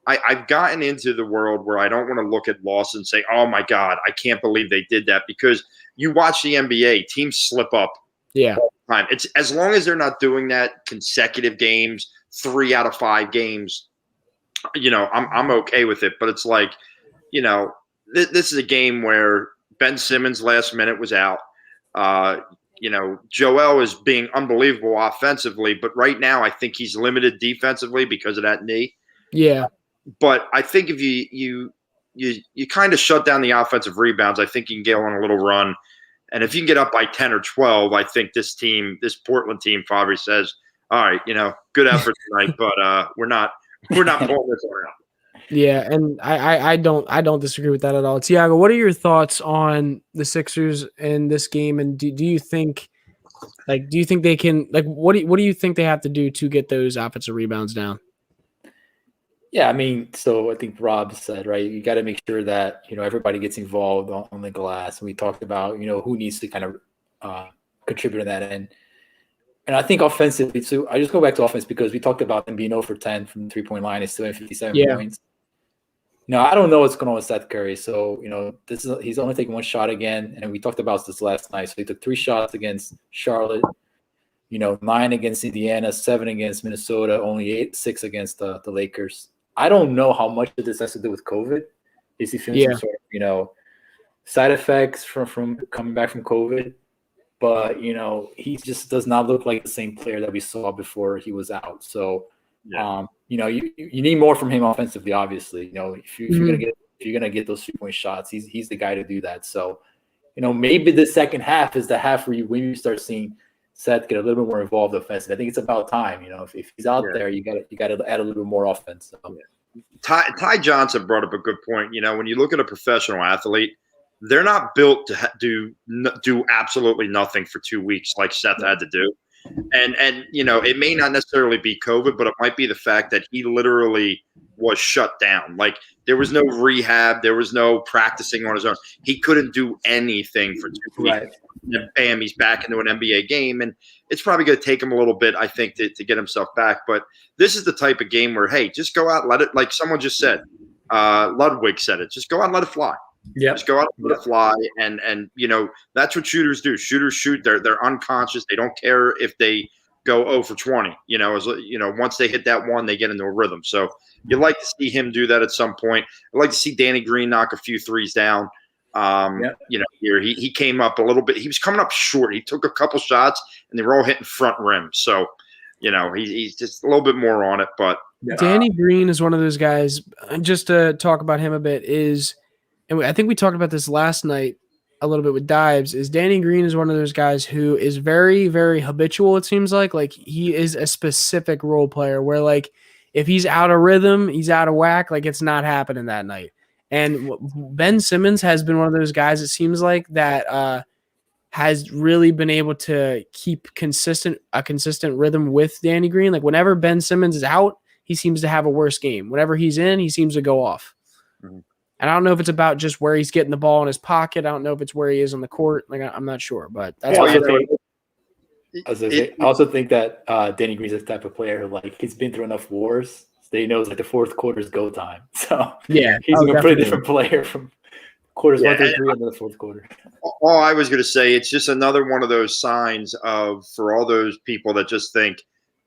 I've gotten into the world where I don't want to look at loss and say, oh my God, I can't believe they did that, because you watch the NBA, teams slip up all the time. It's as long as they're not doing that consecutive games, 3 out of 5 games, I'm okay with it. But it's like, this is a game where Ben Simmons last minute was out. Joel is being unbelievable offensively, but right now I think he's limited defensively because of that knee. Yeah. But I think if you kind of shut down the offensive rebounds, I think you can get on a little run. And if you can get up by 10 or 12, I think this Portland team probably says, all right, good effort tonight, but we're not pulling this around. Yeah, and I don't disagree with that at all. Tiago, what are your thoughts on the Sixers in this game? And do you think they can, what do you think they have to do to get those offensive rebounds down? Yeah, I mean, so I think Rob said, right, you got to make sure that, everybody gets involved on the glass. And we talked about, who needs to kind of contribute to that end. And I think offensively, too, I just go back to offense because we talked about them being 0 for 10 from the 3-point line. It's still at 57 points. I don't know what's going on with Seth Curry. So, he's only taking 1 shot again. And we talked about this last night. So he took 3 shots against Charlotte, 9 against Indiana, 7 against Minnesota, only 6 against the Lakers. I don't know how much of this has to do with COVID. Is he feeling some sort of, side effects from coming back from COVID? But, he just does not look like the same player that we saw before he was out. So, you need more from him offensively, obviously. If you're gonna get those 3-point shots, he's the guy to do that. So, maybe the second half is the half where when you start seeing Seth get a little bit more involved offensively. I think it's about time. If he's out there, you got to add a little bit more offense. So. Ty Johnson brought up a good point. When you look at a professional athlete, they're not built to do absolutely nothing for 2 weeks like Seth had to do. And it may not necessarily be COVID, but it might be the fact that he literally was shut down. Like, there was no rehab. There was no practicing on his own. He couldn't do anything for 2 weeks. Right. And bam, he's back into an NBA game. And it's probably going to take him a little bit, I think, to get himself back. But this is the type of game where, hey, just go out, let it, like someone just said, Ludwig said it, just go out and let it fly. Yeah. Just go out and let it fly, and that's what shooters do. Shooters shoot. They're unconscious. They don't care if they go 0 for 20. Once they hit that one, they get into a rhythm. So you'd like to see him do that at some point. I'd like to see Danny Green knock a few threes down. Here he came up a little bit. He was coming up short. He took a couple shots, and they were all hitting front rim. So, he's just a little bit more on it. But Danny Green is one of those guys. Just to talk about him a bit and I think we talked about this last night a little bit with Dives. Is Danny Green is one of those guys who is very, very habitual. It seems like he is a specific role player where like if he's out of rhythm, he's out of whack. Like it's not happening that night. And Ben Simmons has been one of those guys, it seems like, that has really been able to keep a consistent rhythm with Danny Green. Like whenever Ben Simmons is out, he seems to have a worse game. Whenever he's in, he seems to go off. Mm-hmm. And I don't know if it's about just where he's getting the ball in his pocket. I don't know if it's where he is on the court. Like I'm not sure, but that's what I also think that Danny Green's the type of player who, like, he's been through enough wars. So he knows like the fourth quarter is go time. So yeah, he's a pretty different player from quarters 1 through 3 into the fourth quarter. All I was going to say, it's just another one of those signs for all those people that just think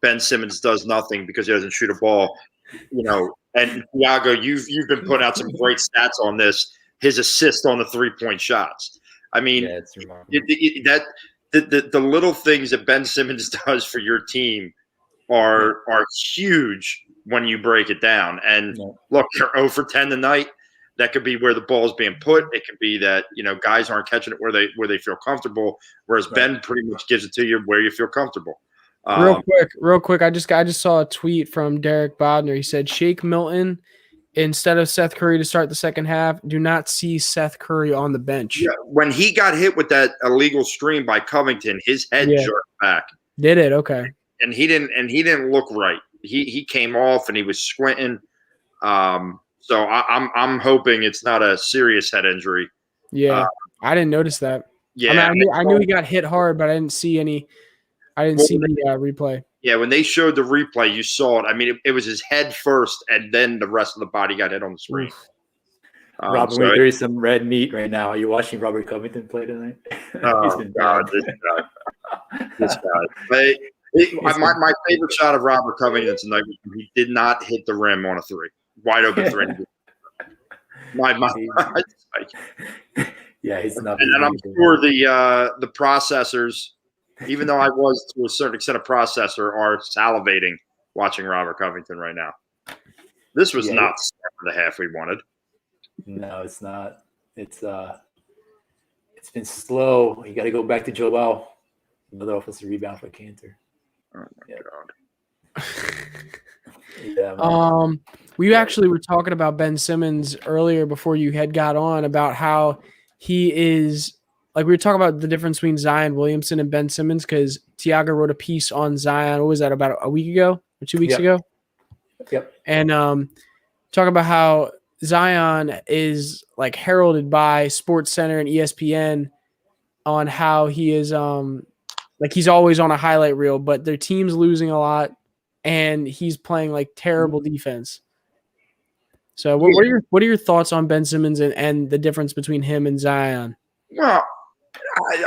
Ben Simmons does nothing because he doesn't shoot a ball. And Thiago, you've been putting out some great stats on this. His assist on the 3-point shots. I mean, it's the little things that Ben Simmons does for your team are huge when you break it down. And look, you're 0 for 10 tonight. That could be where the ball is being put. It could be that guys aren't catching it where they feel comfortable. Whereas Ben pretty much gives it to you where you feel comfortable. Real quick. I just saw a tweet from Derek Bodner. He said, "Shake Milton instead of Seth Curry to start the second half. Do not see Seth Curry on the bench." Yeah, when he got hit with that illegal stream by Covington, his head jerked back. Did it? Okay. And he didn't look right. He came off and he was squinting. So I'm hoping it's not a serious head injury. Yeah, I didn't notice that. Yeah, I knew he got hit hard, but I didn't see any. I didn't see the replay. Yeah, when they showed the replay, you saw it. I mean, it was his head first, and then the rest of the body got hit on the screen. Robert, there is some red meat right now. Are you watching Robert Covington play tonight? Oh, God, this guy. My favorite shot of Robert Covington tonight was when he did not hit the rim on a three. Wide open three. Yeah, he's not. And I'm sure the processors, even though I was to a certain extent a processor, are salivating watching Robert Covington right now. This was not the half we wanted. No, it's not. It's been slow. You got to go back to Joel. Another offensive rebound for Cantor. Oh my God. Yeah. We actually were talking about Ben Simmons earlier before you had got on about how he is, like, we were talking about the difference between Zion Williamson and Ben Simmons because Tiago wrote a piece on Zion. What was that, about a week ago or 2 weeks ago? Yep. And talk about how Zion is like heralded by SportsCenter and ESPN on how he is like he's always on a highlight reel, but their team's losing a lot and he's playing like terrible defense. So what are your thoughts on Ben Simmons and the difference between him and Zion? Well,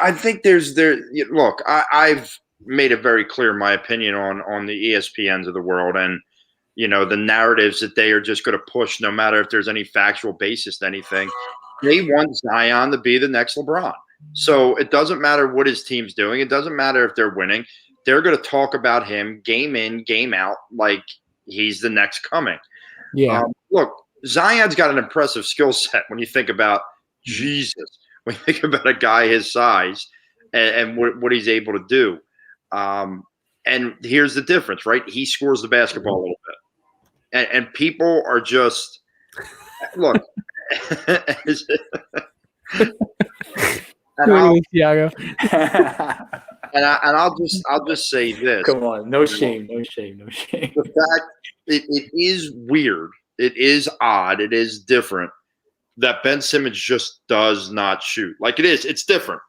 I think look, I've made it very clear my opinion on the ESPNs of the world and the narratives that they are just going to push no matter if there's any factual basis to anything. They want Zion to be the next LeBron. So it doesn't matter what his team's doing. It doesn't matter if they're winning. They're going to talk about him game in, game out, like he's the next coming. Yeah. Look, Zion's got an impressive skill set when you think about Jesus, when you think about a guy his size and what he's able to do. And here's the difference, right? He scores the basketball a little bit. And people are just – look. I'll just say this. Come on, no shame. The fact it is weird, it is odd, it is different that Ben Simmons just does not shoot. Like it's different.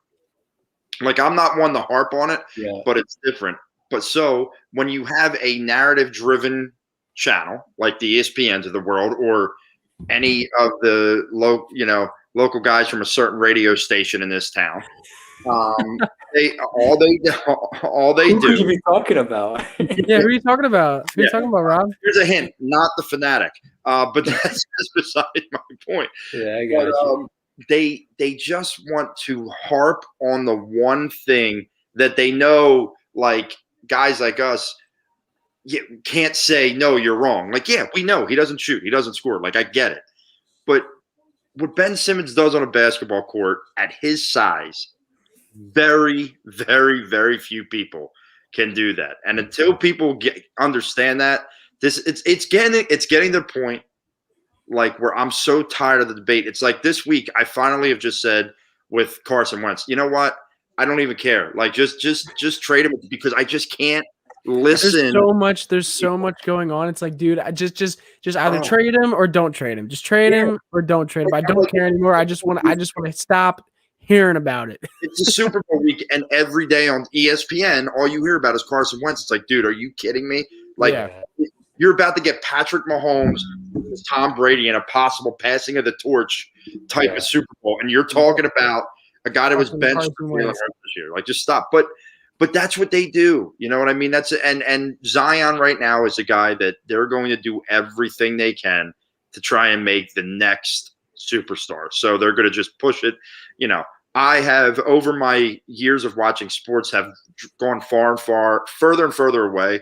Like I'm not one to harp on it, but it's different. But so when you have a narrative-driven channel like the ESPNs of the world or any of the local guys from a certain radio station in this town. All they Who could you do. be talking about? Yeah, who are you talking about? Who are you talking about, Rob? Here's a hint: not the Fanatic. But that's beside my point. Yeah, I got you. They just want to harp on the one thing that they know, like guys like us can't say, no, you're wrong. Like, yeah, we know he doesn't shoot, he doesn't score. Like, I get it. But what Ben Simmons does on a basketball court at his size, very, very, very few people can do that. And until people understand that, it's getting to the point like where I'm so tired of the debate. It's like this week I finally have just said with Carson Wentz, you know what? I don't even care. Like just trade him because I just can't listen. There's so much going on. It's like, dude, I just either trade him or don't trade him. Just trade him or don't trade him. I don't care anymore. I just want to stop hearing about it. It's a Super Bowl week, and every day on ESPN, all you hear about is Carson Wentz. It's like, dude, are you kidding me? Like, you're about to get Patrick Mahomes, Tom Brady, in a possible passing of the torch type of Super Bowl, and you're talking about a guy that was benched this year. Like, just stop. But that's what they do. You know what I mean? And Zion right now is a guy that they're going to do everything they can to try and make the next superstar. So they're going to just push it. You know, I have, over my years of watching sports, have gone further and further away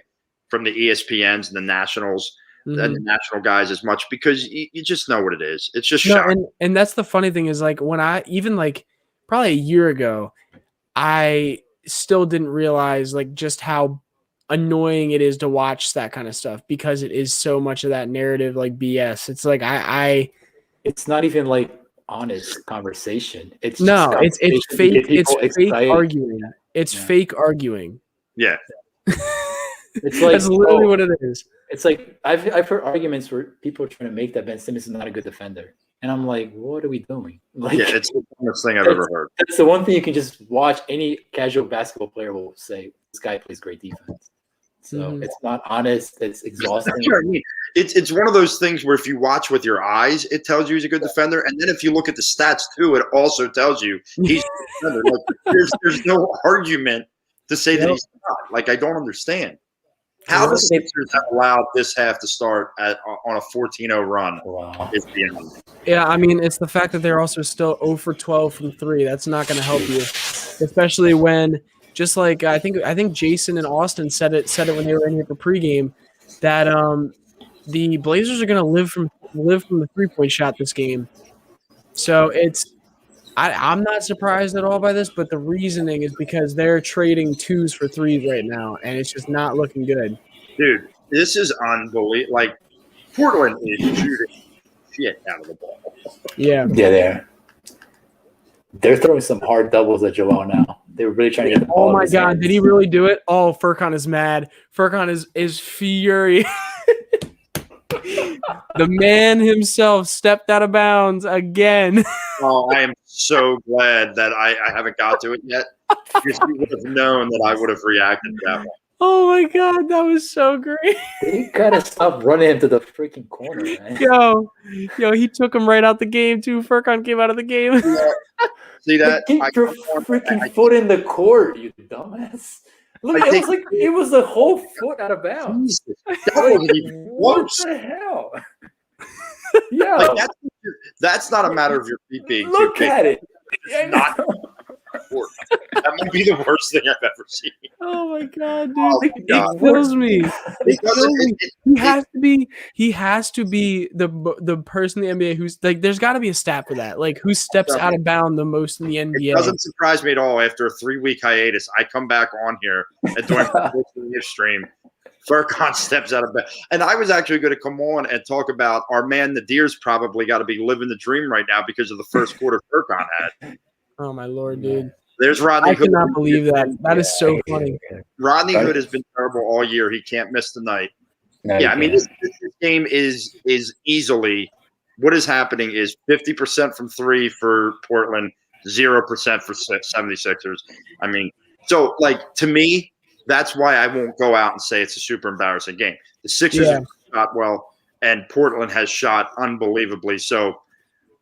from the ESPNs and the Nationals and the national guys as much, because you just know what it is. It's just shocking. And that's the funny thing is, like, when I even like probably a year ago, I still didn't realize like just how annoying it is to watch that kind of stuff, because it is so much of that narrative, like BS. It's like it's not even like honest conversation. It's fake. It's fake arguing. It's fake arguing. Yeah. It's like, that's literally what it is. It's like I've heard arguments where people are trying to make that Ben Simmons is not a good defender, and I'm like, what are we doing? Like, yeah, it's the dumbest thing I've ever heard. That's the one thing you can just watch. Any casual basketball player will say this guy plays great defense. So it's not honest. It's exhausting. That's what I mean. It's one of those things where if you watch with your eyes, it tells you he's a good defender, and then if you look at the stats too, it also tells you he's a good defender. Like, there's no argument to say that he's not. Like, I don't understand. How the Sixers have allowed this half to start on a 14-0 run is beyond. Yeah, I mean, it's the fact that they're also still 0 for 12 from 3. That's not going to help you, especially when, just like I think Jason and Austin said it when they were in here for pregame, that the Blazers are going to live from the 3-point shot this game. So I'm not surprised at all by this, but the reasoning is because they're trading 2s for 3s right now, and it's just not looking good. Dude, this is unbelievable. Like, Portland is shooting shit out of the ball. Yeah. Yeah, they're throwing some hard doubles at Joel now. They were really trying to get the ball. Oh my God, did he really do it? Oh, Furkan is mad. Furkan is furious. The man himself stepped out of bounds again. Oh, I am so glad that I haven't got to it yet, because you would have known that I would have reacted to that one. Oh my God, that was so great. You gotta stop running into the freaking corner, man. Yo, he took him right out the game too. Furkan came out of the game. Yeah. See that? Get your freaking foot in the court, you dumbass. Look, it was a whole foot out of bounds. That wasn't even What close. the hell? Yeah, Like, that's not a matter of your feet being look too big. at it. It's not. That might be the worst thing I've ever seen. Oh my God, dude! Oh my God. It kills me. It He has to be the person in the NBA who's like. There's got to be a stat for that. Like, who steps out of bounds the most in the NBA? It doesn't surprise me at all. After a 3-week hiatus, I come back on here and during the stream, Furkan steps out of bed. And I was actually going to come on and talk about our man Nadir's probably got to be living the dream right now because of the first quarter Furkan had. Oh my Lord, dude! There's Rodney Hood. I cannot believe that. That is so funny. Rodney Hood has been terrible all year. He can't miss tonight. No, I mean, this game is easily what is happening is 50% from 3 for Portland, 0% for 76ers. I mean, so like to me, that's why I won't go out and say it's a super embarrassing game. The Sixers have shot well, and Portland has shot unbelievably. So,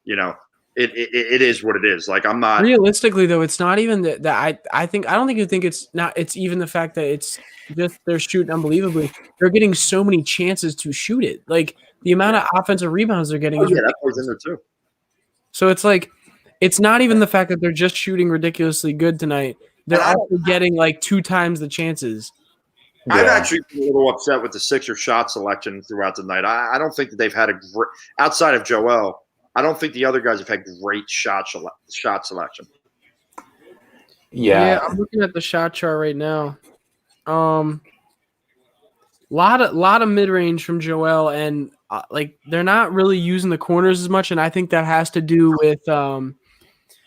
you know, it is what it is. Like I'm not realistically though. It's not even that I don't think you think it's not. It's even the fact that it's just they're shooting unbelievably. They're getting so many chances to shoot it. Like the amount of offensive rebounds they're getting. Oh, is yeah, that plays in there too. So it's like it's not even the fact that they're just shooting ridiculously good tonight. They're also getting like 2 times the chances. I'm actually a little upset with the Sixers shot selection throughout the night. I don't think that they've had a great outside of Joel. I don't think the other guys have had great shot selection. Yeah, I'm looking at the shot chart right now. Lot of mid range from Joel, and like they're not really using the corners as much, and I think that has to do with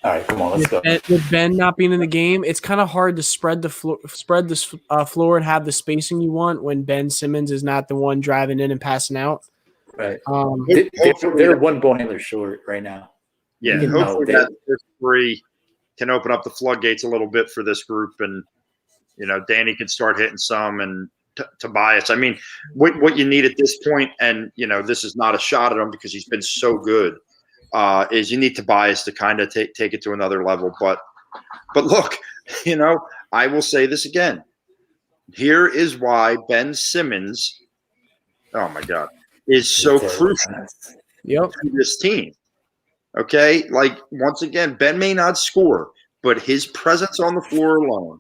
all right, come on, let's go. With Ben not being in the game, it's kind of hard to spread the floor and have the spacing you want when Ben Simmons is not the one driving in and passing out. Right. They're one ball handler short right now. Yeah, hopefully that first 3 can open up the floodgates a little bit for this group, and Danny can start hitting some, and Tobias. I mean, what you need at this point, and this is not a shot at him because he's been so good. Is you need Tobias to kind of take it to another level. But look, I will say this again. Here is why Ben Simmons, oh my God, is so crucial to this team. Okay? Like, once again, Ben may not score, but his presence on the floor alone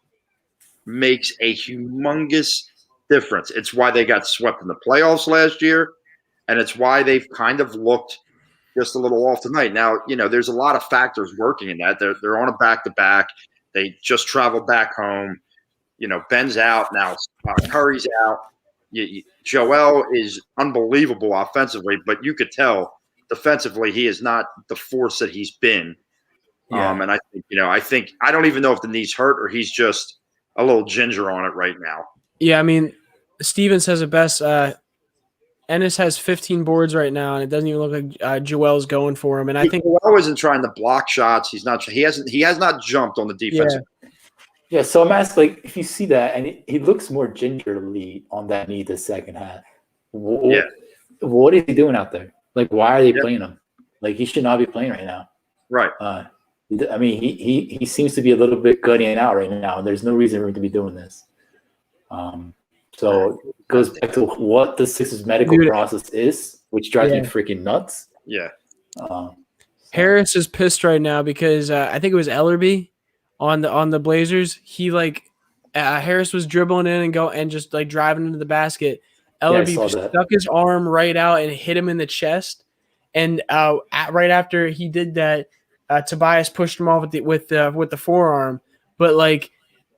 makes a humongous difference. It's why they got swept in the playoffs last year, and it's why they've kind of looked just a little off tonight. Now, there's a lot of factors working in that. They're on a back-to-back. They just traveled back home. Ben's out now. Curry's out. Joel is unbelievable offensively, but you could tell defensively he is not the force that he's been. Yeah. And I think I don't even know if the knee's hurt or he's just a little ginger on it right now. Yeah, I mean, Steven says it best. Ennis has 15 boards right now, and it doesn't even look like Joel's going for him. And I think Joel isn't trying to block shots. He's not. He has not jumped on the defense. Yeah. So I'm asking, if you see that, and he looks more gingerly on that knee the second half. What is he doing out there? Like, why are they playing him? Like, he should not be playing right now. Right. I mean, he seems to be a little bit gutting out right now, and there's no reason for him to be doing this. So it goes back to what the Sixers medical process is, which drives me freaking nuts. Yeah. Harris is pissed right now because I think it was Ellerby on the Blazers. He Harris was dribbling in and just like driving into the basket. Ellerby stuck his arm right out and hit him in the chest. And right after he did that, Tobias pushed him off with the forearm. But like.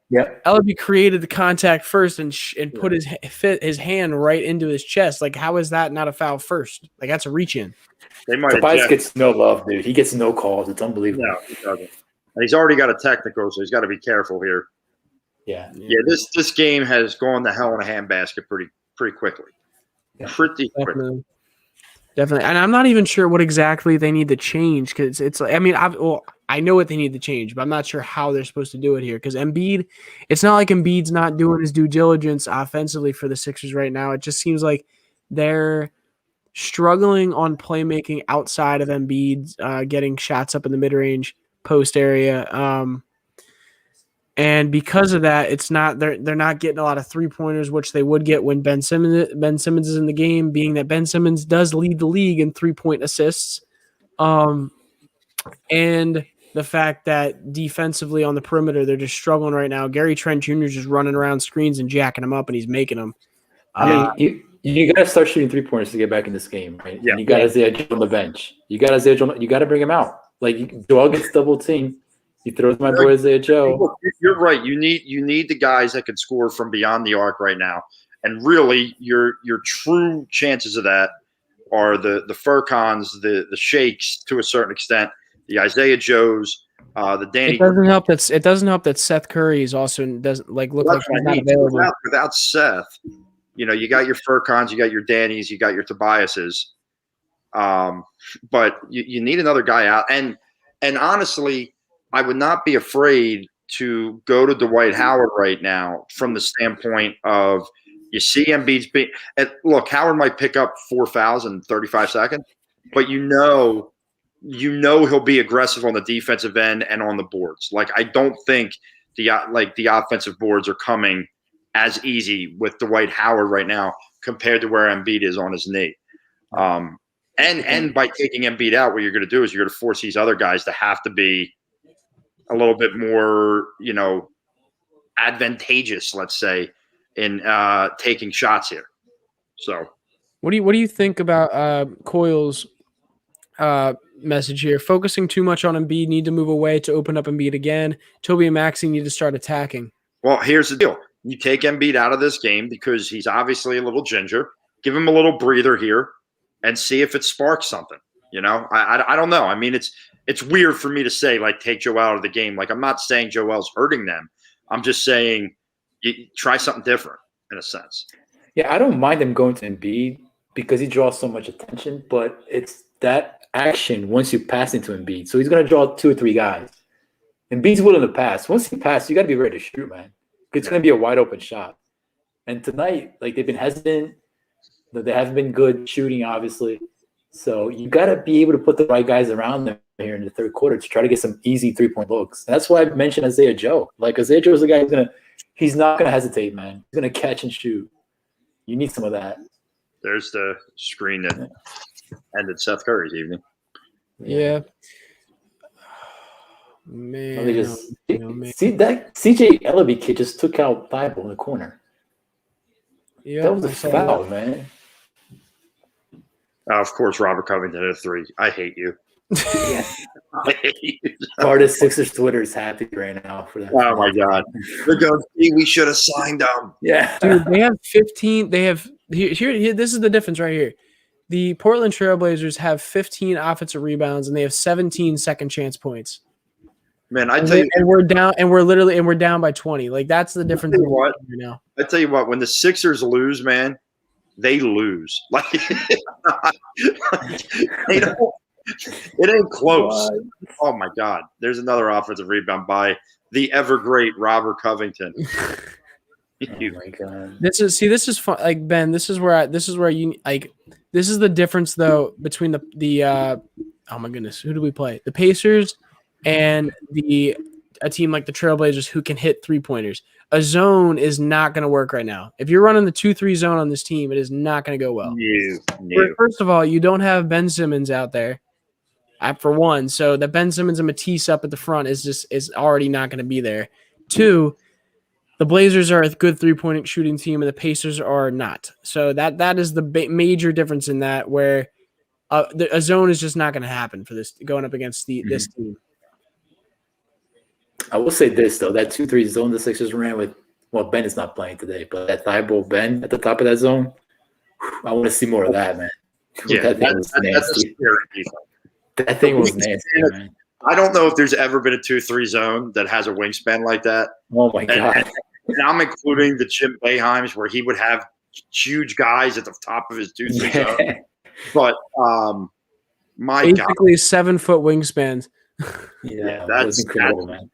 Yeah, Ellerby created the contact first and put his hand right into his chest. Like, how is that not a foul first? Like, that's a reach in. Tobias gets no love, dude. He gets no calls. It's unbelievable. No, he doesn't. And he's already got a technical, so he's got to be careful here. Yeah. This game has gone to hell in a handbasket pretty quickly. Yeah. Pretty quickly. Definitely. And I'm not even sure what exactly they need to change because it's like, I mean, I know what they need to change, but I'm not sure how they're supposed to do it here because Embiid, it's not like Embiid's not doing his due diligence offensively for the Sixers right now. It just seems like they're struggling on playmaking outside of Embiid, getting shots up in the mid-range post area. And because of that, it's not they're not getting a lot of 3-pointers, which they would get when Ben Simmons is in the game, being that Ben Simmons does lead the league in 3-point assists. And the fact that defensively on the perimeter, they're just struggling right now. Gary Trent Jr. is just running around screens and jacking them up, and he's making them. I mean, you got to start shooting 3-pointers to get back in this game, right? Yeah. And you got Isaiah Joe on the bench. You got to bring him out. Like, Joel gets double teamed. He throws my boy Isaiah Joe. Look, you're right. You need the guys that can score from beyond the arc right now. And really, your true chances of that are the Furkans, the Shakes to a certain extent, the Isaiah Joes, the Danny. It doesn't help that Seth Curry is also doesn't look like he's not available. Without Seth, you got your Furkans, you got your Dannys, you got your Tobiases. But you need another guy out. And honestly, I would not be afraid to go to Dwight Howard right now from the standpoint of you see Embiid's being – and look, Howard might pick up 4 fouls in 35 seconds, but he'll be aggressive on the defensive end and on the boards. Like, I don't think the offensive boards are coming as easy with Dwight Howard right now compared to where Embiid is on his knee. And by taking Embiid out, what you're going to do is you're going to force these other guys to have to be a little bit more, advantageous, let's say, in taking shots here. So, what do you think about Coyle's message here? Focusing too much on Embiid, need to move away to open up Embiid again. Toby and Maxey need to start attacking. Well, here's the deal. You take Embiid out of this game because he's obviously a little ginger. Give him a little breather here and see if it sparks something. I don't know. I mean, it's weird for me to say, like, take Joel out of the game. Like, I'm not saying Joel's hurting them. I'm just saying you try something different in a sense. Yeah, I don't mind him going to Embiid because he draws so much attention, but it's that action once you pass into Embiid. So he's going to draw 2 or 3 guys. Embiid's willing to pass. Once he passes, you got to be ready to shoot, man. It's going to be a wide open shot. And tonight, like, they've been hesitant. They haven't been good shooting, obviously. So you got to be able to put the right guys around them here in the third quarter to try to get some easy 3-point looks. And that's why I mentioned Isaiah Joe. Like, Isaiah Joe is the guy he's not going to hesitate, man. He's going to catch and shoot. You need some of that. There's the screen that ended Seth Curry's evening. Yeah. Man. See that CJ Ellaby kid just took out Thibault in the corner. Yeah, that was a foul, man. Of course, Robert Covington hit a 3. I hate you. Yeah. I hate you. Part of Sixers Twitter is happy right now for that. Oh my God! They're going, we should have signed them. Yeah, dude, they have 15. They have here. This is the difference right here. The Portland Trailblazers have 15 offensive rebounds and they have 17 second chance points. Man, I tell you, and we're down, and we're down by 20. Like, that's the difference. Right now, I tell you what, when the Sixers lose, man, they lose. Like, they don't. It ain't close. Oh my God! There's another offensive rebound by the ever great Robert Covington. Oh my God! This is fun. Like, Ben, this is where you like. This is the difference though between the oh my goodness, who do we play? The Pacers and a team like the Trailblazers who can hit 3-pointers. A zone is not going to work right now. If you're running the 2-3 zone on this team, it is not going to go well. No. First of all, you don't have Ben Simmons out there. For one, so that Ben Simmons and Matisse up at the front is already not going to be there. 2, the Blazers are a good 3-point shooting team, and the Pacers are not. So that is the major difference in that, where a zone is just not going to happen for this going up against this team. I will say this though: that 2-3 zone the Sixers ran with. Well, Ben is not playing today, but that Thibault Ben at the top of that zone, I want to see more of that, man. Yeah, that's nasty. That thing was nasty, man. I don't know if there's ever been a 2-3 zone that has a wingspan like that. Oh my God! And I'm including the Jim Boeheim's where he would have huge guys at the top of his 2-3 zone. But basically 7-foot wingspans. Yeah, that's incredible, man.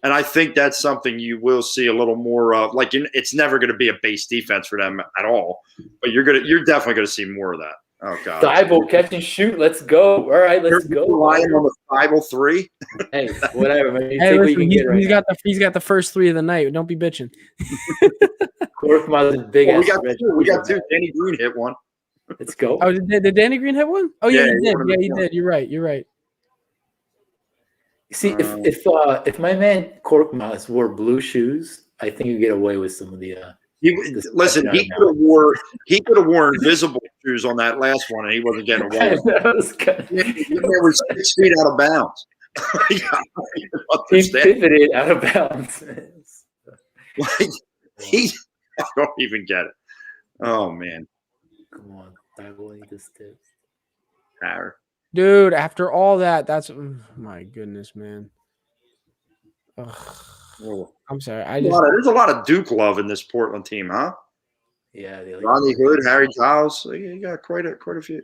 And I think that's something you will see a little more of. Like, it's never going to be a base defense for them at all, but you're definitely going to see more of that. Oh God! Thibault catch and shoot. Let's go. All right, let's go. Relying on the Thibault 3. Hey, whatever. Man. Hey, listen, he's got the first 3 of the night. Don't be bitching. Korkmaz is big ass. We got 2. Danny Green hit 1. Let's go. Oh, did Danny Green hit 1? Oh yeah, he did. Yeah, he did. You're right. See, if my man Korkmaz wore blue shoes, I think you get away with some of the. He could have worn invisible shoes on that last one, and he wasn't getting away. He was 6 feet out of bounds. He pivoted out of bounds. Like, I don't even get it. Oh man! Come on, I will eat this tip. Dude, after all that, that's my goodness, man. Ugh. I'm sorry. There's a lot of Duke love in this Portland team, huh? Yeah, Ronnie Hood, Harry Giles. You got quite a few.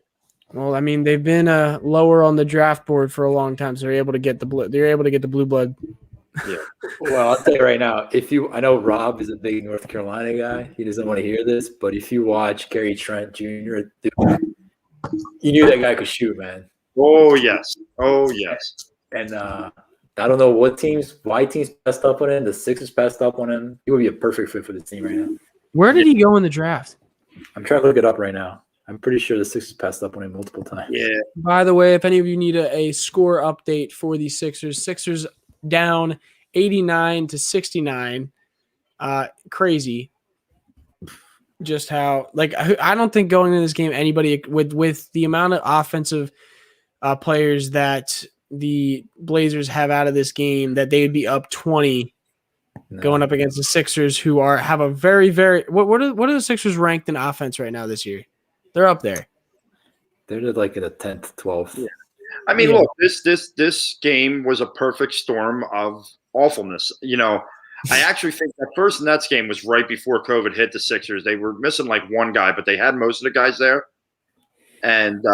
Well, I mean, they've been lower on the draft board for a long time, so they're able to get the blue blood. Yeah. Well, I'll tell you right now. I know Rob is a big North Carolina guy. He doesn't want to hear this, but if you watch Gary Trent Jr. at Duke, you knew that guy could shoot, man. Oh yes. Oh yes. And I don't know why teams passed up on him. The Sixers passed up on him. He would be a perfect fit for the team right now. Where did he go in the draft? I'm trying to look it up right now. I'm pretty sure the Sixers passed up on him multiple times. Yeah. By the way, if any of you need a score update for the Sixers down 89-69. Crazy. Just how, like, I don't think going into this game, anybody with the amount of offensive players that the Blazers have out of this game, that they would be up 20 going up against the Sixers, who have a very, very what are the Sixers ranked in offense right now this year? They're up there. They're like in the 10th, 12th. Yeah. I mean, look, this game was a perfect storm of awfulness. You know, I actually think that first Nets game was right before COVID hit the Sixers. They were missing like one guy, but they had most of the guys there. And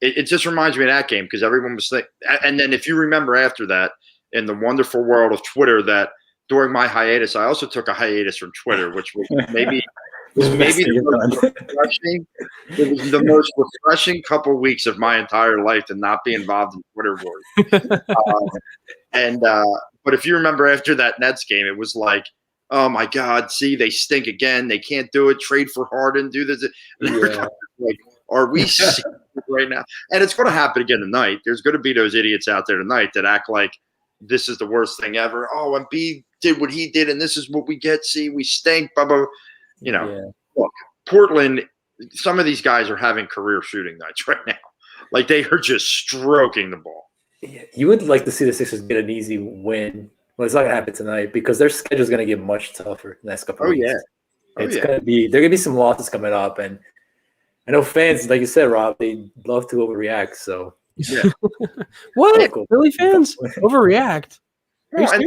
it just reminds me of that game because everyone was thinking. And then if you remember after that, in the wonderful world of Twitter, that during my hiatus, I also took a hiatus from Twitter, which was maybe the most refreshing. It was the most refreshing couple of weeks of my entire life to not be involved in Twitter wars. But if you remember after that Nets game, it was like, oh my God, see, they stink again. They can't do it. Trade for Harden. Do this. Yeah. Like, are we right now? And it's going to happen again tonight. There's going to be those idiots out there tonight that act like this is the worst thing ever. Oh, Embiid did what he did, and this is what we get. See, we stink. Blah, blah. You know, Look, Portland, some of these guys are having career shooting nights right now. Like, they are just stroking the ball. Yeah, you would like to see the Sixers get an easy win. Well, it's not going to happen tonight because their schedule is going to get much tougher the next couple of weeks. It's going to be – there are going to be some losses coming up. And I know fans, like you said, Rob, they love to overreact. So, yeah. What? Philly fans overreact? Well, and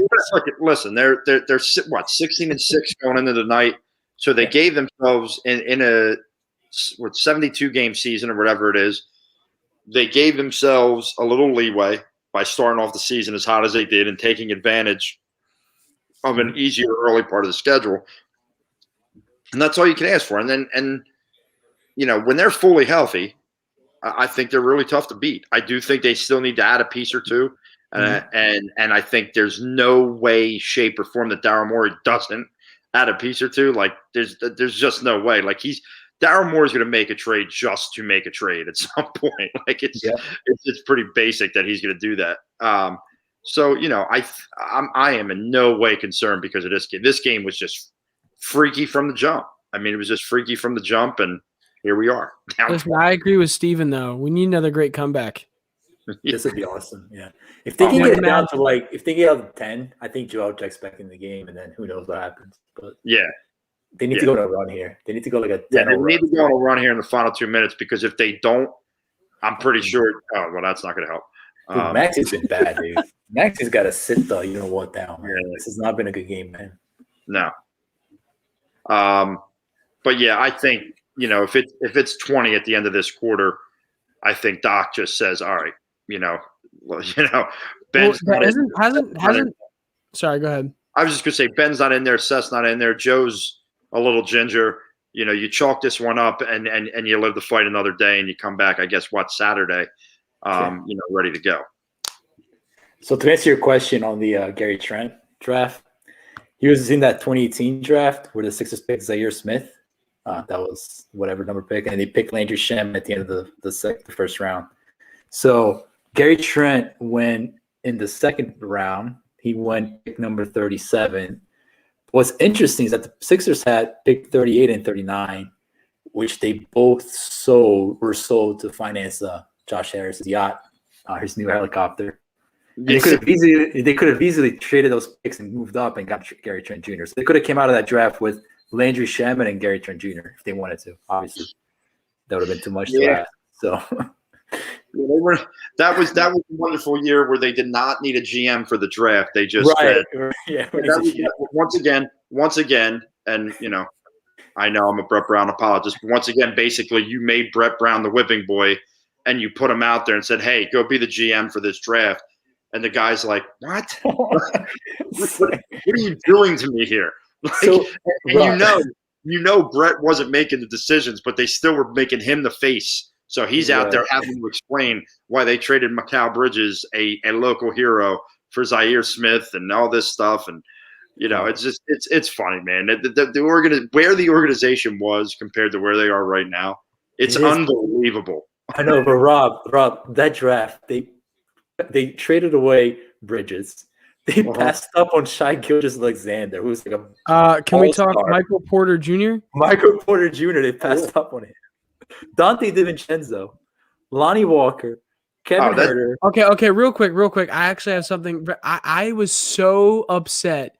listen, they're 16-6 going into the night. So they gave themselves in a 72 game season or whatever it is. They gave themselves a little leeway by starting off the season as hot as they did and taking advantage of an easier early part of the schedule. And that's all you can ask for. And you know, when they're fully healthy, I think they're really tough to beat. I do think they still need to add a piece or two. And I think there's no way, shape, or form that Daryl Morey doesn't add a piece or two. Like there's just no way. Like Daryl Moore is going to make a trade just to make a trade at some point. Like it's pretty basic that he's going to do that. So you know, I am in no way concerned because of this game. This game was just freaky from the jump. I mean, it was just freaky from the jump, and here we are. Listen, I agree with Steven, though. We need another great comeback. This would be awesome. Yeah, if they can get it down to if they get out to 10, I think Joel checks back in the game, and then who knows what happens. But they need to go on a run here. They need to go like a 10. Yeah, they need to go on a run here in the final 2 minutes because if they don't, I'm pretty sure. Oh well, that's not going to help. Dude, Max has been bad, dude. Max has got to sit the you know what down. Man. This has not been a good game, man. No. But yeah, I think you know if it's 20 at the end of this quarter, I think Doc just says, all right, Ben's hasn't. Sorry, go ahead. I was just gonna say Ben's not in there, Seth's not in there, Joe's a little ginger. You know, you chalk this one up and you live the fight another day, and you come back. I guess Saturday, ready to go. So to answer your question on the Gary Trent draft, he was in that 2018 draft where the Sixers picked Zaire Smith. That was whatever number pick, and they picked Landry Shamet at the end of the first round. So Gary Trent went in the second round. He went pick number 37. What's interesting is that the Sixers had pick 38 and 39, which they both were sold to finance Josh Harris's yacht, his new helicopter. And they could have easily traded those picks and moved up and got Gary Trent Jr. So they could have came out of that draft with Landry Shamet and Gary Trent Jr. if they wanted to. Obviously, that would have been too much to ask. So that was a wonderful year where they did not need a GM for the draft. They just said, once again, and you know, I know I'm a Brett Brown apologist, but once again, basically, you made Brett Brown the whipping boy, and you put him out there and said, "Hey, go be the GM for this draft." And the guy's like, "What? what are you doing to me here?" Like, and you know, Brett wasn't making the decisions, but they still were making him the face So he's out there having to explain why they traded Mikal Bridges, a local hero, for Zaire Smith and all this stuff. And, it's just it's funny, man. Where the organization was compared to where they are right now, it's unbelievable. I know, but Rob, that draft, they traded away Bridges. They passed up on Shai Gilgeous-Alexander, who's like a can we talk Michael Porter Jr.? Michael Porter Jr. They passed up on him. Dante DiVincenzo, Lonnie Walker, Kevin Huerter. Okay, real quick. I actually have something. I was so upset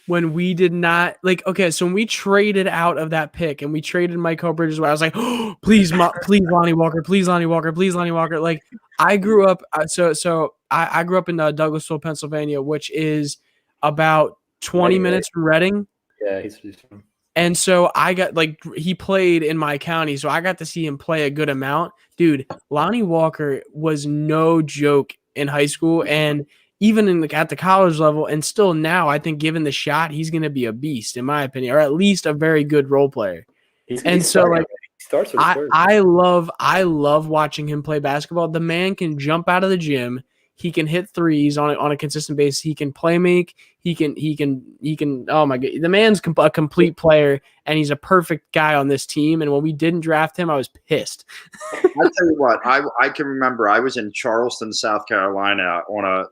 when we did not so when we traded out of that pick and we traded Michael Bridges, I was like, oh, please Lonnie Walker, please Lonnie Walker. Like I grew up, I grew up in Douglasville, Pennsylvania, which is about 20 minutes from Reading. Yeah, he's from. And so I got he played in my county, so I got to see him play a good amount. Dude, Lonnie Walker was no joke in high school and even at the college level, and still now, I think given the shot, he's going to be a beast, in my opinion, or at least a very good role player. I love watching him play basketball. The man can jump out of the gym. He can hit threes on a consistent basis. He can play make. He can. Oh my God, the man's a complete player, and he's a perfect guy on this team. And when we didn't draft him, I was pissed. I'll tell you what. I can remember I was in Charleston, South Carolina, on a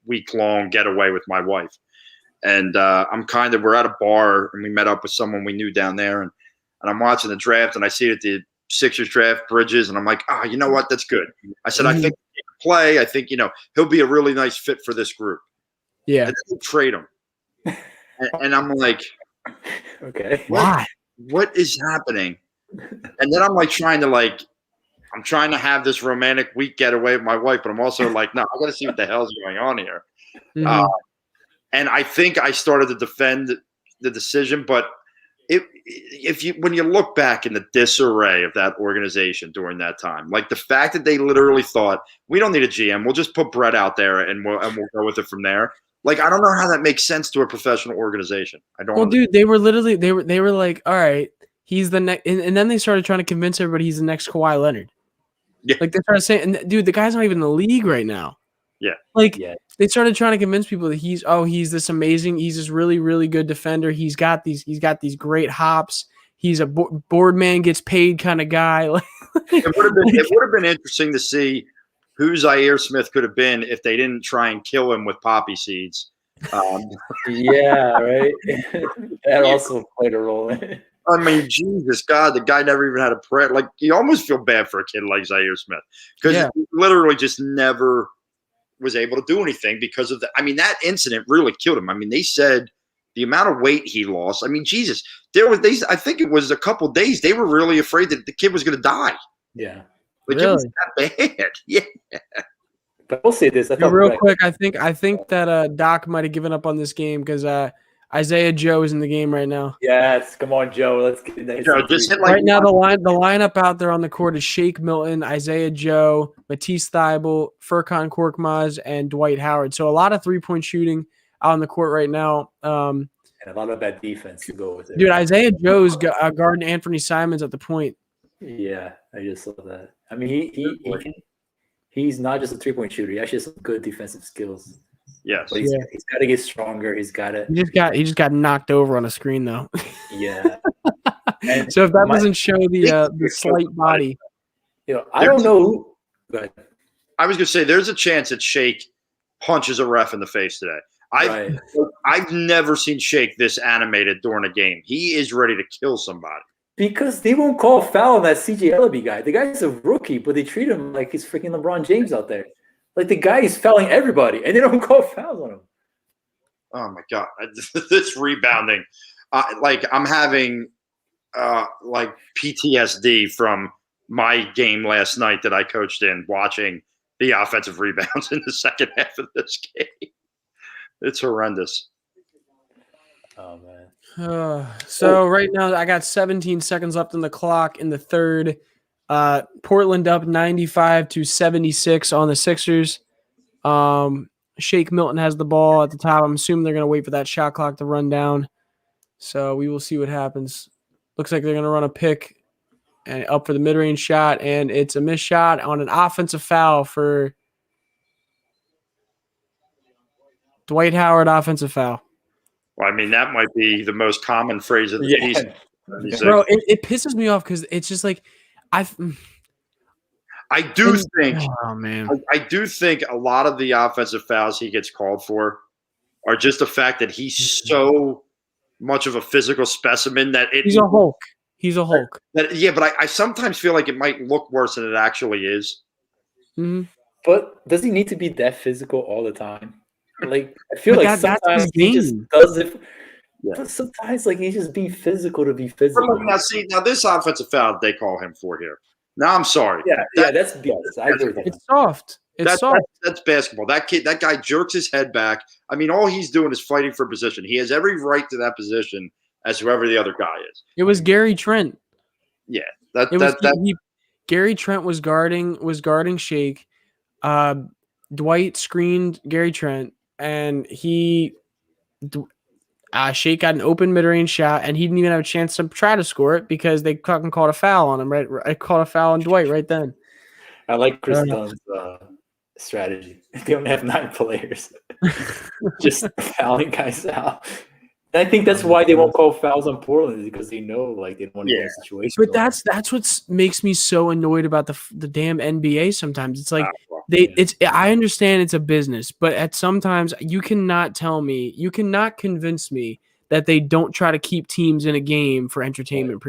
week-long getaway with my wife, and we're at a bar, and we met up with someone we knew down there, and I'm watching the draft, and I see that the Sixers draft Bridges, and I'm like, you know what? That's good. I said, I think he can play. I think, he'll be a really nice fit for this group. Yeah. And then trade him. and I'm like, okay. What is happening? And then I'm trying to have this romantic week getaway with my wife, but I'm also like, no, I got to see what the hell's going on here. Mm-hmm. And I think I started to defend the decision, but when you look back in the disarray of that organization during that time, the fact that they literally thought, we don't need a GM, we'll just put Brett out there and we'll go with it from there. I don't know how that makes sense to a professional organization. I don't. Well, dude, they were literally they were like, all right, he's the next, and then they started trying to convince everybody he's the next Kawhi Leonard. Yeah. They started saying, and dude, the guy's not even in the league right now. Yeah. They started trying to convince people that he's this amazing, he's this really, really good defender. He's got these great hops. He's a board man, gets paid kind of guy. It would have been interesting to see who Zaire Smith could have been if they didn't try and kill him with poppy seeds. Yeah, right. That also played a role in it. I mean, Jesus God, the guy never even had a prayer. You almost feel bad for a kid like Zaire Smith because he literally just never was able to do anything because of that incident really killed him. They said the amount of weight he lost. Jesus, there was days, I think it was a couple of days, they were really afraid that the kid was going to die. Yeah. It was that bad. Yeah. But we'll say this. Real quick, I think that Doc might have given up on this game because Isaiah Joe is in the game right now. Yes, come on, Joe. Let's get that. Joe, just hit right now, the lineup out there on the court is Shake Milton, Isaiah Joe, Matisse Thybulle, Furman Korkmaz, and Dwight Howard. So a lot of 3-point shooting out on the court right now. And a lot of bad defense to go with it. Dude, Isaiah Joe's guarding Anthony Simons at the point. Yeah, I just saw that. He's not just a 3-point shooter. He actually has some good defensive skills. Yes. But he's got to get stronger. He's got to. He just got knocked over on a screen though. Yeah. So if that doesn't show the slight body, I don't know who. Go ahead. I was going to say there's a chance that Shake punches a ref in the face today. I've never seen Shake this animated during a game. He is ready to kill somebody. Because they won't call a foul on that CJ Ellaby guy. The guy's a rookie, but they treat him like he's freaking LeBron James out there. The guy is fouling everybody, and they don't call fouls on him. Oh, my God. This rebounding. I'm having PTSD from my game last night that I coached in, watching the offensive rebounds in the second half of this game. It's horrendous. Oh, man. So right now I got 17 seconds left on the clock in the third. Portland up 95-76 on the Sixers. Shake Milton has the ball at the top. I'm assuming they're going to wait for that shot clock to run down. So we will see what happens. Looks like they're going to run a pick. and up for the mid-range shot, and it's a missed shot on an offensive foul for Dwight Howard. Offensive foul. Well, I mean, that might be the most common phrase of the Bro, it pisses me off because it's just like I do think. Oh man, I do think a lot of the offensive fouls he gets called for are just the fact that he's so much of a physical specimen that he's a Hulk. He's a Hulk. But I sometimes feel like it might look worse than it actually is. Mm-hmm. But does he need to be that physical all the time? Like, I feel like sometimes he just does it. Yeah. But sometimes, like, he's just being physical to be physical. Now this offensive foul they call him for here. Now I'm sorry. Yeah, that's BS. I agree with that. It's soft. That's basketball. That guy jerks his head back. I mean, all he's doing is fighting for position. He has every right to that position as whoever the other guy is. It was Gary Trent. Yeah, Gary Trent was guarding Shake. Dwight screened Gary Trent, and Shake got an open mid-range shot, and he didn't even have a chance to try to score it because they fucking called a foul on him. Right, I called a foul on Dwight right then. I like Chris Dunn's strategy. They only have 9 players, just fouling guys out. And I think that's why they won't call fouls on Portland, because they know like they don't want to get in a situation. But that's what makes me so annoyed about the damn NBA. Sometimes it's like I understand it's a business, but at sometimes you cannot convince me that they don't try to keep teams in a game for entertainment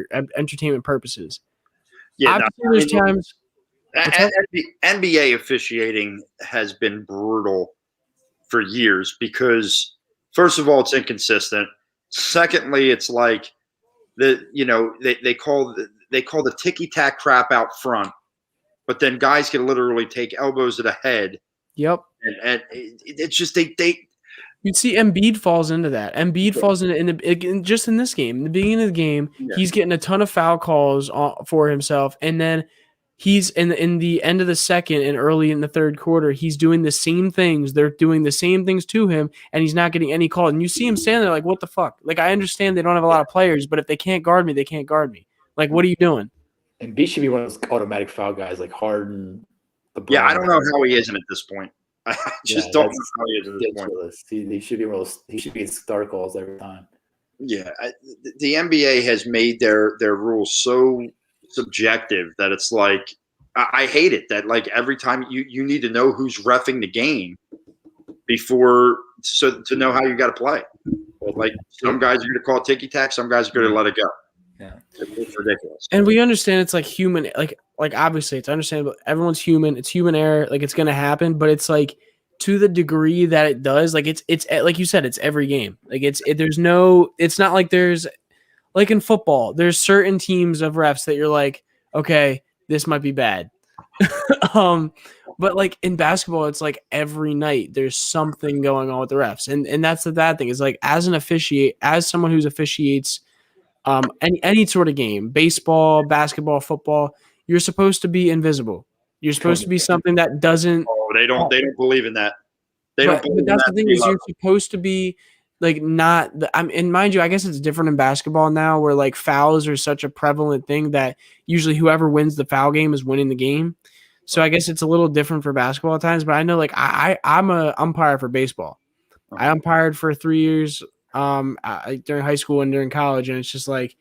purposes. Yeah, there's times. NBA officiating has been brutal for years because, first of all, it's inconsistent. Secondly, it's like they call the ticky tack crap out front, but then guys can literally take elbows to the head. Yep, and it's just they. You'd see Embiid falls into that. Embiid falls just in this game. In the beginning of the game, he's getting a ton of foul calls for himself, and then he's in the end of the second and early in the third quarter, he's doing the same things. They're doing the same things to him, and he's not getting any call. And you see him standing there like, what the fuck? Like, I understand they don't have a lot of players, but if they can't guard me, they can't guard me. Like, what are you doing? And B should be one of those automatic foul guys like Harden. Yeah, I don't know how he isn't at this point. I just don't know how he is at this point. He should be he should be in star calls every time. Yeah, the NBA has made their rules so subjective that it's like I hate it that like every time you need to know who's reffing the game before to know how you got to play. Like some guys are going to call ticky tack, some guys are going to let it go. Yeah, it's ridiculous. And we understand it's like human, like obviously it's understandable. Everyone's human. It's human error. Like it's going to happen, but it's like to the degree that it does. Like it's like you said, it's every game. Like it's not like there's. Like in football, there's certain teams of refs that you're like, okay, this might be bad. But like in basketball, it's like every night there's something going on with the refs. And that's the bad thing is like as someone who officiates any sort of game, baseball, basketball, football, you're supposed to be invisible. You're supposed to be something that doesn't. Oh, they don't believe in that. But that's the thing is you're supposed to be like not and mind you, I guess it's different in basketball now where like fouls are such a prevalent thing that usually whoever wins the foul game is winning the game. So I guess it's a little different for basketball at times, but I know like I'm a umpire for baseball. I umpired for 3 years during high school and during college, and it's just like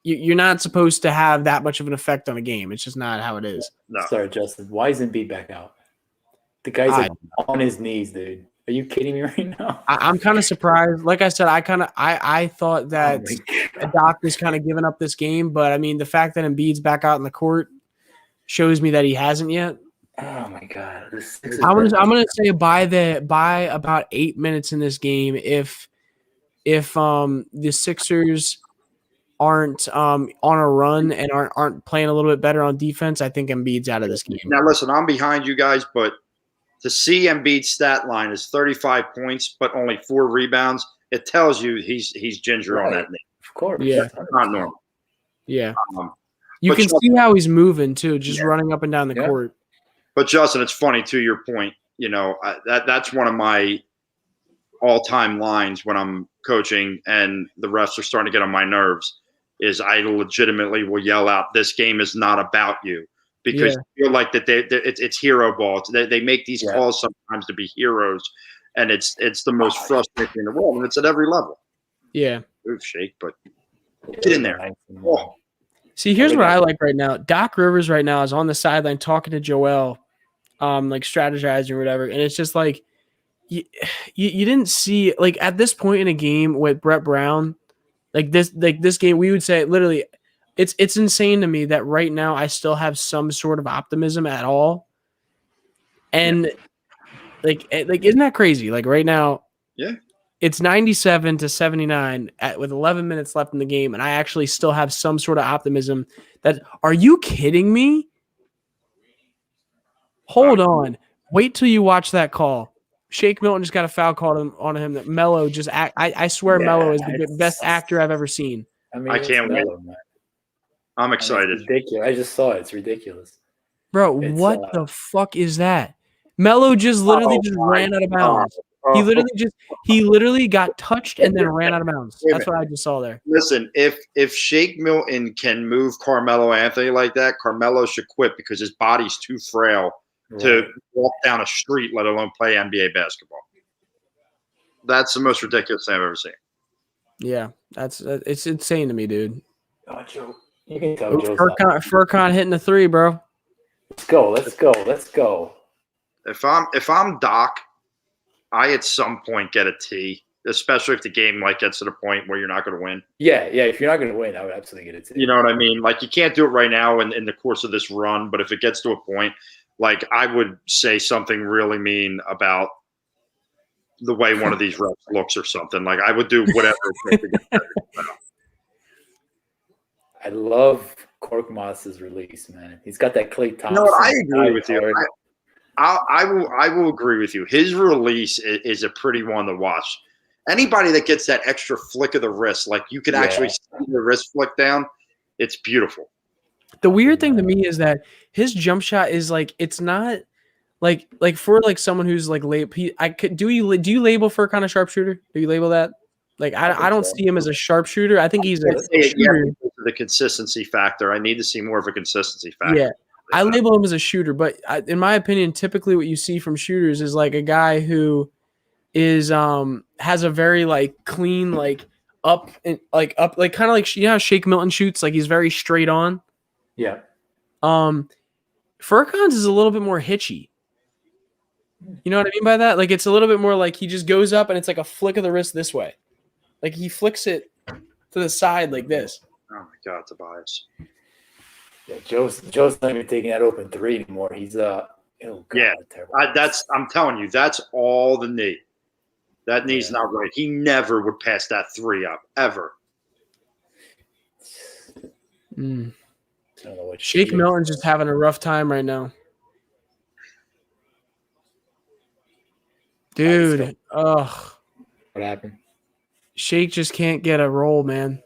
you're not supposed to have that much of an effect on a game. It's just not how it is. No. Sorry, Justin. Why isn't Embiid back out? The guy's like on his knees, dude. Are you kidding me right now? I'm kind of surprised. Like I said, I thought that Doc was kind of giving up this game, but I mean the fact that Embiid's back out in the court shows me that he hasn't yet. Oh my god! I'm gonna say by about 8 minutes in this game, if the Sixers aren't on a run and aren't playing a little bit better on defense, I think Embiid's out of this game. Now listen, I'm behind you guys, but to see Embiid's stat line is 35 points, but only 4 rebounds. It tells you he's ginger on that knee. Of course, yeah, that's not normal. Yeah, you can see how he's moving too, just running up and down the court. But Justin, it's funny to your point. You know that's one of my all-time lines when I'm coaching and the refs are starting to get on my nerves. is I legitimately will yell out, "This game is not about you," because you feel like that it's hero ball. They make these calls sometimes to be heroes, and it's the most frustrating in the world, and it's at every level. Yeah. Move, Shake, but get in there. Oh. See, here's what I like right now. Doc Rivers right now is on the sideline talking to Joel, like strategizing or whatever, and it's just like you didn't see, like, at this point in a game with Brett Brown, like this game, we would say literally, it's insane to me that right now I still have some sort of optimism at all, and like isn't that crazy? Like right now, it's 97-79 with 11 minutes left in the game, and I actually still have some sort of optimism. Are you kidding me? Hold on, wait till you watch that call. Shake Milton just got a foul call on him that Melo just I swear Melo is the best actor I've ever seen. I mean, I can't wait. I'm excited. It's ridiculous. I just saw it. It's ridiculous. Bro, what the fuck is that? Melo just literally ran out of bounds. He literally got touched and then ran out of bounds. That's what I just saw there. Listen, if Shake Milton can move Carmelo Anthony like that, Carmelo should quit because his body's too frail to walk down a street, let alone play NBA basketball. That's the most ridiculous thing I've ever seen. Yeah, it's insane to me, dude. Oh, Joe, you can tell Furkan hitting the three, bro. Let's go. If I'm Doc, I at some point get a T, especially if the game gets to the point where you're not going to win. Yeah. If you're not going to win, I would absolutely get a T. You know what I mean? Like, you can't do it right now in the course of this run, but if it gets to a point, like, I would say something really mean about the way one of these refs looks or something. Like, I would do whatever it takes to get better. I love Korkmaz's release, man. He's got that Klay Thompson. No, I agree with you. I will agree with you. His release is a pretty one to watch. Anybody that gets that extra flick of the wrist, like you could actually see the wrist flick down, it's beautiful. The weird thing to me is that his jump shot is like, it's not like for like someone who's like do you label Furkan a sharpshooter? Do you label that? Like I don't see him as a sharpshooter. I think he's a shooter. The consistency factor. I need to see more of a consistency factor. Yeah. I label him as a shooter, but in my opinion, typically what you see from shooters is like a guy who is has a very like clean up kind of like how Shake Milton shoots, like he's very straight on. Yeah. Furkan's is a little bit more hitchy. You know what I mean by that? Like it's a little bit more like he just goes up and it's like a flick of the wrist this way. Like he flicks it to the side like this. Oh my God, Tobias. Yeah, Joe's not even taking that open three anymore. He's terrible. I'm telling you, that's all the knee. That knee's not right. He never would pass that three up ever. Shake Milton's just having a rough time right now. Dude, ugh. What happened? Shake just can't get a roll, man.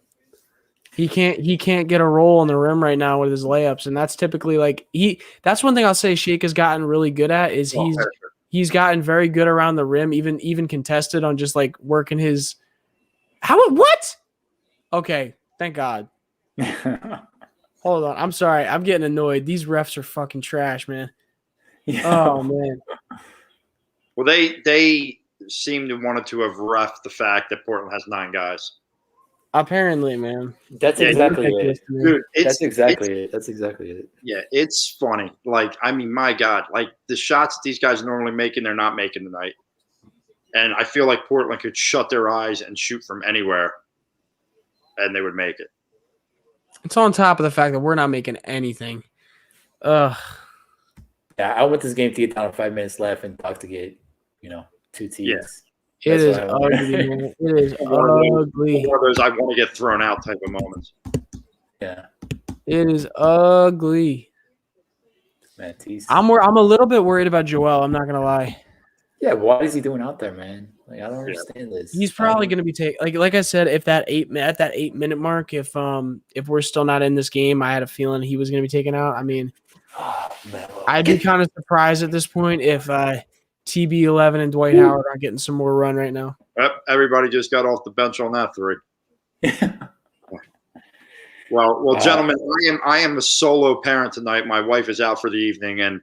He can't get a roll on the rim right now with his layups, and that's typically like that's one thing I'll say Shake has gotten really good at is he's gotten very good around the rim, even contested on just like working his what? Okay, thank God. Hold on, I'm sorry, I'm getting annoyed. These refs are fucking trash, man. Oh man. Well, they seem to wanted to have reffed the fact that Portland has 9 guys. Apparently, man. That's exactly it. Dude, That's exactly it. Yeah, it's funny. Like, I mean, my God, like the shots that these guys are normally making, they're not making tonight. And I feel like Portland could shut their eyes and shoot from anywhere, and they would make it. It's on top of the fact that we're not making anything. Ugh. Yeah, I want this game to get down to 5 minutes left and talk to get, 2 teams. Yeah. It is ugly, man. It is ugly. One of those I want to get thrown out type of moments. Yeah. It is ugly. Man, I'm a little bit worried about Joel. I'm not gonna lie. Yeah, what is he doing out there, man? Like, I don't understand this. He's probably gonna be taking like I said, if that 8-minute mark, if we're still not in this game, I had a feeling he was gonna be taken out. I mean, I'd be kind of surprised at this point if TB11 and Dwight Howard aren't getting some more run right now. Yep, everybody just got off the bench on that three. Well, gentlemen, I am a solo parent tonight. My wife is out for the evening, and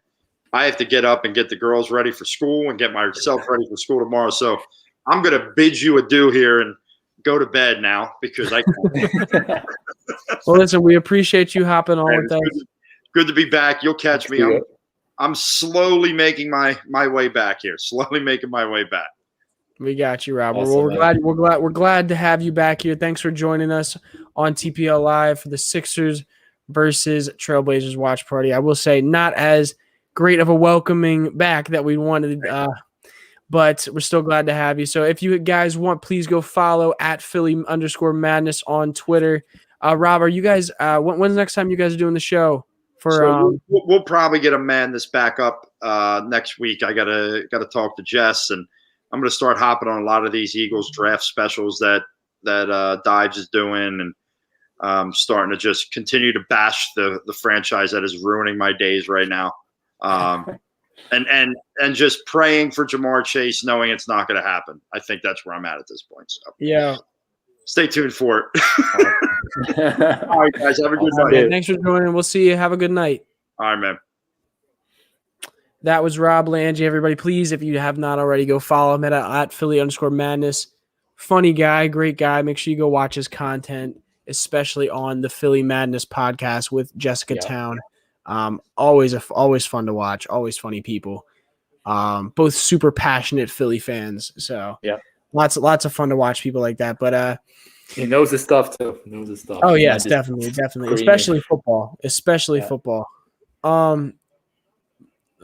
I have to get up and get the girls ready for school and get myself ready for school tomorrow. So I'm going to bid you adieu here and go to bed now because I can't. Well, listen, we appreciate you hopping on with us. Good to be back. You'll catch me. I'm slowly making my way back here. Slowly making my way back. We got you, Robert. Awesome, well, we're glad to have you back here. Thanks for joining us on TPL Live for the Sixers versus Trailblazers watch party. I will say not as great of a welcoming back that we wanted, but we're still glad to have you. So if you guys want, please go follow at Philly_Madness on Twitter. Rob, are you guys? When's the next time you guys are doing the show? We'll probably get a Madness back up next week. I gotta talk to Jess, and I'm gonna start hopping on a lot of these Eagles draft specials that Dives is doing, and starting to just continue to bash the franchise that is ruining my days right now. And just praying for Jamar Chase, knowing it's not going to happen. I think that's where I'm at this point. So yeah, stay tuned for it. All right, guys, have a good night. Man, thanks for joining. We'll see you. Have a good night. All right, man. That was Rob Lange. Everybody, please, if you have not already, go follow him at Philly_Madness. Funny guy, great guy. Make sure you go watch his content, especially on the Philly Madness podcast with Jessica Town. Always fun to watch. Always funny people. Both super passionate Philly fans. So lots of fun to watch people like that. But he knows his stuff too. Oh yes, definitely, especially football. Football.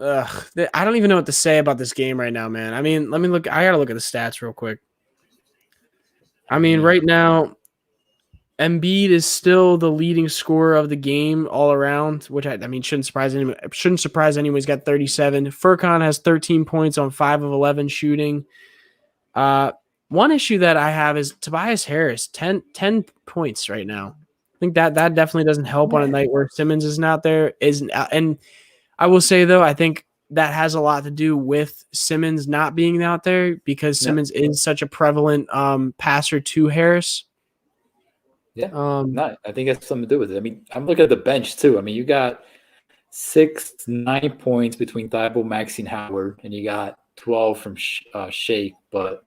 I don't even know what to say about this game right now, man. I mean, let me look. I gotta look at the stats real quick. I mean, right now, Embiid is still the leading scorer of the game all around, which I mean shouldn't surprise anyone. Shouldn't surprise anyone. He's got 37. Furkan has 13 points on 5 of 11 shooting. One issue that I have is Tobias Harris, 10 points right now. I think that definitely doesn't help on a night where Simmons is not there. And I will say though, I think that has a lot to do with Simmons not being out there because Simmons is such a prevalent passer to Harris. Yeah, I think it has something to do with it. I mean, I'm looking at the bench too. I mean, you got 9 points between Thibault, Maxey, and Howard, and you got 12 from Shake, but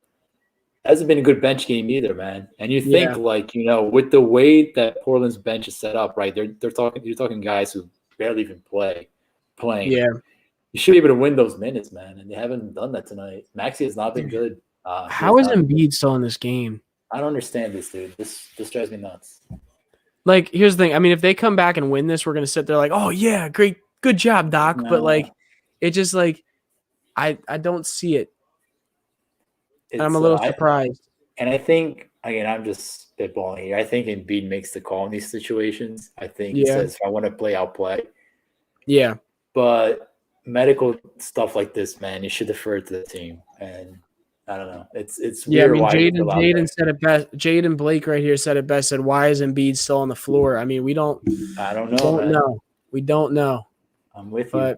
it hasn't been a good bench game either, man. And you think with the way that Portland's bench is set up, right? You're talking guys who barely even playing. Yeah. You should be able to win those minutes, man, and they haven't done that tonight. Maxey has not been good. How is Embiid still in this game? I don't understand this, dude. This drives me nuts. Like, here's the thing. I mean, if they come back and win this, we're going to sit there like, oh, yeah, great. Good job, Doc. No. But, like, it just, like, I don't see it. And I'm a little surprised. And I think, again, I'm just spitballing here. I think Embiid makes the call in these situations. I think he says, if I want to play, I'll play. Yeah. But medical stuff like this, man, you should defer to the team. And I don't know. It's weird. I mean, Jaden said it best. Jaden Blake right here said it best. Said, "Why is Embiid still on the floor?" I mean, I don't know. We don't know. I'm with you.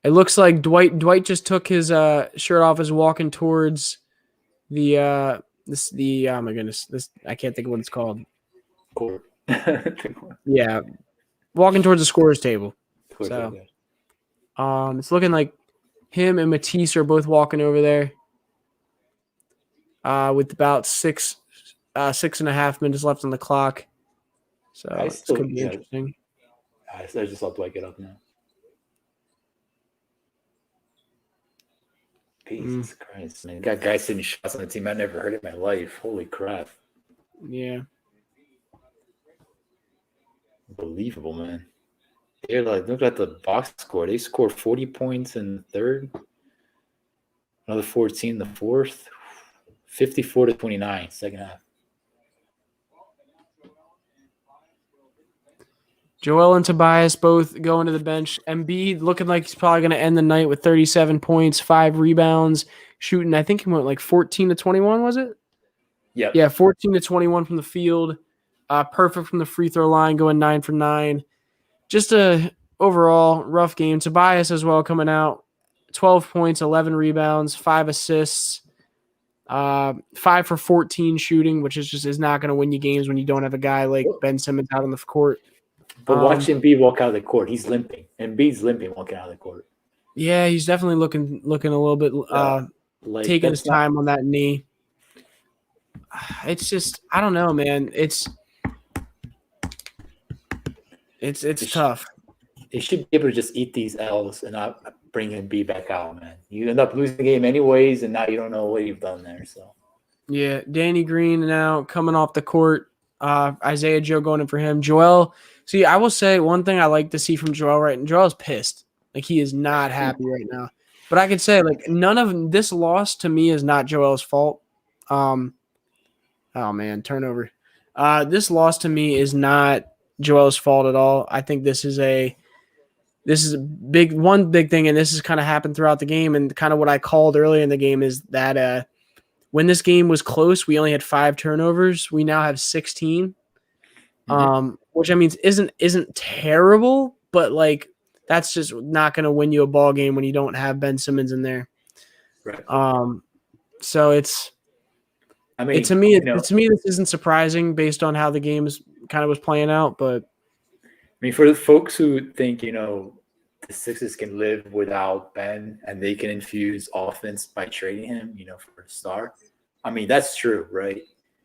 It looks like Dwight just took his shirt off as walking towards the oh my goodness, I can't think of what it's called. Court. Yeah, walking towards the scorer's table. So, it's looking like him and Matisse are both walking over there. With about 6.5 minutes left on the clock. So this could be interesting. I just let Dwight get up now. Jesus Christ, man. Got guys hitting shots on the team I never heard in my life. Holy crap. Yeah. Unbelievable, man. They're like, look at the box score. They scored 40 points in the third. Another 14 in the fourth. 54-29, second half. Joel and Tobias both going to the bench. Embiid looking like he's probably going to end the night with 37 points, 5 rebounds, shooting. I think he went like 14-21, was it? Yeah. Yeah, 14-21 from the field. Perfect from the free throw line, going 9 for 9. Just a overall rough game. Tobias as well coming out. 12 points, 11 rebounds, 5 assists. 5 for 14 shooting, which is not going to win you games when you don't have a guy like Ben Simmons out on the court. But watch Embiid walk out of the court. He's limping. Embiid's limping walking out of the court. Yeah, he's definitely looking a little bit taking his time on that knee. It's just, I don't know, man. It's tough. They should be able to just eat these L's and not bring Embiid back out, man. You end up losing the game anyways, and now you don't know what you've done there. So, yeah, Danny Green now coming off the court. Isaiah Joe going in for him. Joel. See, I will say one thing I like to see from Joel right now. Joel's pissed. Like, he is not happy right now. But I could say, like, none of this loss to me is not Joel's fault. Oh man, turnover. This loss to me is not Joel's fault at all. I think this is a big thing, and this has kind of happened throughout the game. And kind of what I called earlier in the game is that when this game was close, we only had 5 turnovers. We now have 16, which I mean isn't terrible, but like that's just not going to win you a ball game when you don't have Ben Simmons in there. Right. So it's. I mean, to me, this isn't surprising based on how the game kind of was playing out. But I mean, for the folks who think the Sixers can live without Ben and they can infuse offense by trading him, for a star. I mean, that's true, right?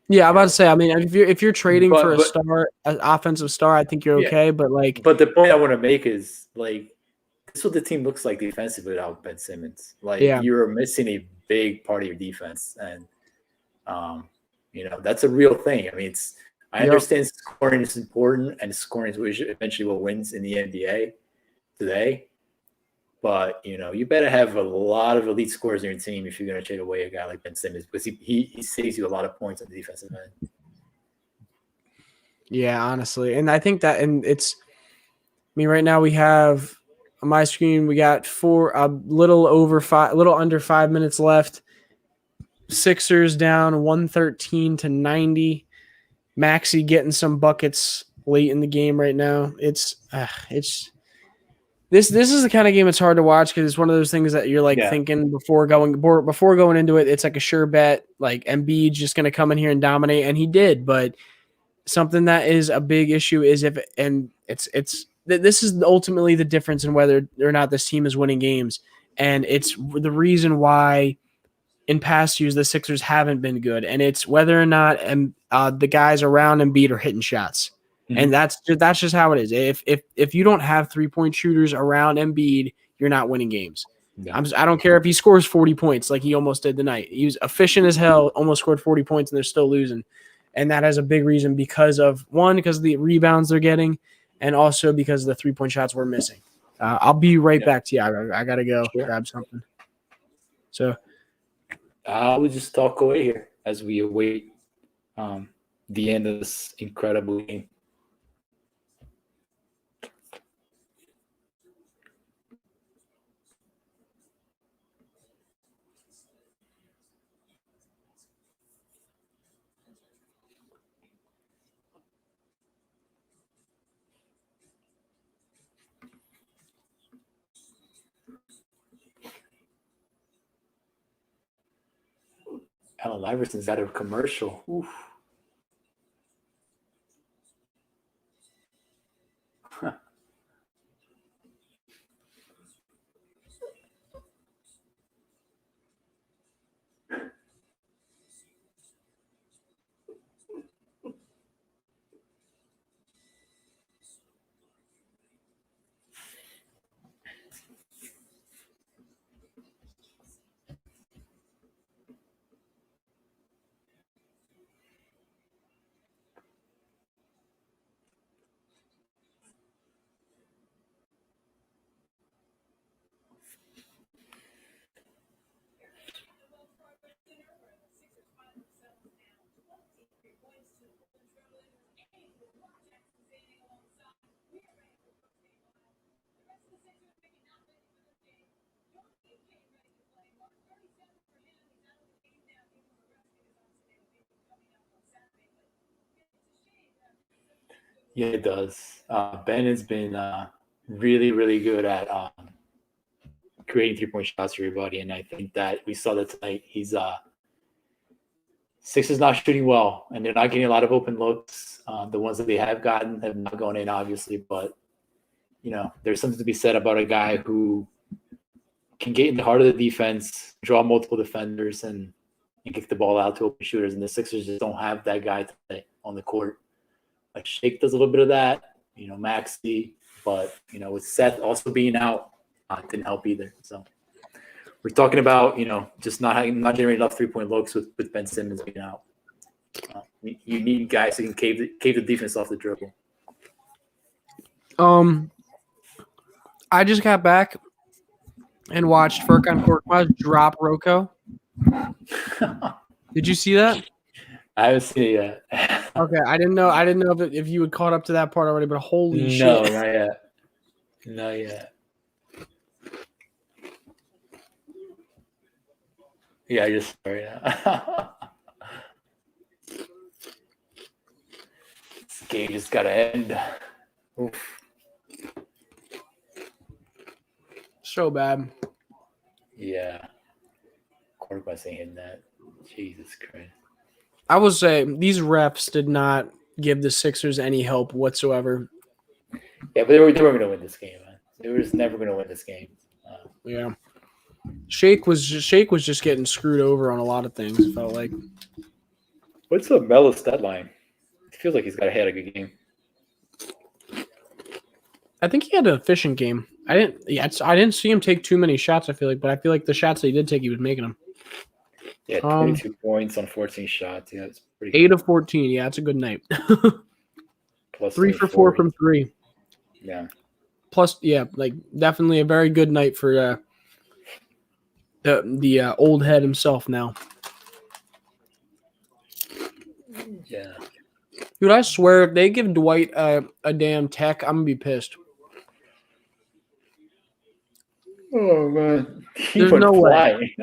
Yeah, I'm about to say. I mean, if you're trading for a star, an offensive star, I think you're okay. But the point I want to make is this is what the team looks like defensively without Ben Simmons. You're missing a big part of your defense, and that's a real thing. I mean, I understand scoring is important, and scoring is eventually what wins in the NBA today. But you better have a lot of elite scorers in your team if you're going to trade away a guy like Ben Simmons, because he saves you a lot of points on the defensive end. Yeah, honestly, and I think that, and it's. I mean, right now we have on my screen we got a little under 5 minutes left. Sixers down 113-90. Maxey getting some buckets late in the game right now. This is the kind of game it's hard to watch because it's one of those things that you're thinking before going into it. It's like a sure bet. Like Embiid's just going to come in here and dominate, and he did. But something that is a big issue is this is ultimately the difference in whether or not this team is winning games, and it's the reason why. In past years, the Sixers haven't been good, and it's whether or not the guys around Embiid are hitting shots, and that's just how it is. If you don't have 3-point shooters around Embiid, you're not winning games. Yeah. I don't care if he scores 40 points like he almost did tonight. He was efficient as hell, almost scored 40 points, and they're still losing, and that has a big reason because of the rebounds they're getting, and also because the 3-point shots we're missing. I'll be right back to you. I gotta go grab something. So. We'll just talk away here as we await the end of this incredible game. Allen Iverson's got a commercial. Oof. Yeah, it does. Ben has been really, really good at creating 3-point shots for everybody, and I think that we saw that tonight. He's Sixers not shooting well, and they're not getting a lot of open looks. The ones that they have gotten have not gone in, obviously, but there's something to be said about a guy who can get in the heart of the defense, draw multiple defenders, and kick the ball out to open shooters. And the Sixers just don't have that guy today on the court. Like Shake does a little bit of that, Maxey, but with Seth also being out, it didn't help either. So we're talking about just not generating enough 3-point looks with Ben Simmons being out. You need guys who can cave the defense off the dribble. I just got back and watched Furman Korkmaz drop Rocco. Did you see that? I haven't seen it yet. Okay, I didn't know if you had caught up to that part already, but holy shit. No, not yet. Not yet. Yeah, I just sorry. This game just gotta end. Oof. So bad. Yeah. Korkmaz ain't hitting that. Jesus Christ. I will say these refs did not give the Sixers any help whatsoever. Yeah, but they were going to win this game, man. They were just never going to win this game. Yeah. Shake was just getting screwed over on a lot of things, it felt like. What's the Melo's stat line? It feels like he's got a good game. I think he had an efficient game. I didn't see him take too many shots, I feel like the shots that he did take, he was making them. Yeah, 22 points on 14 shots. Yeah, it's pretty 8 of 14. Yeah, it's a good night. Plus 3 for 4 from 3. Yeah. Plus, yeah, like definitely a very good night for the old head himself now. Yeah. Dude, I swear, if they give Dwight a damn tech, I'm going to be pissed. Oh, man. There's no way.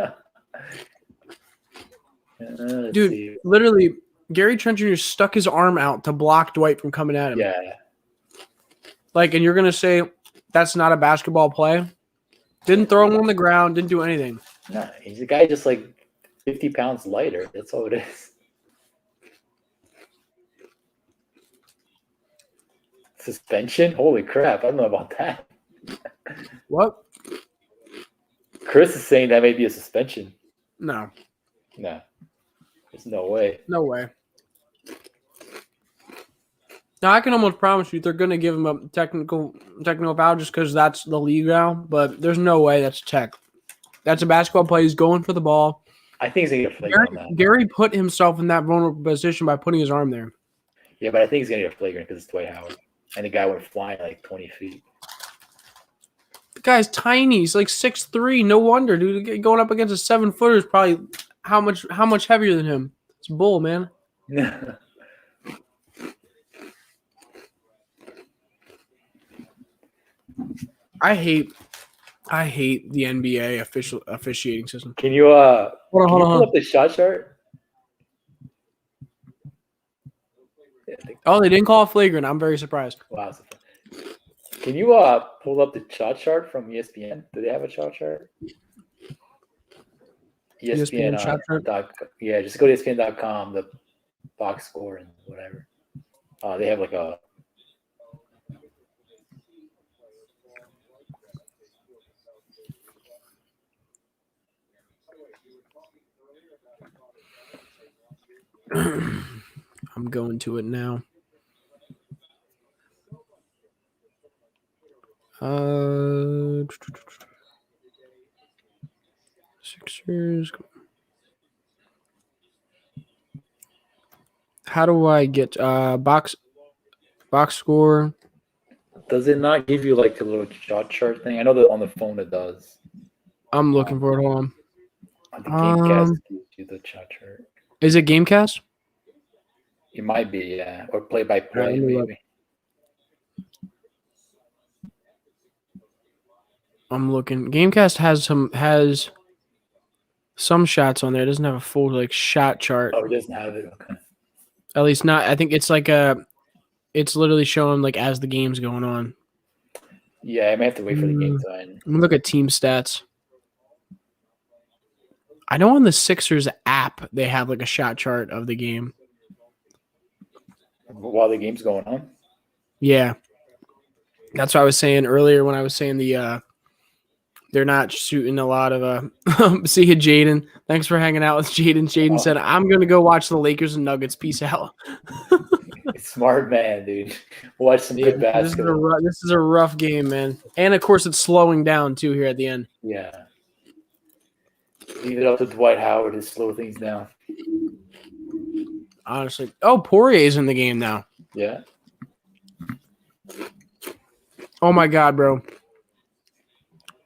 Dude, literally, Gary Trent Jr. stuck his arm out to block Dwight from coming at him. Yeah. Like, and you're going to say that's not a basketball play? Didn't throw him on the ground, didn't do anything. No, he's a guy just like 50 pounds lighter. That's all it is. Suspension? Holy crap. I don't know about that. What? Chris is saying that may be a suspension. No. No. There's no way. No way. Now, I can almost promise you they're going to give him a technical foul just because that's the league now, but there's no way that's tech. That's a basketball play. He's going for the ball. I think he's going to get flagrant on that. Gary put himself in that vulnerable position by putting his arm there. Yeah, but I think he's going to get flagrant because it's Dwight Howard. And the guy went flying like 20 feet. The guy's tiny. He's like 6'3". No wonder, dude. Going up against a 7-footer is probably how much heavier than him. It's bull, man. I hate the NBA officiating system. Can you pull up the shot chart? Oh, they didn't call it flagrant. I'm very surprised. Wow. Can you pull up the shot chart from ESPN? Do they have a shot chart? ESPN shot chart? Yeah, just go to ESPN.com, the box score and whatever. They have like a I'm going to it now. Sixers. How do I get box score? Does it not give you like a little shot chart thing? I know that on the phone it does. I'm looking for it. Hold on. I think Gamecast gives you the shot chart. Is it Gamecast? It might be, yeah, or play by play maybe. I'm looking. Gamecast has some shots on there. It doesn't have a full like shot chart. Oh, it doesn't have it. Okay. At least not. I think it's like it's literally showing like as the game's going on. Yeah, I may have to wait for the game to end. Let me look at team stats. I know on the Sixers app they have like a shot chart of the game. While the game's going on. Yeah. That's what I was saying earlier when I was saying they're not shooting a lot of see you, Jaden. Thanks for hanging out with Jaden. Jaden said, I'm gonna go watch the Lakers and Nuggets. Peace out. Smart man, dude. Watch some good basketball. This is a rough game, man. And of course it's slowing down too here at the end. Yeah. Leave it up to Dwight Howard to slow things down. Honestly. Oh, Poirier's in the game now. Yeah. Oh my God, bro.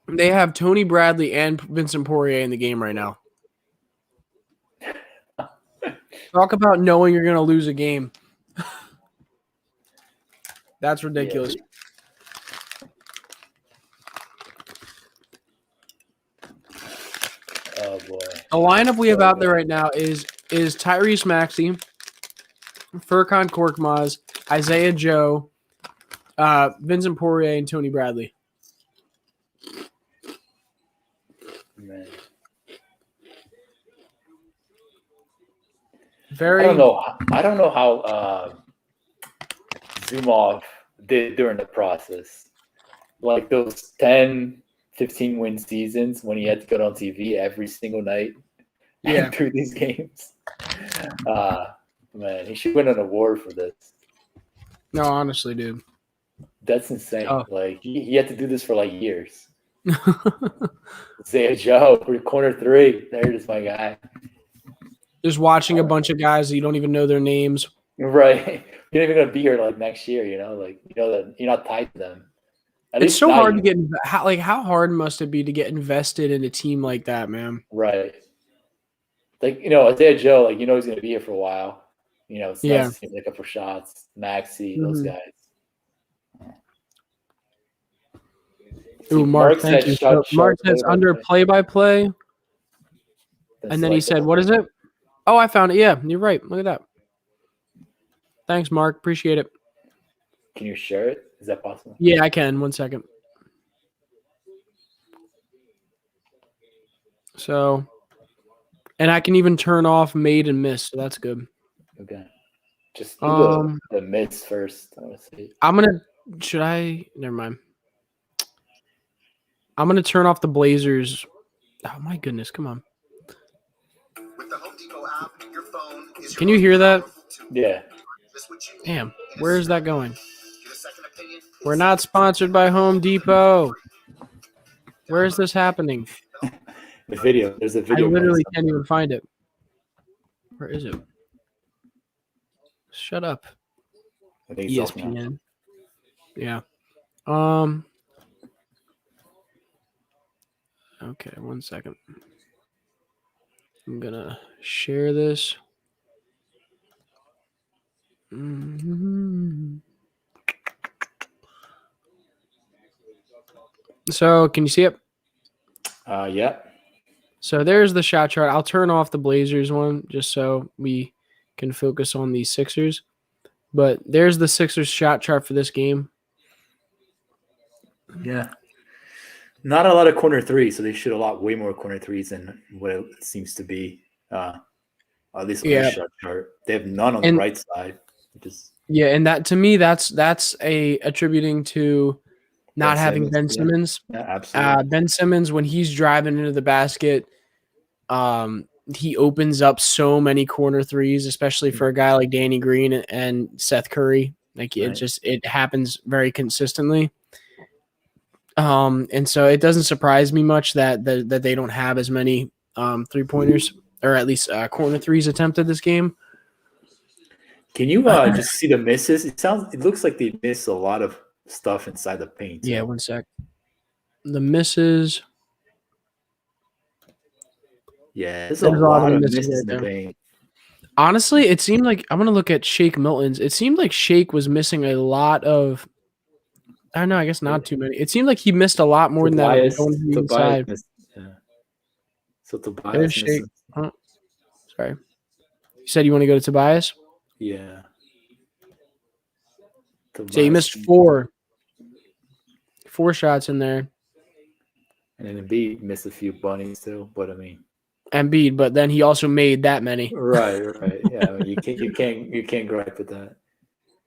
They have Tony Bradley and Vincent Poirier in the game right now. Talk about knowing you're going to lose a game. That's ridiculous. Oh boy. The lineup we have out there right now is Tyrese Maxey, Furman Korkmaz, Isaiah Joe, Vincent Poirier, and Tony Bradley. Man. Very. I don't know how Zumov did during the process. Like those 10, 15 win seasons when he had to go on TV every single night through these games. Man, he should win an award for this. No, honestly, dude. That's insane. Oh. Like he had to do this for like years. Isaiah Joe for corner three. There's my guy. Just watching a bunch of guys that you don't even know their names. Right. You're not even gonna be here like next year, that you're not tied to them. It's so hard to get how hard must it be to get invested in a team like that, man? Right. Like, Isaiah Joe, he's gonna be here for a while. It's nice to see him pick up for shots, Maxey, those guys. Ooh, Mark, thank you. So Mark says under play-by-play. And then he said, what is it? Oh, I found it. Yeah, you're right. Look at that. Thanks, Mark. Appreciate it. Can you share it? Is that possible? Yeah, I can. 1 second. So, and I can even turn off made and miss, so that's good. Okay. Just do the miss first. Never mind. I'm going to turn off the Blazers. Oh, my goodness. Come on. Can you hear that? Yeah. Damn. Where is that going? We're not sponsored by Home Depot. Where is this happening? The video. There's a video. I literally can't even find it. Where is it? Shut up. I think it's ESPN. Yeah. Okay, 1 second. I'm gonna share this. So, can you see it? Yeah. So there's the shot chart. I'll turn off the Blazers one just so we can focus on the Sixers. But there's the Sixers shot chart for this game. Yeah. Not a lot of corner threes, so they shoot way more corner threes than what it seems to be. At least on the shot chart. They have none on the right side. And that to me, that's attributing to not having Ben Simmons. Yeah, absolutely. Ben Simmons, when he's driving into the basket, he opens up so many corner threes, especially for a guy like Danny Green and Seth Curry. It happens very consistently. And so it doesn't surprise me much that they don't have as many 3-pointers or at least corner threes attempted this game. Can you just see the misses? It looks like they miss a lot of stuff inside the paint. Yeah, 1 sec. The misses. Yeah, there's a lot of misses in the paint. Honestly, it seemed like I'm gonna look at Shake Milton's. It seemed like Shake was missing a lot of. I don't know. I guess not too many. It seemed like he missed a lot more than that. Going to the inside. So Tobias. Shake. Oh, sorry. You said you want to go to Tobias? Yeah. So you missed 4 shots in there. And then Embiid missed a few bunnies too. But I mean, Embiid, but then he also made that many. Right. Yeah, you can't gripe with that.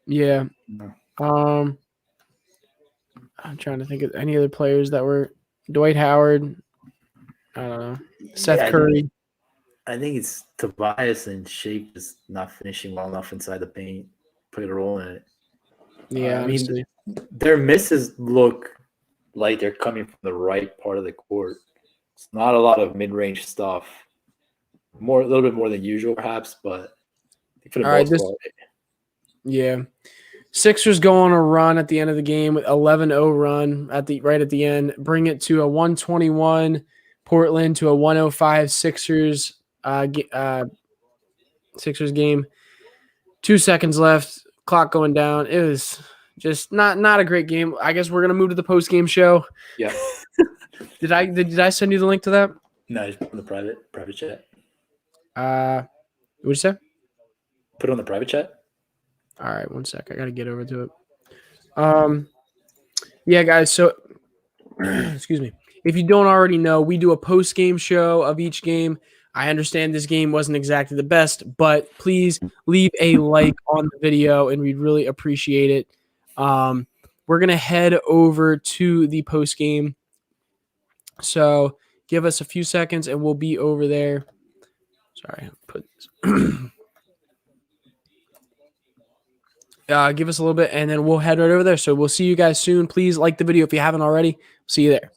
Yeah. No. I'm trying to think of any other players that were Dwight Howard. I don't know. Seth Curry. I think it's Tobias and Shake just not finishing well enough inside the paint. Played a role in it. Yeah, I mean, their misses look like they're coming from the right part of the court. It's not a lot of mid-range stuff. A little bit more than usual, perhaps, but for the most part. Yeah. Sixers go on a run at the end of the game with 11-0 run right at the end. Bring it to a 121 Portland to a 105 Sixers Sixers game. 2 seconds left. Clock going down. It was just not a great game. I guess we're gonna move to the post game show. Yeah. Did I send you the link to that? No, just put on the private chat. What'd you say? Put it on the private chat. All right, 1 sec. I gotta get over to it. Yeah, guys. So, excuse me. If you don't already know, we do a post game show of each game. I understand this game wasn't exactly the best, but please leave a like on the video, and we'd really appreciate it. We're gonna head over to the post game. So give us a few seconds, and we'll be over there. Sorry, I'll put this. Give us a little bit, and then we'll head right over there. So we'll see you guys soon. Please like the video if you haven't already. See you there.